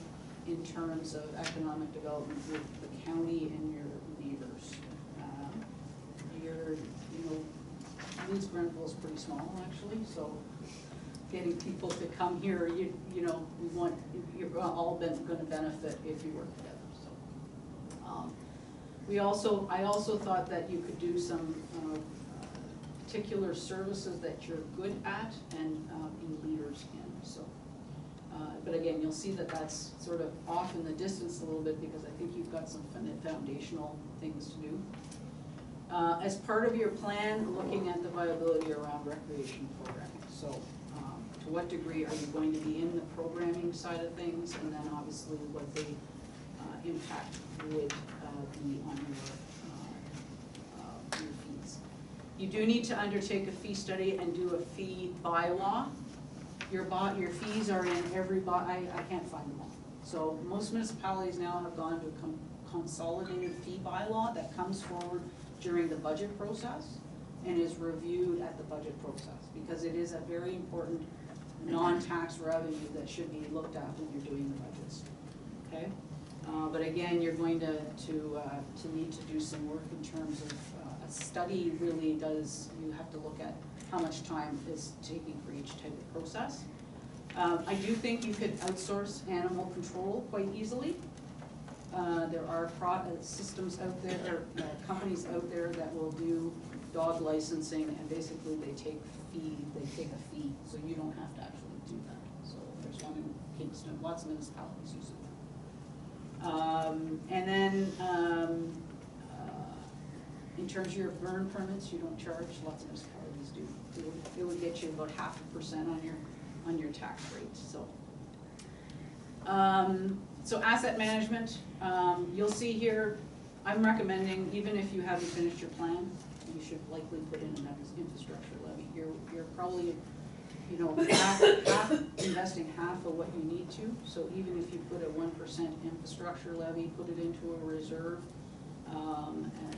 in terms of economic development with the county and your neighbors. Leeds Grenville is pretty small actually, so getting people to come here, you're all gonna benefit if you work together. So I also thought that you could do some particular services that you're good at and be leaders in. So, but again, you'll see that that's sort of off in the distance a little bit because I think you've got some foundational things to do. As part of your plan, looking at the viability around recreation programming. So to what degree are you going to be in the programming side of things, and then obviously what the impact would be on your fees. You do need to undertake a fee study and do a fee bylaw. Your fees are in every I can't find them all. So most municipalities now have gone to a consolidated fee bylaw that comes forward during the budget process and is reviewed at the budget process, because it is a very important non-tax revenue that should be looked at when you're doing the budgets, okay? But again, you're going to need to do some work in terms of a study really does, you have to look at how much time is taking for each type of process. I do think you could outsource animal control quite easily. There are systems out there, companies out there that will do dog licensing, and basically they take a fee, so you don't have to actually do that. So there's one in Kingston, lots of municipalities use it. And then in terms of your burn permits, you don't charge, lots of municipalities do. It would get you about 0.5% on your tax rate. So asset management, you'll see here, I'm recommending, even if you haven't finished your plan, you should likely put in an infrastructure levy. You're probably, investing half of what you need to. So even if you put a 1% infrastructure levy, put it into a reserve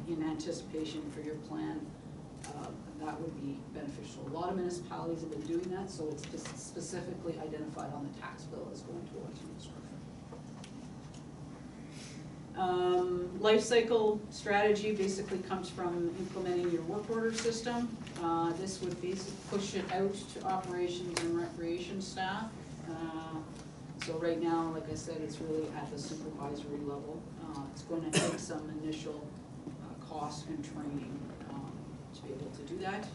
in anticipation for your plan, that would be beneficial. A lot of municipalities have been doing that, so it's just specifically identified on the tax bill as going towards infrastructure. Life cycle strategy basically comes from implementing your work order system. This would basically push it out to operations and recreation staff. So right now, like I said, it's really at the supervisory level. It's going to take some initial cost and training to be able to do that.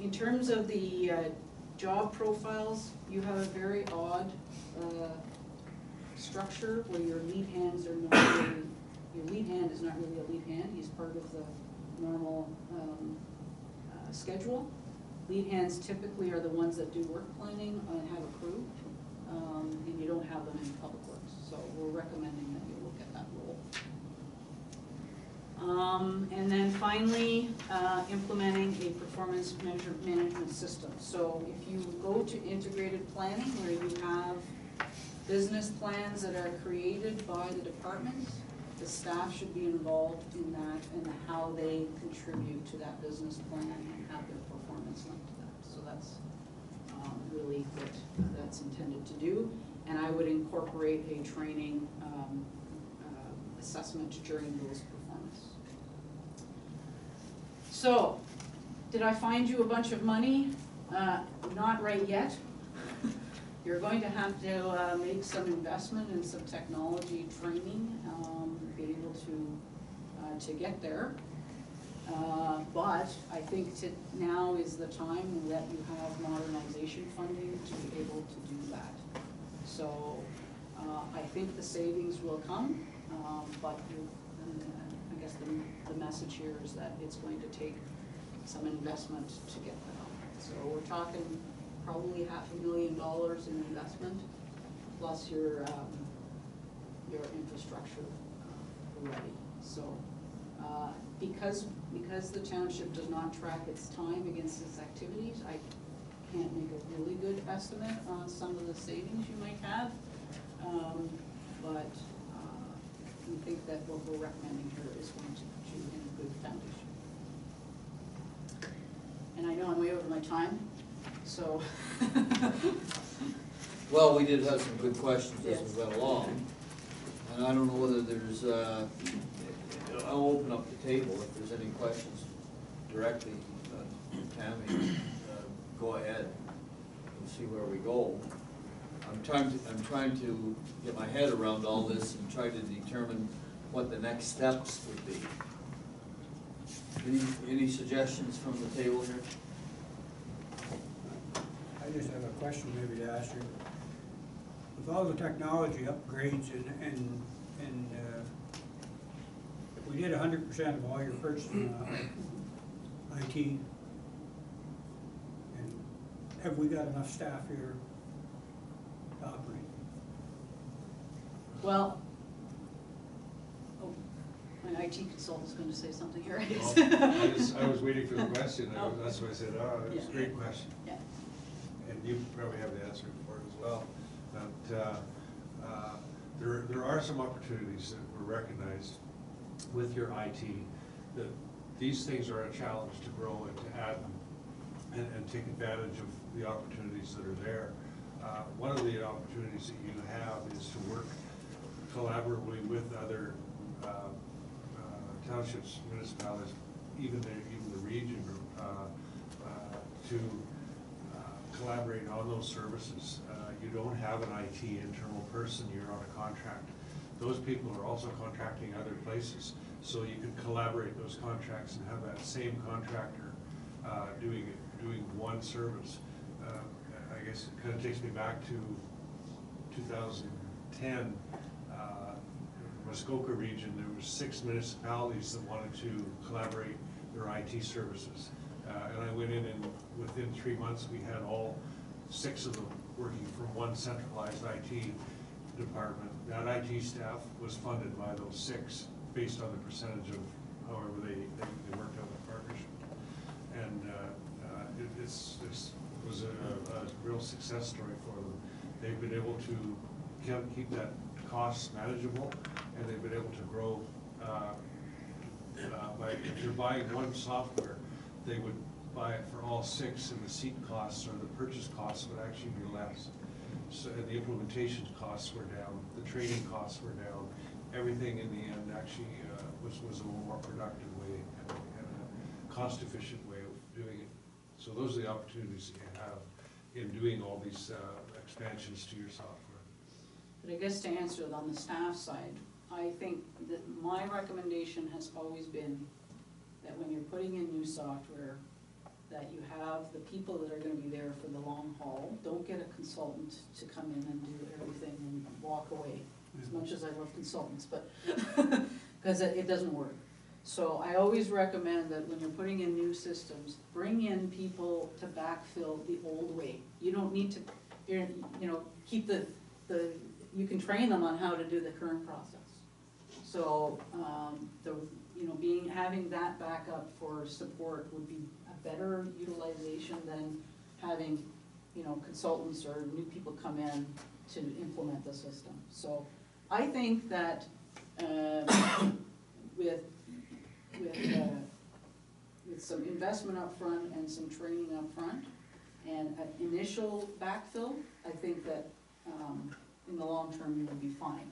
In terms of the job profiles, you have a very odd structure where your lead hands are not really, your lead hand is not really a lead hand, he's part of the normal schedule. Lead hands typically are the ones that do work planning and have a crew. and you don't have them in public works. So we're recommending that you look at that role. And then finally, implementing a performance management system. So if you go to integrated planning, where you have business plans that are created by the departments, the staff should be involved in that and how they contribute to that business plan and have their performance linked to that. So that's really what that's intended to do. And I would incorporate a training assessment during those performance. So, did I find you a bunch of money? Not right yet. You're going to have to make some investment in some technology training, be able to get there. But I think now is the time that you have modernization funding to be able to do that. So I think the savings will come, but I guess the message here is that it's going to take some investment to get that on. So we're talking probably $500,000 in investment, plus your infrastructure ready. So because the township does not track its time against its activities, I can't make a really good estimate on some of the savings you might have, but we think that what we're recommending here is going to put you in a good foundation. And I know I'm way over my time, so. Well, we did have some good questions as Yes. we went along, and I don't know whether there's, I'll open up the table if there's any questions directly. Tammy, go ahead and see where we go. I'm trying to get my head around all this and try to determine what the next steps would be. Any suggestions from the table here? I just have a question maybe to ask you. With all the technology upgrades and if we did 100% of all your purchasing IT, and have we got enough staff here to operate? Well, oh, my IT consultant's going to say something here, I guess. I was waiting for the question, that's why I said, oh, that's a Yeah. great question. Yeah. And you probably have the answer for it as well. But there are some opportunities that were recognized with your IT, that these things are a challenge to grow and to add and take advantage of the opportunities that are there. One of the opportunities that you have is to work collaboratively with other townships, municipalities, even the region group, to collaborate on those services. You don't have an IT internal person, you're on a contract. Those people are also contracting other places, so you can collaborate those contracts and have that same contractor doing one service. I guess it kind of takes me back to 2010. Muskoka region, there were 6 municipalities that wanted to collaborate their IT services. And I went in and within 3 months we had all 6 of them working from one centralized IT department. That IT staff was funded by those 6 based on the percentage of however they worked out the partnership. And it was a real success story for them. They've been able to keep that cost manageable, and they've been able to grow if you're buying one software, they would buy it for all 6, and the seat costs or the purchase costs would actually be less. So and the implementation costs were down, the training costs were down. Everything in the end actually was a little more productive way and a cost-efficient way of doing it. So those are the opportunities that you have in doing all these expansions to your software. But I guess to answer it on the staff side, I think that my recommendation has always been that when you're putting in new software, that you have the people that are gonna be there for the long haul. Don't get a consultant to come in and do everything and walk away, as much as I love consultants, but, because it doesn't work. So I always recommend that when you're putting in new systems, bring in people to backfill the old way. You don't need to, you know, keep you can train them on how to do the current process. So, having that backup for support would be a better utilization than having, consultants or new people come in to implement the system. So I think that, with some investment up front and some training up front and an initial backfill, I think that, in the long term, you will be fine.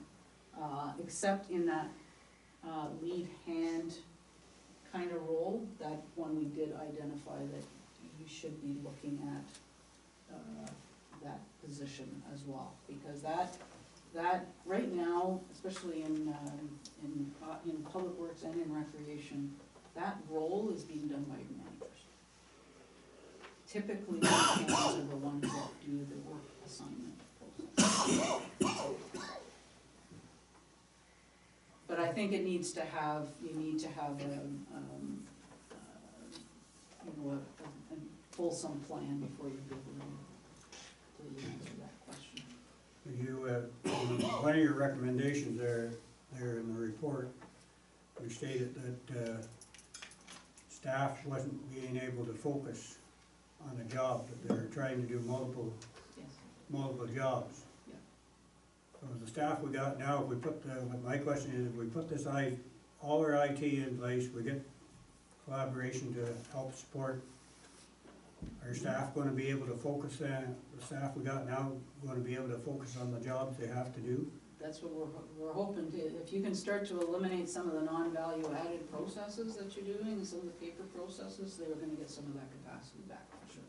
Except in that lead hand kind of role, that one we did identify that you should be looking at that position as well, because that right now, especially in public works and in recreation, that role is being done by your managers. Typically, the hands are the ones that do the work assignment process. But I think you need to have a fulsome plan before you give to answer that question. One of your recommendations there in the report, you stated that staff wasn't being able to focus on a job, that they're trying to do multiple jobs. Yeah. So the staff we got now, if we put my question is, if we put this all our IT in place, we get collaboration to help support our staff, going to be able to focus, the staff we got now going to be able to focus on the jobs they have to do? That's what we're hoping to, if you can start to eliminate some of the non-value added processes that you're doing, and some of the paper processes, they're gonna get some of that capacity back, for sure.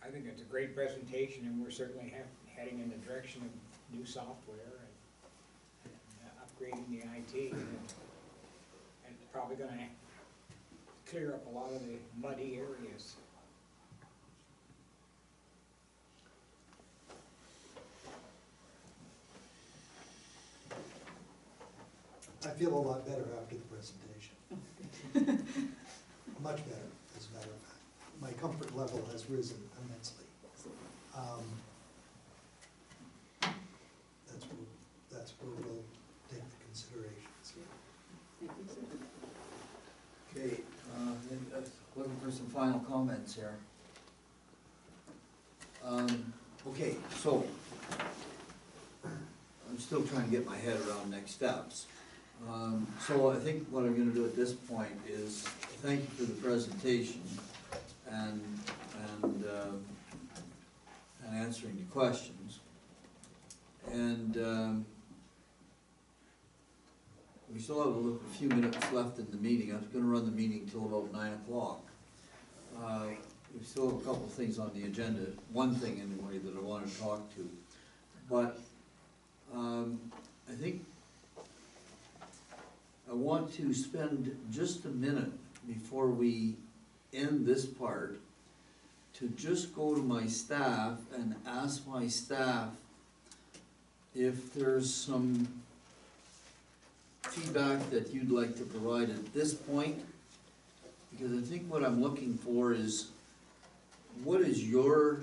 I think it's a great presentation, and we're certainly heading in the direction of new software and upgrading the IT, and it's probably gonna clear up a lot of the muddy areas. I feel a lot better after the presentation. Much better, as a matter of fact. My comfort level has risen immensely. That's where we'll take the considerations. Okay, looking for some final comments here. Okay, so I'm still trying to get my head around next steps. So I think what I'm gonna do at this point is thank you for the presentation and answering the questions. And we still have a few minutes left in the meeting. I was gonna run the meeting till about 9 o'clock. We still have a couple of things on the agenda, one thing anyway that I want to talk to. But I think I want to spend just a minute before we end this part to just go to my staff and ask my staff if there's some feedback that you'd like to provide at this point. Because I think what I'm looking for is, what is your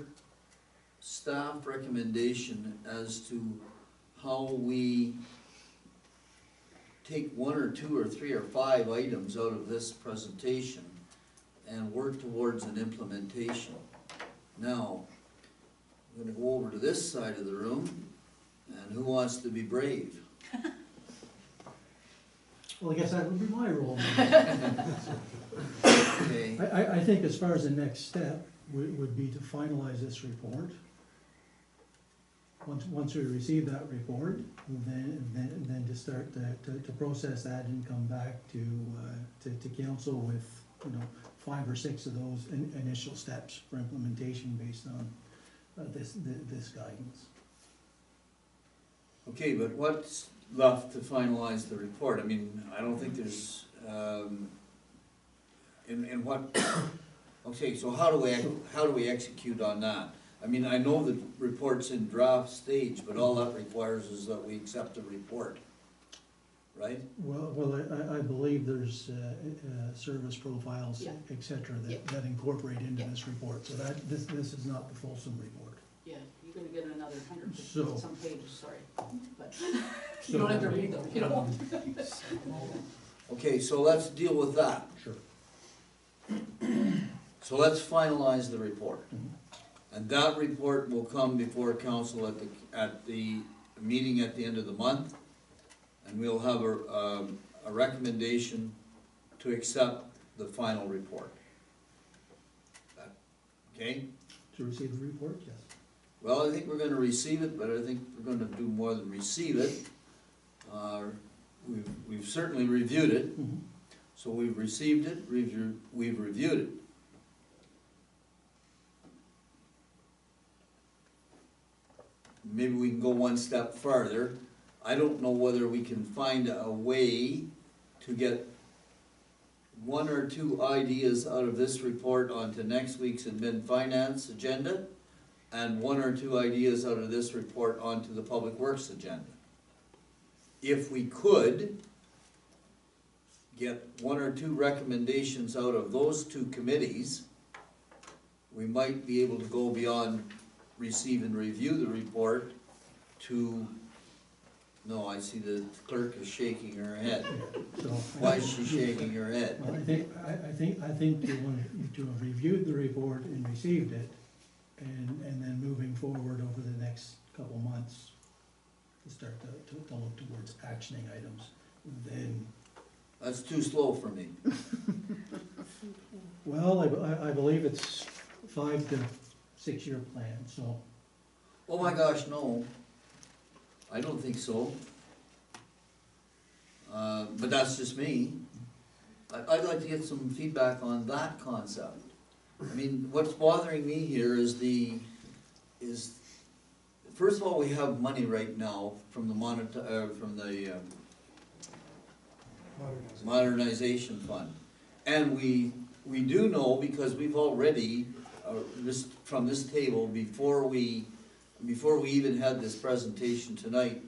staff recommendation as to how we take 1 or 2 or 3 or 5 items out of this presentation and work towards an implementation? Now, I'm gonna go over to this side of the room, and who wants to be brave? Well, I guess that would be my role. Okay. I think as far as the next step would be to finalize this report. Once we receive that report, then to start to process that and come back to council with, 5 or 6 of those initial steps for implementation based on this guidance. Okay, but what's left to finalize the report? I mean, I don't think there's, in what, okay, so how do we execute on that? I mean, I know the report's in draft stage, but all that requires is that we accept the report, right? Well, I believe believe there's service profiles, Yeah. et cetera, Yeah. that incorporate into Yeah. this report. So this is not the fulsome report. Yeah, you're gonna get another 100 So- some pages, sorry, but So- you don't have to read them, you know? Okay, so let's deal with that. Sure. So let's finalize the report. Mhm. And that report will come before council at the meeting at the end of the month. And we'll have a recommendation to accept the final report. Okay? To receive the report, yes. Well, I think we're gonna receive it, but I think we're gonna do more than receive it. We've certainly reviewed it, Mhm. so we've received it, we've reviewed it. Maybe we can go one step farther. I don't know whether we can find a way to get one or two ideas out of this report onto next week's admin finance agenda, and one or two ideas out of this report onto the public works agenda. If we could get one or two recommendations out of those two committees, we might be able to go beyond receive and review the report to, no, I see the clerk is shaking her head. So. Why is she shaking her head? Well, I think you want to have reviewed the report and received it, and then moving forward over the next couple months to start to look towards actioning items. Then, That's too slow for me. well, I believe it's 5 to 6 year plan, so. Oh my gosh, no. I don't think so. But that's just me. I'd like to get some feedback on that concept. I mean, what's bothering me here is first of all, we have money right now from the Modernization Fund. And we do know, because we've already, from this table, before we even had this presentation tonight,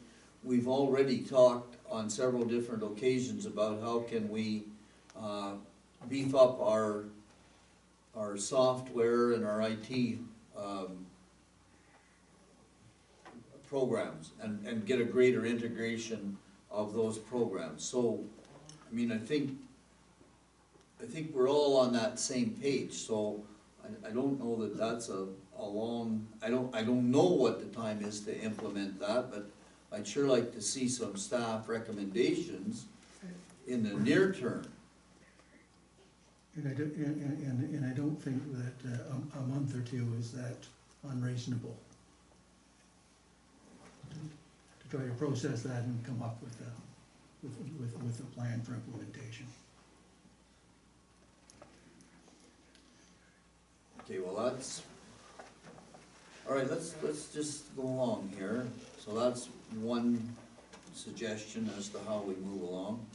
we've already talked on several different occasions about how can we beef up our software and our IT programs and get a greater integration of those programs. So, I mean, I think we're all on that same page, so I don't know that that's a long, I don't know what the time is to implement that, but I'd sure like to see some staff recommendations in the near term. And I don't think that a month or two is that unreasonable to try to process that and come up with a plan for implementation. Okay, well, all right, let's just go along here. So that's one suggestion as to how we move along.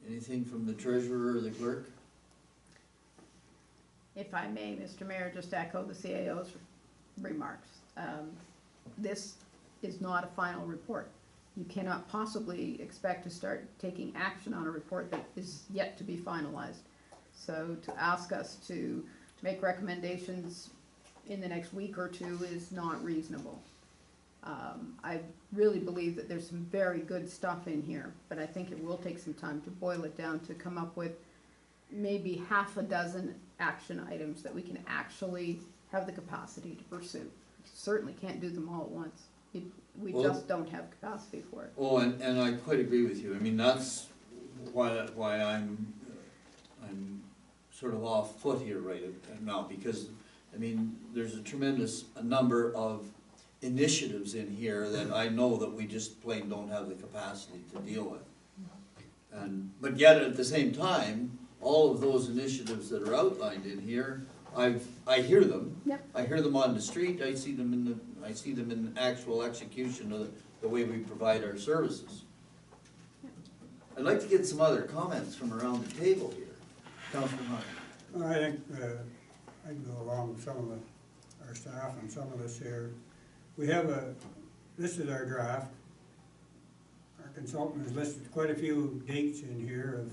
Anything from the treasurer or the clerk? If I may, Mr. Mayor, just echo the CAO's remarks. This is not a final report. You cannot possibly expect to start taking action on a report that is yet to be finalized. So to ask us to make recommendations in the next week or two is not reasonable. I really believe that there's some very good stuff in here, but I think it will take some time to boil it down to come up with maybe half a dozen action items that we can actually have the capacity to pursue. Certainly can't do them all at once. We Well, just don't have capacity for it. Oh, and I quite agree with you. I mean, that's why I'm sort of off foot here right now, because, I mean, there's a tremendous number of initiatives in here that I know that we just plain don't have the capacity to deal with. But yet at the same time, all of those initiatives that are outlined in here, I hear them. Yep. I hear them on the street, I see them in actual execution of the way we provide our services. I'd like to get some other comments from around the table here. Councilor Hunt. Well, I think I can go along with some of our staff and some of us here. We have this is our draft. Our consultant has listed quite a few dates in here of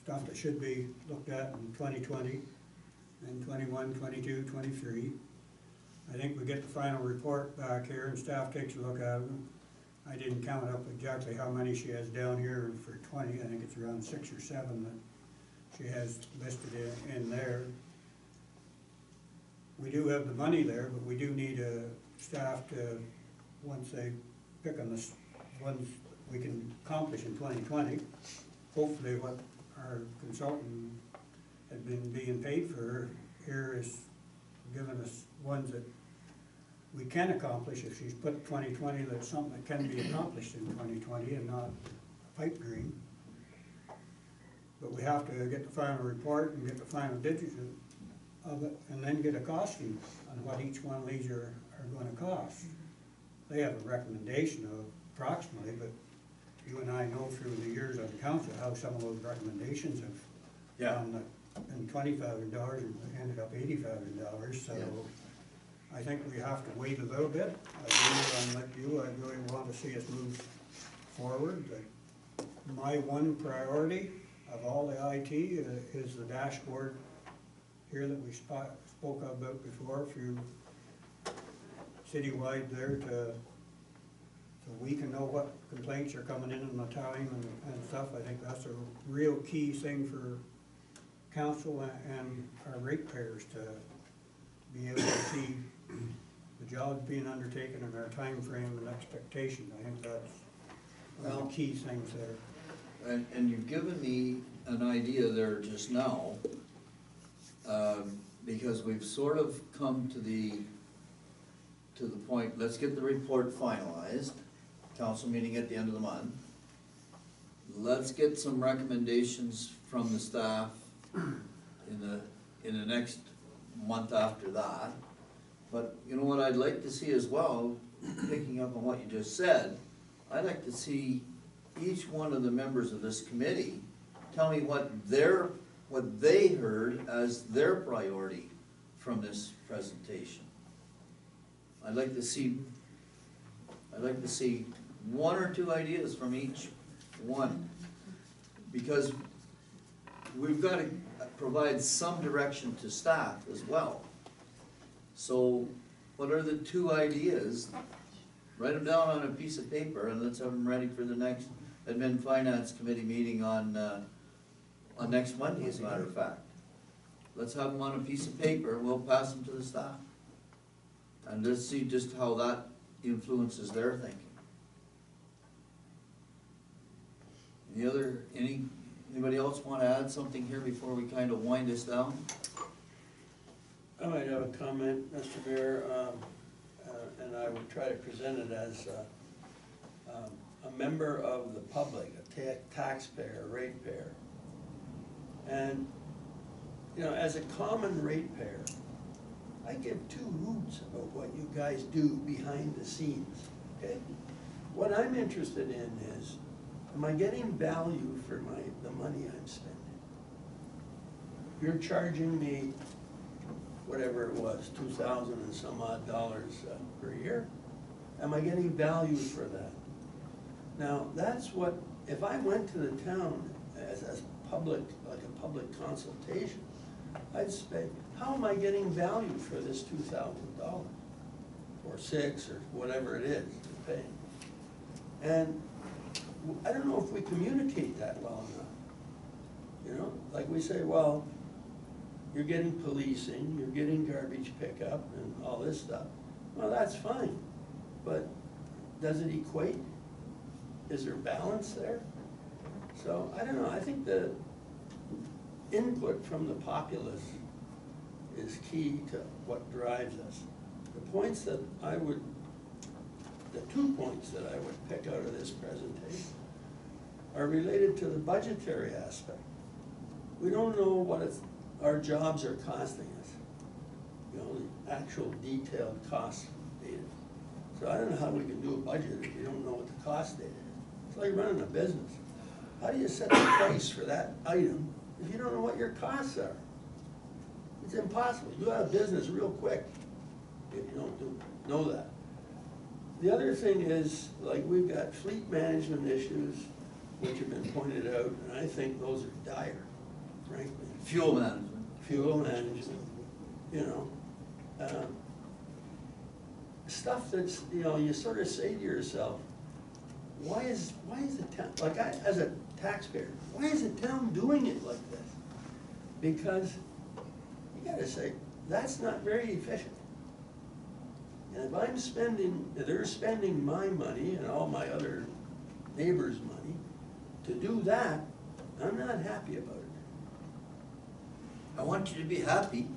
stuff that should be looked at in 2020, and 21, 22, 23. I think we get the final report back here and staff takes a look at them. I didn't count up exactly how many she has down here for 20. I think it's around 6 or 7 that she has listed in there. We do have the money there, but we do need staff to, once they pick on the ones we can accomplish in 2020, hopefully what our consultant had been being paid for here is giving us ones that we can accomplish. If she's put 2020, that's something that can be accomplished in 2020 and not a pipe dream. But we have to get the final report and get the final digits of it, and then get a costing on what each one of these are gonna cost. They have a recommendation of approximately, but you and I know through the years on council how some of those recommendations have gone in $20,000 and ended up $80,000, so I think we have to wait a little bit. I agree with you, I really want to see us move forward, but my one priority of all the IT is the dashboard here that we spoke about before, through citywide there so we can know what complaints are coming in the time and stuff. I think that's a real key thing for council and our ratepayers to be able to see the jobs being undertaken and our time frame and expectation. I think that's one of the key things there. And you've given me an idea there just now, because we've sort of come to the point, let's get the report finalized, council meeting at the end of the month. Let's get some recommendations from the staff in the next month after that. But you know what I'd like to see as well, picking up on what you just said, I'd like to see each one of the members of this committee tell me what they heard as their priority from this presentation. I'd like to see 1 or 2 ideas from each one, because we've got to provide some direction to staff as well. So what are the 2 ideas? Write them down on a piece of paper and let's have them ready for the next Admin Finance Committee meeting on next Monday, as a matter of fact. Let's have them on a piece of paper, we'll pass them to the staff. And let's see just how that influences their thinking. Anybody else want to add something here before we kind of wind this down? I might have a comment, Mr. Mayor, and I would try to present it as a member of the public, a taxpayer, a ratepayer. And, you know, as a common ratepayer, I give 2 hoots about what you guys do behind the scenes, okay? What I'm interested in is, am I getting value for the money I'm spending? You're charging me whatever it was, $2,000 and some odd per year. Am I getting value for that? Now, that's what, if I went to the town as public, like a public consultation, I'd say, how am I getting value for this $2,000? Or $6,000 or whatever it is you're paying. And I don't know if we communicate that well enough. You know, like we say, well, you're getting policing, you're getting garbage pickup and all this stuff. Well, that's fine, but does it equate? Is there balance there? So, I don't know, I think the input from the populace is key to what drives us. The points that the 2 points that I would pick out of this presentation are related to the budgetary aspect. We don't know what our jobs are costing us, you know, the actual detailed cost data. So I don't know how we can do a budget if you don't know what the cost data is. It's like running a business. How do you set the price for that item if you don't know what your costs are? It's impossible. You go out of business real quick if you don't know that. The other thing is, like, we've got fleet management issues, which have been pointed out, and I think those are dire, frankly. Fuel management. Fuel management, you know. Stuff that's, you know, you sort of say to yourself, why is the town, like, as a taxpayer, why is the town doing it like this? Because, you gotta say, that's not very efficient. And if I'm spending, if they're spending my money and all my other neighbors' money to do that, I'm not happy about it. I want you to be happy.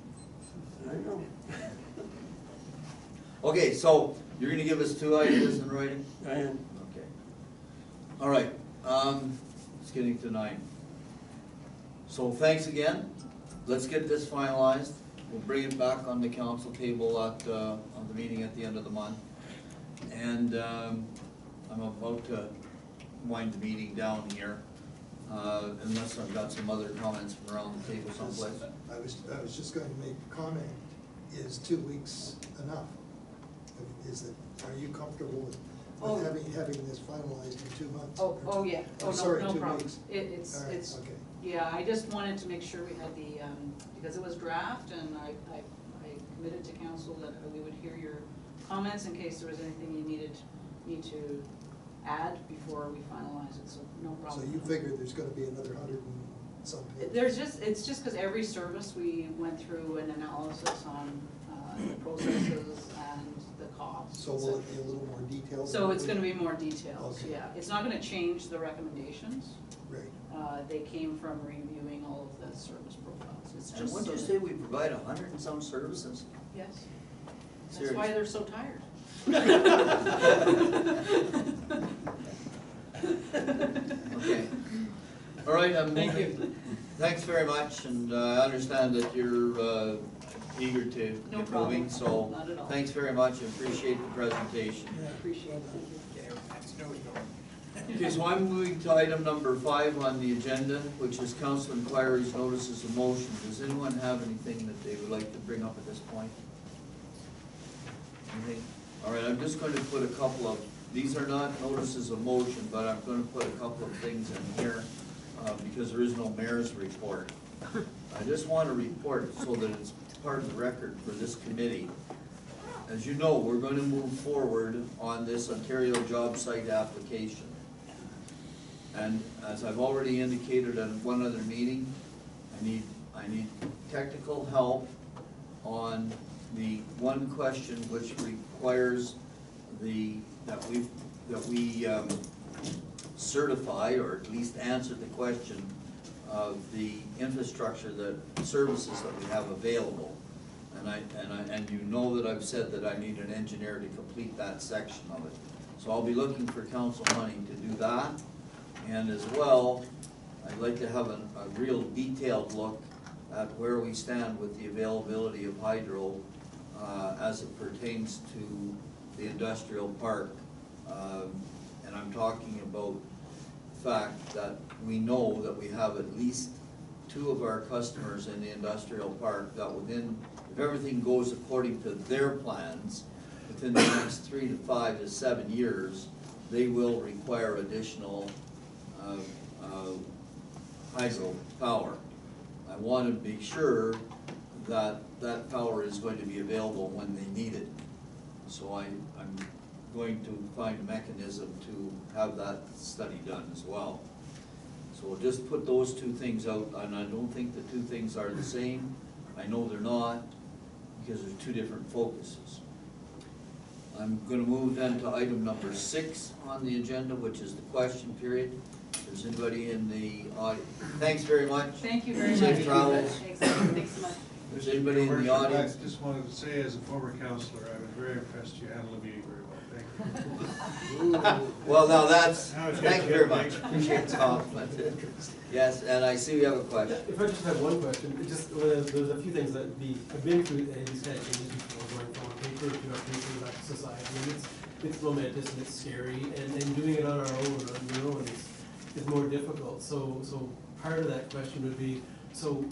I know. Okay, so you're gonna give us 2 ideas in writing? I am. Okay. All right, it's getting to 9. So thanks again. Let's get this finalized. We'll bring it back on the council table at, on the meeting at the end of the month. And, I'm about to wind the meeting down here, unless I've got some other comments from around the table someplace. I was just going to make a comment, is 2 weeks enough? Is that, are you comfortable with Oh. having this finalized in 2 months? Oh, yeah, Oh, sorry, no 2 problem. weeks. It's, All right, it's, okay. yeah, I just wanted to make sure we had the, because it was draft, and I committed to council that we would hear your comments in case there was anything you need to add before we finalize it, so no So problem. you figure there's gonna be another 100 and some pages? It's just because every service, we went through an analysis on the processes and the costs. So will it be a little more detailed? So it's gonna be more details, Okay. yeah. It's not gonna change the recommendations. Right. They came from reviewing all of the service profiles. It's And just what'd so you that- say, we provide 100 and some services? Yes. That's Serious. why they're so tired. Okay. All right, I'm Thank moving. you. Thanks very much, and I understand that you're eager to No get problem. moving, so Not at all. thanks very much, I appreciate the presentation. Appreciate it. Yeah, that's no storm. Okay, so I'm moving to item number 5 on the agenda, which is council inquiries, notices of motion. Does anyone have anything that they would like to bring up at this point? Anything? All right, I'm just going to put a couple of, these are not notices of motion, but I'm going to put a couple of things in here because there is no mayor's report. I just want to report so that it's part of the record for this committee. As you know, we're going to move forward on this Ontario job site application. And as I've already indicated at one other meeting, I need technical help on the one question which requires that we certify, or at least answer the question of the infrastructure, the services that we have available. And you know that I've said that I need an engineer to complete that section of it. So I'll be looking for council money to do that. And as well, I'd like to have a real detailed look at where we stand with the availability of hydro as it pertains to the industrial park. And I'm talking about the fact that we know that we have at least 2 of our customers in the industrial park that within, if everything goes according to their plans, within the next 3 to 5 to 7 years, they will require additional hydro power. I want to be sure that that power is going to be available when they need it. So I'm going to find a mechanism to have that study done as well. So we'll just put those 2 things out, and I don't think the 2 things are the same. I know they're not, because they're 2 different focuses. I'm gonna move then to item number 6 on the agenda, which is the question period. If there's anybody in the audience, thanks very much. Thank you very much. Safe travels. Thanks so much. If there's anybody in the Worship, audience. I just wanted to say, as a former counselor, I was very impressed you handled the meeting very well. Thank you. Well, now that's, Now it's thank you getting very big. much, appreciate the compliment. Yes, and I see we have a question. If I just have one question, it just, there's a few things that I've been through these kind of changes before, going from paper to a paper back to society, and it's momentous and it's scary, and doing it on our own, on your own, is more difficult. So part of that question would be, so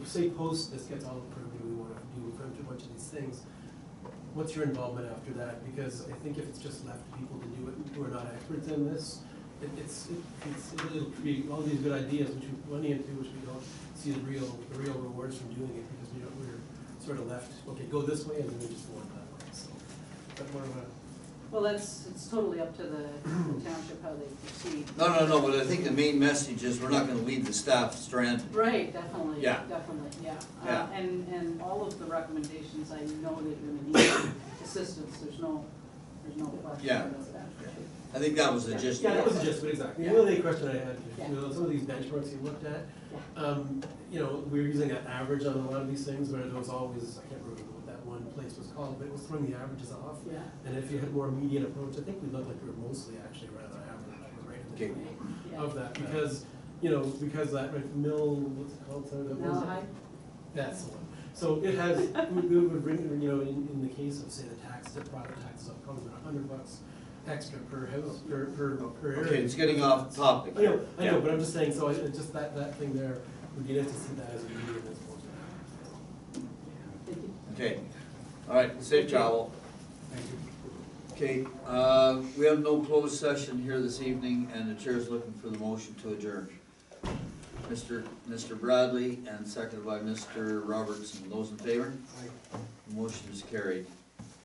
say post this gets all approved and we want to do a bunch of these things, what's your involvement after that? Because I think if it's just left to people to do it who are not experts in this, it'll create all these good ideas which we put money into, which we don't see the real rewards from doing it, because we're sort of left, okay, go this way, and then we just go on that way, so. But more of a, Well, it's totally up to the township how they proceed. No, but I think the main message is we're not gonna leave the staff stranded. Right, definitely, Yeah. definitely, yeah. Yeah. And all of the recommendations, I know that you're gonna need assistance, there's no question Yeah. about that. I think that was the gist. yeah, that was just, but exactly. Yeah. The only question I had, Yeah. some of these benchmarks you looked at, we're using an average on a lot of these things, but it was always, I can't remember what that one place was called, but it was throwing the averages off. Yeah. And if you had more median approach, I think we looked like we were mostly actually right on average, right in the Okay. beginning Yeah. of that, because that what's it called? So that was- Malahide? That's the one. So it has, we would bring, in the case of, say, the private taxes, up probably about $100 extra per house, per area. Okay, it's getting off topic. I know, Yeah. but I'm just saying, so just that thing there, would be nice to see that as a median as opposed to Thank you. Okay, all right, safe travel. Thank you. Okay, we have no closed session here this evening, and the chair's looking for the motion to adjourn. Mr. Bradley, and seconded by Mr. Robertson. Those in favor? I Motion is carried.